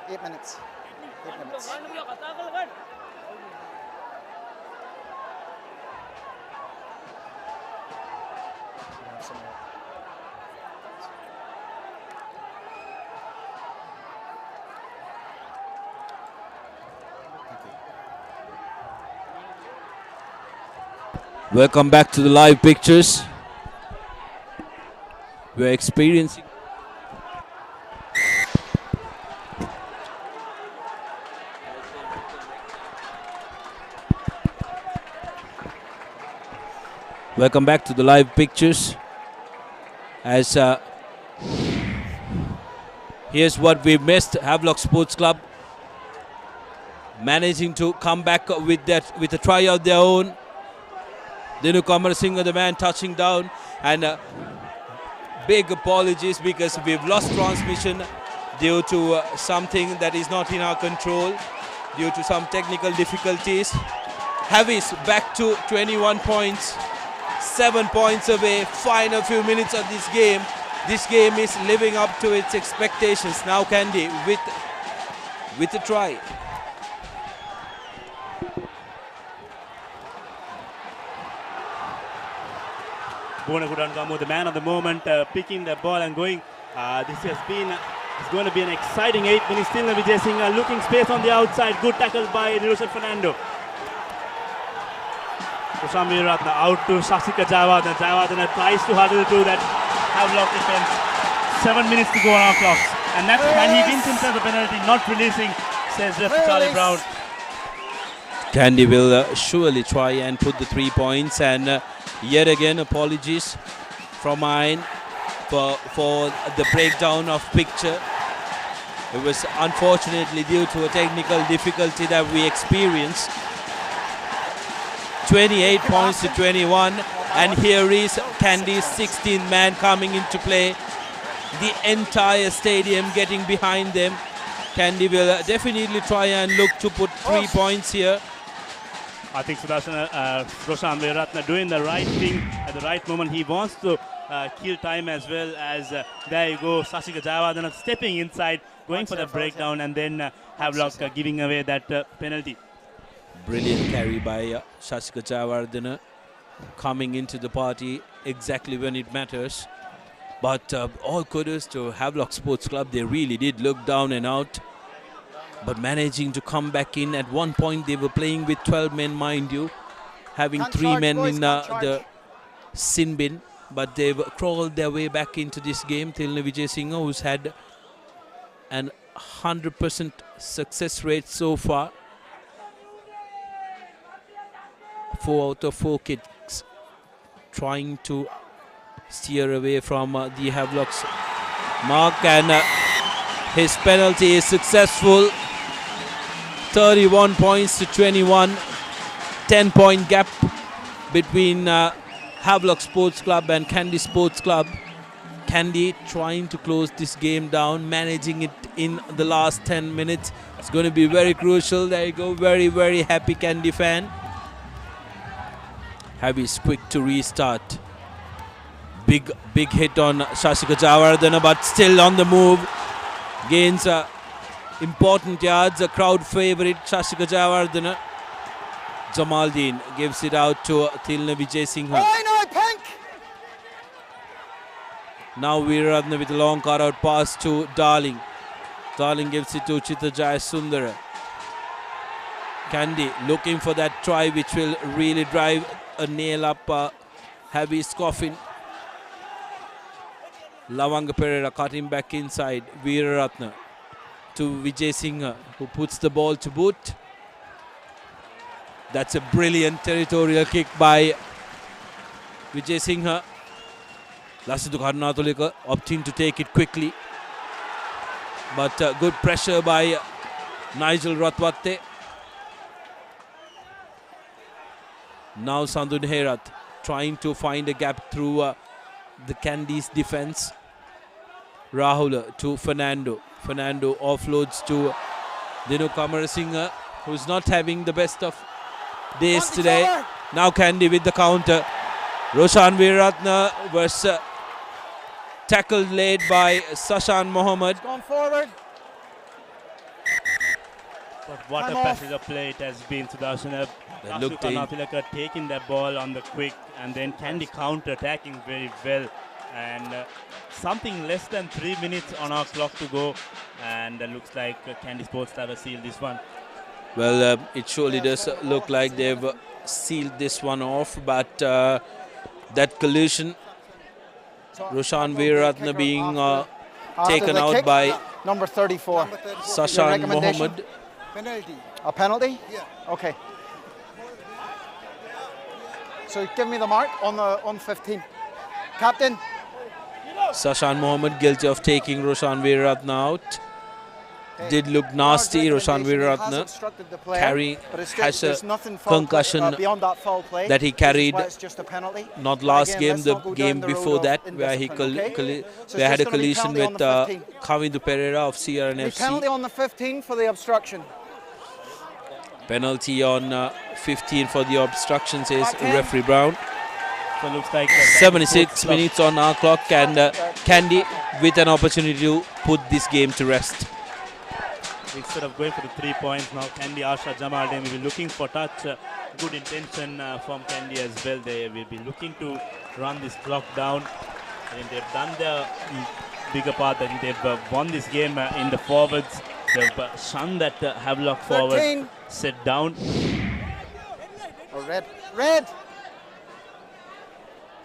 8 minutes. 8 minutes. Welcome back to the live pictures. We're experiencing Welcome back to the live pictures. As here's what we missed. Havelock Sports Club managing to come back with a try of their own. Dinu Kamarasinghe, the man touching down, and big apologies because we've lost transmission due to something that is not in our control, due to some technical difficulties. Havis back to 21 points, 7 points away, final few minutes of this game. This game is living up to its expectations. Now Kandy with a try. Bonagudangamu, the man of the moment, picking the ball and going. This has been, it's going to be an exciting 8 minutes. Still Vijay Singh looking space on the outside. Good tackle by Roshan Fernando. Roshan Veeratna out to Sasika Jayawardena. Jayawardena tries to hurdle to that Havelock defense. 7 minutes to go on our clock. And that's can he wins himself a penalty, not releasing, says Ref Charlie Brown. Kandy will surely try and put the 3 points, and yet again apologies from mine for the breakdown of picture. It was unfortunately due to a technical difficulty that we experienced. 28 points to 21, and here is Kandy's 16th man coming into play. The entire stadium getting behind them. Kandy will definitely try and look to put 3 points here. I think Roshan Veeratna doing the right thing at the right moment. He wants to kill time as well as there you go, Sasika Jayawardena stepping inside, going for the breakdown, and then Havelock giving away that penalty. Brilliant carry by Sasika Jayawardena, coming into the party exactly when it matters. But all kudos to Havelock Sports Club. They really did look down and out, but managing to come back in. At one point they were playing with 12 men, mind you, having 3 men in the sin bin, but they've crawled their way back into this game. Tilna Vijay Singh, who's had an 100% success rate so far. 4 out of 4 kicks, trying to steer away from the Havelock's mark, and his penalty is successful. 31 points to 21, 10-point gap between Havelock Sports Club and Kandy Sports Club. Kandy trying to close this game down, managing it in the last 10 minutes. It's going to be very crucial. There you go, very, very happy Kandy fan. Havis quick to restart. Big hit on Sasika Jayawardena, but still on the move. Gains important yards, a crowd favourite, Sasika Jayawardena. Jamaldeen gives it out to Tilna Vijay Singh. Now Veeratna with a long cut out pass to Darling. Darling gives it to Chitra Jayasundara. Kandy looking for that try which will really drive a nail up Havis' coffin. Lavanga Pereira cutting back inside. Veeratna to Vijay Singh, who puts the ball to boot. That's a brilliant territorial kick by Vijay Singh. Lasitu Karnatolika opting to take it quickly, but good pressure by Nigel Ratwatte. Now Sandhu Neherat trying to find a gap through the Kandy's defense. Rahul to Fernando. Fernando offloads to Dinu Kamarasinghe, who's not having the best of days today. Now Kandy with the counter. Roshan Veeratna was tackled late by Sashan Mohammed. Gone forward. But what Time a off. passage of play it has been, Sudarshan. They looked in. Kanapilaka taking that ball on the quick and then Kandy counter-attacking very well. And something less than 3 minutes on our clock to go. And looks like Kandy Sports Club has sealed this one. Well, it surely does look like they've sealed this one off, but that collision, Roshan Veeratna being taken out by number 34. Sashan Mohammed. Penalty. A penalty? Yeah. Okay. So give me the mark on 15. Captain. Sashan Mohammed guilty of taking Roshan Veeratna out. Did look nasty. Roshan Veeratna has a concussion that he carried not last game, the game before that, where he had a collision with Kavindu Pereira of CRNFC. Penalty on the 15 for the obstruction. Penalty on 15 for the obstruction, says referee Brown. So looks like 76 minutes on our clock, and Kandy with an opportunity to put this game to rest. Instead of going for the 3 points, now Kandy, Asha Jamaldin will be looking for touch. Good intention from Kandy as well. They will be looking to run this clock down. And they've done the bigger part. I think they've won this game in the forwards. They've shunned that Havelock forward, set down. Oh, red.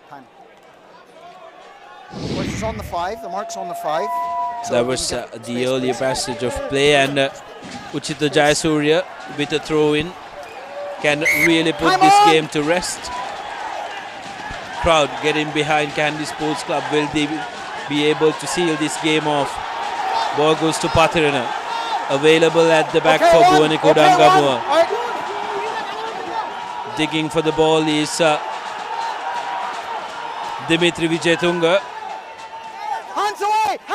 Time. Which is on the 5. The mark's on the 5. So that was the earlier passage of play, and Uchita Jayasurya with a throw-in can really put this game to rest. Crowd getting behind Kandy Sports Club. Will they be able to seal this game off? Ball goes to Pathirana. Available at the back for Bhuvaneku Dangamua. Digging for the ball is Dimitri Vijayatunga.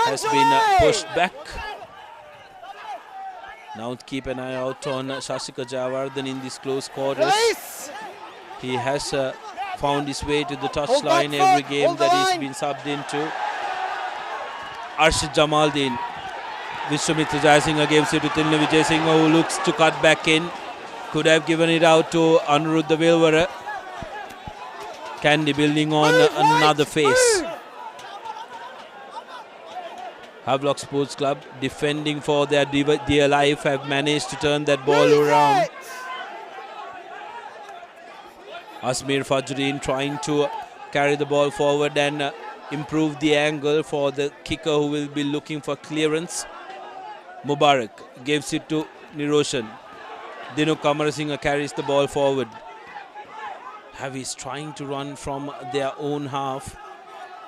Has been pushed back. Now keep an eye out on Shashika Javardhan in these close quarters. He has found his way to the touchline every game that he's been subbed into. Arshad Jamaldin. Vishwamitra Jayasinghe gives it to Tilna Vijayasinghe, who looks to cut back in. Could have given it out to Anuruddha Velvara. Kandy building on another face. Havelock Sports Club defending for their dear life have managed to turn that ball around. Asmir Fajruddin trying to carry the ball forward and improve the angle for the kicker, who will be looking for clearance. Mubarak gives it to Niroshan. Dinu Kamarasinghe carries the ball forward. Havis trying to run from their own half.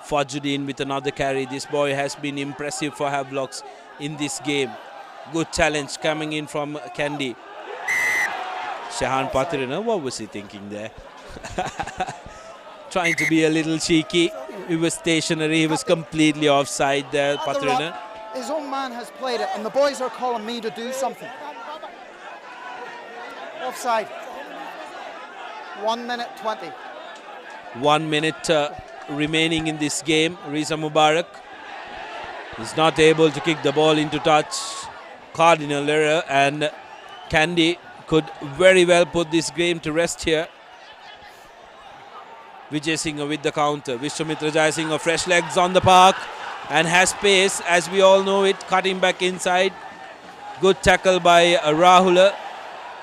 Fajruddin with another carry. This boy has been impressive for Havelocks in this game. Good challenge coming in from Kandy. Shahan Pathirana, what was he thinking there? Trying to be a little cheeky. He was stationary. He was completely offside there, Pathirana. His own man has played it, and the boys are calling me to do something. Offside. 1 minute 20. 1 minute remaining in this game. Riza Mubarak is not able to kick the ball into touch. Cardinal error, and Kandy could very well put this game to rest here. Vijayasinghe with the counter. Vishwamitra Jayasinghe, fresh legs on the park and has pace, as we all know it, cutting back inside. Good tackle by Rahula,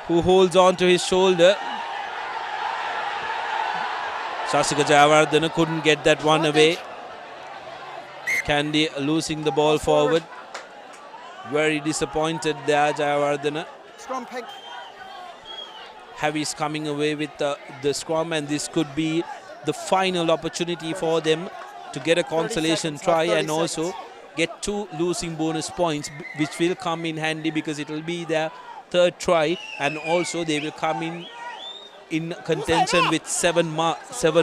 who holds on to his shoulder. Shashika Jayawardena couldn't get that one away. Kandy losing the ball forward. Very disappointed there, Jayawardena. Scrum pick. Havis coming away with the scrum, and this could be the final opportunity for them to get a consolation try and also get 2 losing bonus points, which will come in handy because it will be their 3rd try, and also they will come in contention with 7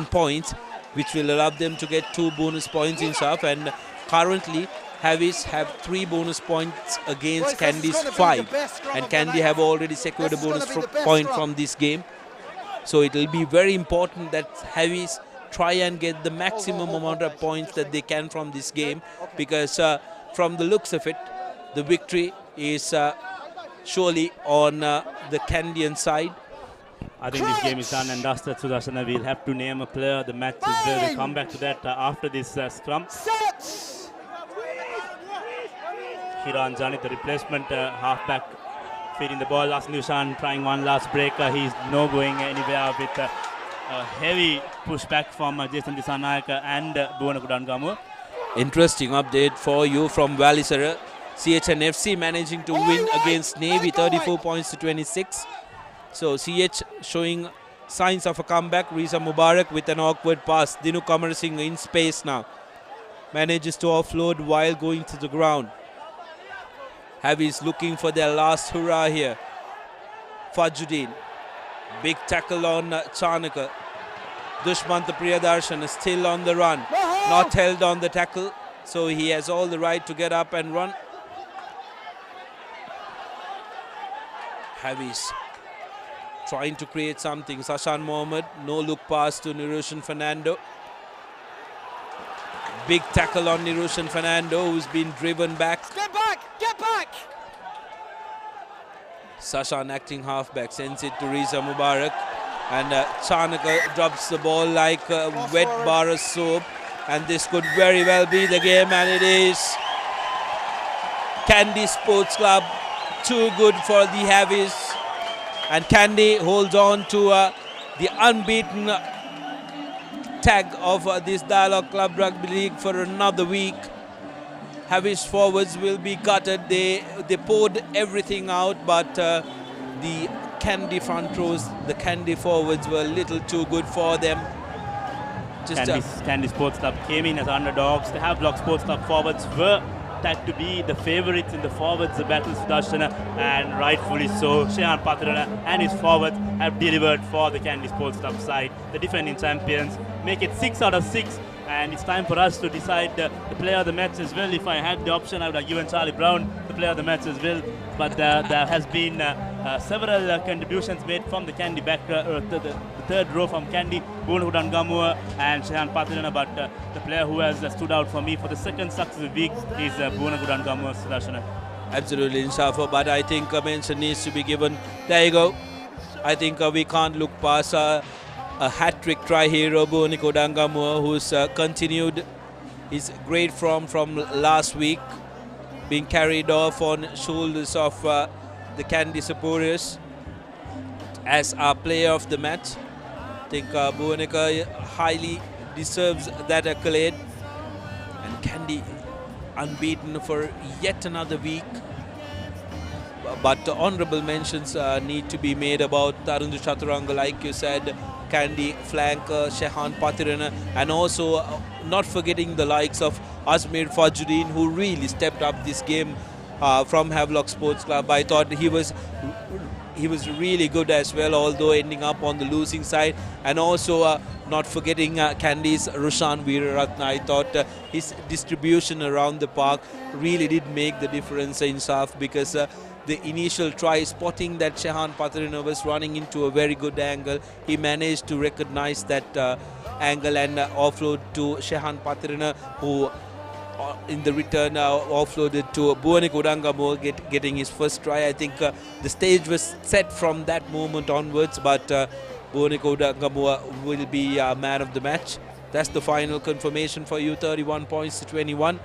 points, which will allow them to get 2 bonus points in sharp. And currently Havis have 3 bonus points against Kandy's 5, and Kandy have already secured a bonus point from this game. So it will be very important that Havis try and get the maximum amount of points that they can from this game, because from the looks of it, the victory is surely on the Kandian side. I think this game is done and dusted, Sudarshana. We'll have to name a player of the match as well. We'll come back to that after this scrum. Kiran Janit, the replacement halfback, feeding the ball. Last Nushan trying one last break. He's no going anywhere with a heavy pushback from Jason Disanayaka and Bhuwana Kudangamu. Interesting update for you from Valisara. CHNFC managing to win against Navy 34 points to 26. So CH showing signs of a comeback. Riza Mubarak with an awkward pass. Dinu Kamar Singh in space now. Manages to offload while going to the ground. Havis looking for their last hurrah here. Fajuddin. Big tackle on Chanaka. Dushmanta Priyadarshan is still on the run. Not held on the tackle. So he has all the right to get up and run. Havis trying to create something. Sashan Mohammed, no look pass to Niroshan Fernando. Big tackle on Niroshan Fernando, who's been driven back. Get back! Get back! Sashan acting halfback, sends it to Riza Mubarak. And Chanaka drops the ball like wet bar of soap. And this could very well be the game, and it is. Kandy Sports Club, too good for the Havis. And Kandy holds on to the unbeaten tag of this Dialogue Club Rugby League for another week. Havis forwards will be gutted. They poured everything out, but the Kandy front rows, the Kandy forwards were a little too good for them. Kandy Sports Club came in as underdogs. The Havelock Sports Club forwards were tagged to be the favourites in the forwards battle, Sudarshana, and rightfully so. Shehan Patirana and his forwards have delivered for the Kandy Sports Club side. The defending champions make it 6 out of 6, and it's time for us to decide the player of the match as well. If I had the option, I would have given Charlie Brown the player of the match as well, but there has been several contributions made from the Kandy back, the third row from Kandy, Bhuwana Kudangamu and Shehan Patirana, but the player who has stood out for me for the second successive week is Bhuwana Kudangamu, Sudarshana. Absolutely, Insafa, but I think a mention needs to be given. There you go. I think we can't look past a hat-trick try hero, Bhuwana Kudangamu, who's continued his great form from last week, being carried off on shoulders of the Kandy supporters as our player of the match. I think Bhuwana highly deserves that accolade. And Kandy unbeaten for yet another week. But honorable mentions need to be made about Tarundu Chaturanga, like you said, Kandy flanker, Shehan Patirana, and also not forgetting the likes of Azmir Fajuddin, who really stepped up this game from Havelock Sports Club. I thought he was really good as well, although ending up on the losing side. And also not forgetting Kandy's Roshan Veeraratna. I thought his distribution around the park really did make the difference in South, because the initial try spotting that Shehan Patirana was running into a very good angle, he managed to recognize that angle and offload to Shehan Patirana, who in the return offloaded to Bhuwana Kudangamu, getting his first try. I think the stage was set from that moment onwards, but Bhuwana Kudangamu will be man of the match. That's the final confirmation for you, 31 points to 21.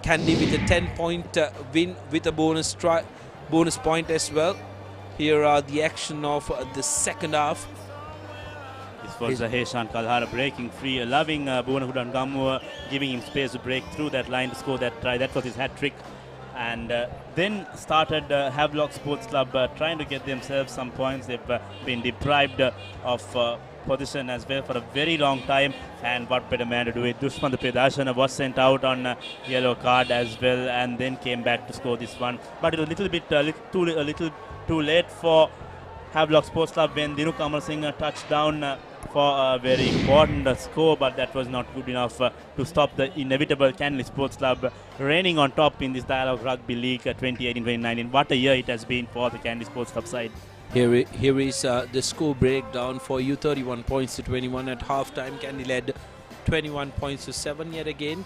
Kandy with a 10-point win with a bonus point as well. Here are the action of the second half. This was Heshan Kalhara breaking free, allowing Bhuwana Kudangamu, giving him space to break through that line to score that try. That was his hat-trick. And then started Havelock Sports Club trying to get themselves some points. They've been deprived of position as well for a very long time, and what better man to do it. Dushmanta Priyadarshan was sent out on yellow card as well, and then came back to score this one. But it was a little bit a little too late for Havelock Sports Club when Dinu Kamal Singh touched down for a very important score, but that was not good enough to stop the inevitable Kandy Sports Club reigning on top in this Dialogue Rugby League 2018-2019. What a year it has been for the Kandy Sports Club side. Here is the score breakdown for you. 31 points to 21 at halftime. Kandy led 21 points to 7 yet again.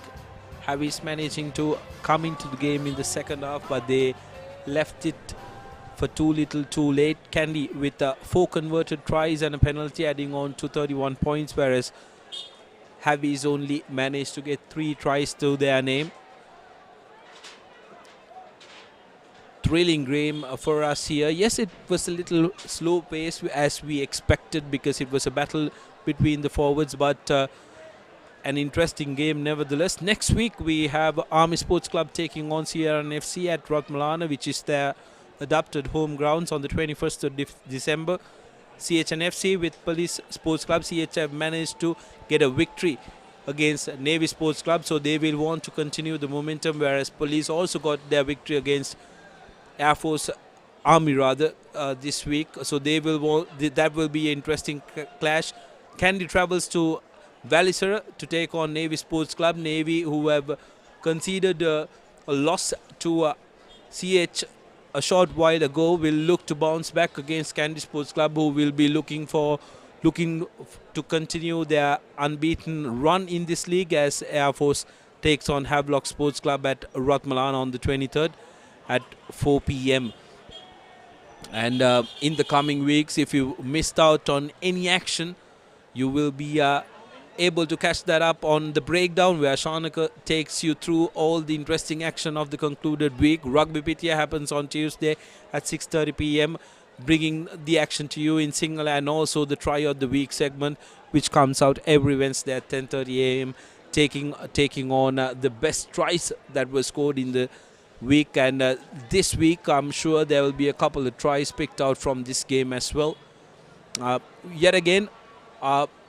Havis managing to come into the game in the second half, but they left it for too little, too late. Kandy with 4 converted tries and a penalty, adding on to 31 points, whereas Havi's only managed to get 3 tries to their name. Thrilling game for us here. Yes, it was a little slow pace as we expected because it was a battle between the forwards, but an interesting game nevertheless. Next week we have Army Sports Club taking on Sierra FC at Rotmalana, which is their adapted home grounds, on the 21st of December. CHNFC with Police Sports Club. CH have managed to get a victory against Navy Sports Club, so they will want to continue the momentum, whereas Police also got their victory against Air Force Army this week, so they will that will be an interesting clash. Kandy travels to Valisara to take on Navy Sports Club. Navy, who have conceded a loss to CH a short while ago, will look to bounce back against Kandy Sports Club, who will be looking to continue their unbeaten run in this league, as Air Force takes on Havelock Sports Club at Rotmalana on the 23rd at 4 p.m. And in the coming weeks, if you missed out on any action, you will be able to catch that up on the breakdown, where Shanaka takes you through all the interesting action of the concluded week. Rugby Pitya happens on Tuesday at 6:30 p.m, bringing the action to you in Sinhala, and also the Try of the Week segment, which comes out every Wednesday at 10:30 a.m, taking on the best tries that were scored in the week. And this week I'm sure there will be a couple of tries picked out from this game as well. Yet again,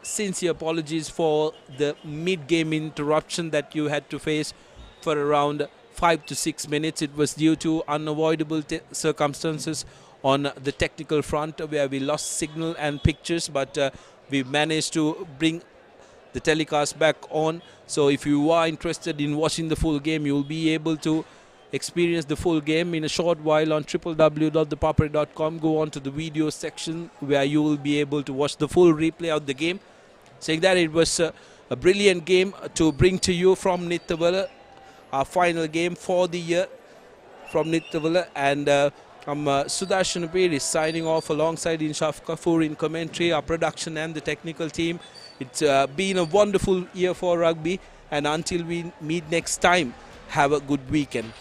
sincere apologies for the mid-game interruption that you had to face for around 5 to 6 minutes. It was due to unavoidable circumstances on the technical front, where we lost signal and pictures, but we managed to bring the telecast back on. So if you are interested in watching the full game, you will be able to experience the full game in a short while on www.thepapare.com. Go on to the video section, where you will be able to watch the full replay of the game. Saying that, it was a brilliant game to bring to you from Nithavala, our final game for the year from Nithavala. And I'm Sudarshan Peri signing off alongside Inshaf Kafoor in commentary, our production and the technical team. It's been a wonderful year for rugby, and until we meet next time, have a good weekend.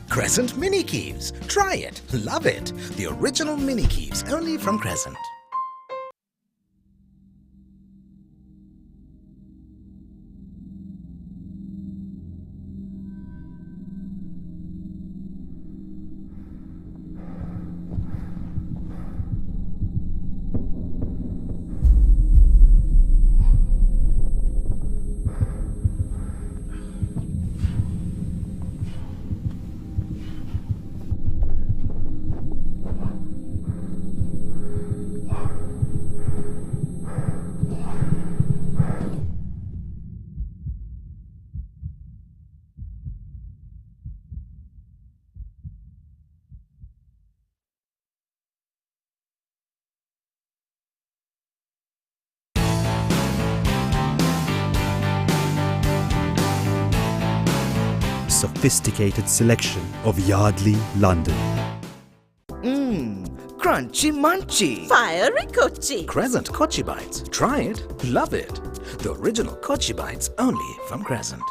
Crescent Mini Keeves. Try it. Love it. The original Mini Keeves, only from Crescent. sophisticated selection of Yardley London. Crunchy munchy. Fiery Kochi. Crescent Kochi Bites. Try it. Love it. The original Kochi Bites only from Crescent.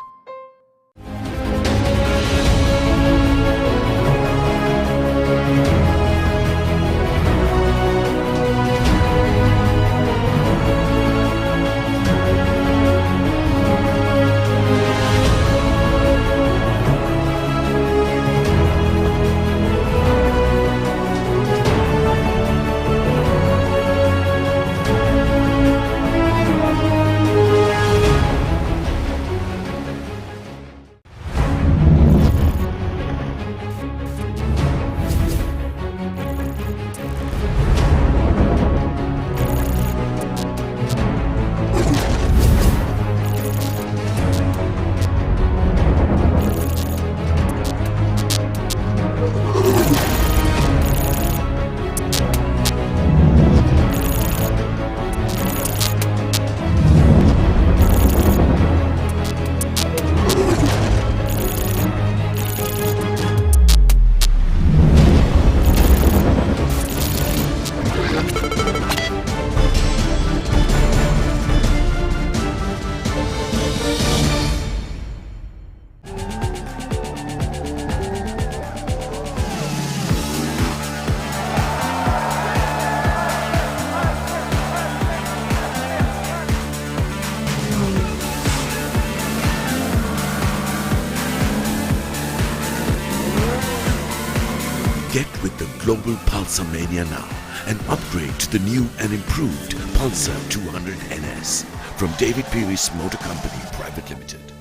Get with the global Pulsar Mania now and upgrade to the new and improved Pulsar 200 NS from David Peary's Motor Company Private Limited.